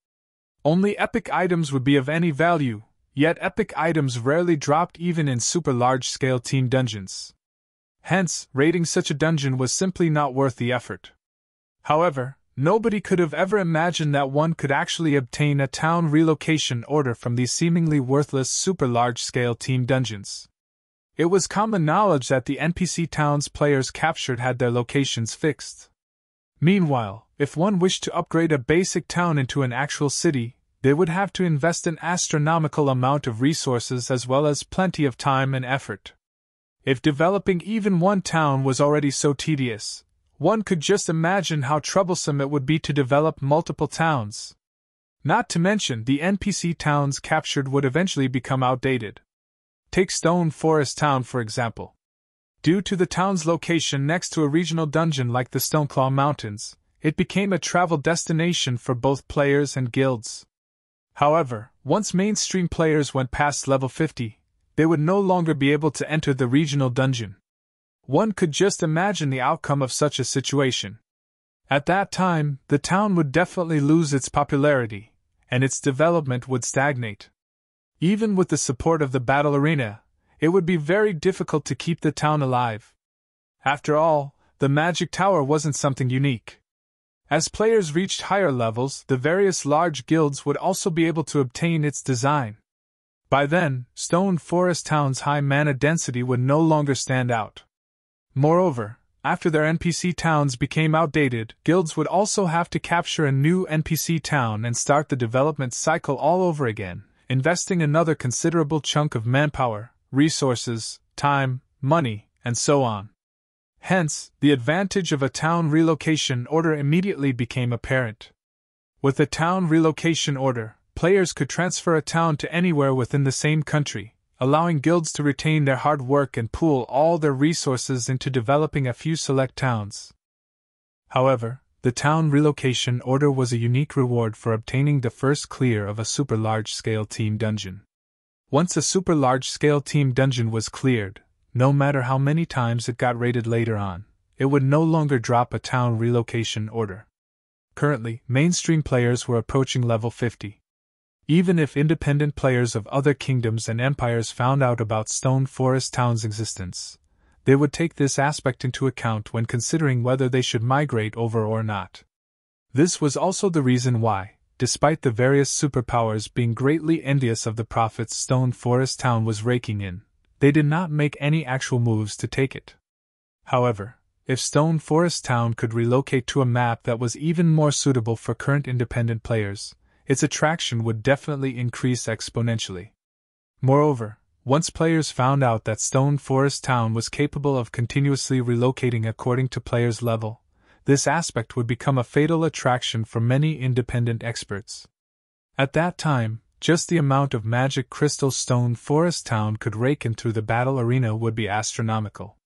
Only epic items would be of any value, yet epic items rarely dropped even in super large-scale team dungeons. Hence, raiding such a dungeon was simply not worth the effort. However, nobody could have ever imagined that one could actually obtain a town relocation order from these seemingly worthless super large-scale team dungeons. It was common knowledge that the NPC towns players captured had their locations fixed. Meanwhile, if one wished to upgrade a basic town into an actual city, they would have to invest an astronomical amount of resources as well as plenty of time and effort. If developing even one town was already so tedious, one could just imagine how troublesome it would be to develop multiple towns. Not to mention, the NPC towns captured would eventually become outdated. Take Stone Forest Town for example. Due to the town's location next to a regional dungeon like the Stoneclaw Mountains, it became a travel destination for both players and guilds. However, once mainstream players went past level 50, they would no longer be able to enter the regional dungeon. One could just imagine the outcome of such a situation. At that time, the town would definitely lose its popularity, and its development would stagnate. Even with the support of the battle arena, it would be very difficult to keep the town alive. After all, the magic tower wasn't something unique. As players reached higher levels, the various large guilds would also be able to obtain its design. By then, Stone Forest Town's high mana density would no longer stand out. Moreover, after their NPC towns became outdated, guilds would also have to capture a new NPC town and start the development cycle all over again, investing another considerable chunk of manpower, resources, time, money, and so on. Hence, the advantage of a town relocation order immediately became apparent. With a town relocation order, players could transfer a town to anywhere within the same country, allowing guilds to retain their hard work and pool all their resources into developing a few select towns. However, the town relocation order was a unique reward for obtaining the first clear of a super large-scale team dungeon. Once a super large-scale team dungeon was cleared, no matter how many times it got raided later on, it would no longer drop a town relocation order. Currently, mainstream players were approaching level 50. Even if independent players of other kingdoms and empires found out about Stone Forest Town's existence, they would take this aspect into account when considering whether they should migrate over or not. This was also the reason why, despite the various superpowers being greatly envious of the profits Stone Forest Town was raking in, they did not make any actual moves to take it. However, if Stone Forest Town could relocate to a map that was even more suitable for current independent players, its attraction would definitely increase exponentially. Moreover, once players found out that Stone Forest Town was capable of continuously relocating according to players' level, this aspect would become a fatal attraction for many independent experts. At that time, just the amount of magic crystal Stone Forest Town could rake in through the battle arena would be astronomical.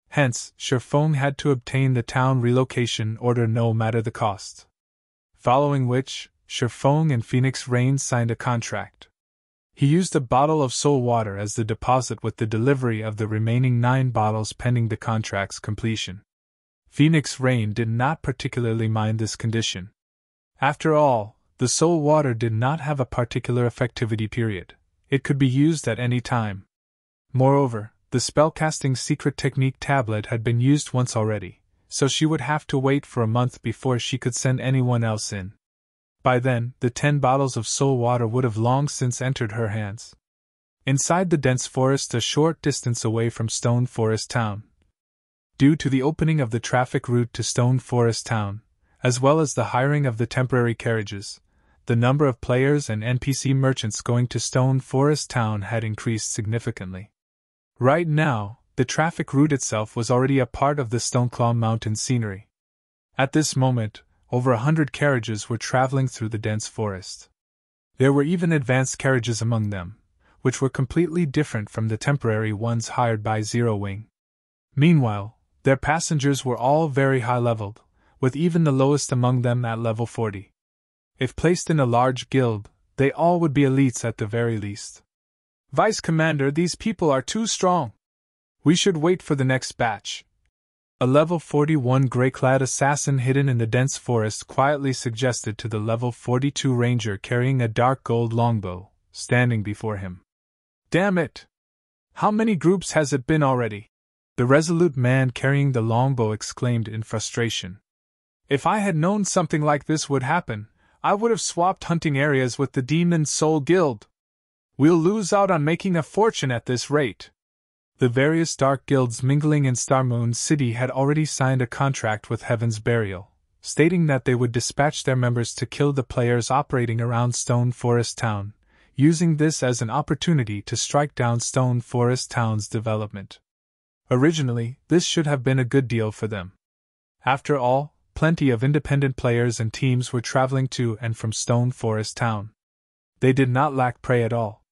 Hence, Shifeng had to obtain the town relocation order no matter the cost. Following which, Shifeng and Phoenix Rain signed a contract. He used a bottle of soul water as the deposit with the delivery of the remaining 9 bottles pending the contract's completion. Phoenix Rain did not particularly mind this condition. After all, the soul water did not have a particular effectivity period. It could be used at any time. Moreover, the spellcasting secret technique tablet had been used once already, so she would have to wait for a month before she could send anyone else in. By then, the 10 bottles of soul water would have long since entered her hands. Inside the dense forest a short distance away from Stone Forest Town. Due to the opening of the traffic route to Stone Forest Town, as well as the hiring of the temporary carriages, the number of players and NPC merchants going to Stone Forest Town had increased significantly. Right now, the traffic route itself was already a part of the Stoneclaw Mountain scenery. At this moment, over 100 carriages were traveling through the dense forest. There were even advanced carriages among them, which were completely different from the temporary ones hired by Zero Wing. Meanwhile, their passengers were all very high-leveled, with even the lowest among them at level 40. If placed in a large guild, they all would be elites at the very least. Vice Commander, these people are too strong. We should wait for the next batch. A level 41 gray-clad assassin hidden in the dense forest quietly suggested to the level 42 ranger carrying a dark gold longbow, standing before him. Damn it! How many groups has it been already? The resolute man carrying the longbow exclaimed in frustration. If I had known something like this would happen, I would have swapped hunting areas with the Demon Soul Guild. We'll lose out on making a fortune at this rate. The various dark guilds mingling in Starmoon City had already signed a contract with Heaven's Burial, stating that they would dispatch their members to kill the players operating around Stone Forest Town, using this as an opportunity to strike down Stone Forest Town's development. Originally, this should have been a good deal for them. After all, plenty of independent players and teams were traveling to and from Stone Forest Town. They did not lack prey at all.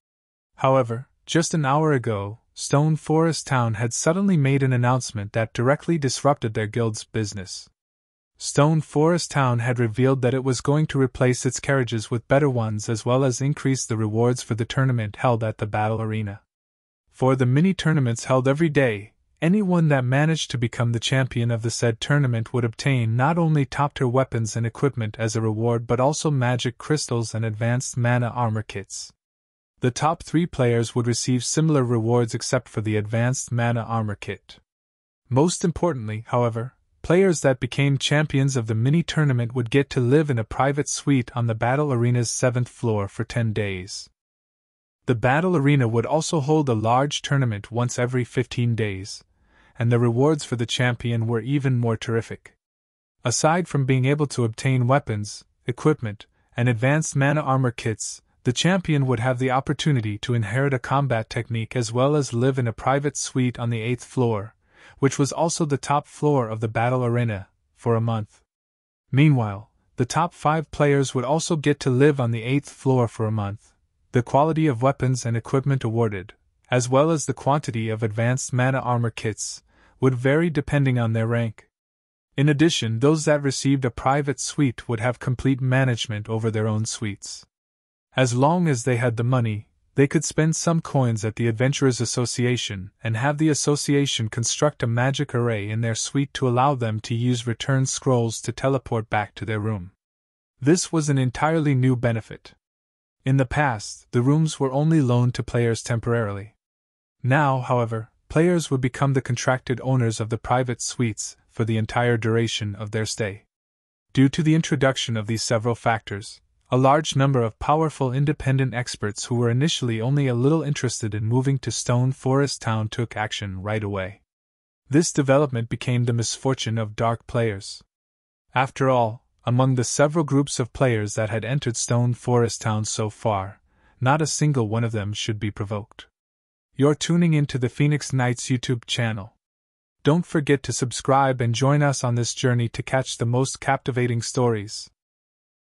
However, just an hour ago, Stone Forest Town had suddenly made an announcement that directly disrupted their guild's business. Stone Forest Town had revealed that it was going to replace its carriages with better ones as well as increase the rewards for the tournament held at the battle arena. For the mini-tournaments held every day, anyone that managed to become the champion of the said tournament would obtain not only top-tier weapons and equipment as a reward but also magic crystals and advanced mana armor kits. The top 3 players would receive similar rewards except for the advanced mana armor kit. Most importantly, however, players that became champions of the mini-tournament would get to live in a private suite on the battle arena's 7th floor for 10 days. The battle arena would also hold a large tournament once every 15 days, and the rewards for the champion were even more terrific. Aside from being able to obtain weapons, equipment, and advanced mana armor kits, the champion would have the opportunity to inherit a combat technique as well as live in a private suite on the 8th floor, which was also the top floor of the battle arena, for a month. Meanwhile, the top 5 players would also get to live on the 8th floor for a month. The quality of weapons and equipment awarded, as well as the quantity of advanced mana armor kits, would vary depending on their rank. In addition, those that received a private suite would have complete management over their own suites. As long as they had the money, they could spend some coins at the Adventurers Association and have the association construct a magic array in their suite to allow them to use return scrolls to teleport back to their room. This was an entirely new benefit. In the past, the rooms were only loaned to players temporarily. Now, however, players would become the contracted owners of the private suites for the entire duration of their stay. Due to the introduction of these several factors, a large number of powerful independent experts who were initially only a little interested in moving to Stone Forest Town took action right away. This development became the misfortune of dark players. After all, among the several groups of players that had entered Stone Forest Town so far, not a single one of them should be provoked. You're tuning into the Phoenix Knights YouTube channel. Don't forget to subscribe and join us on this journey to catch the most captivating stories.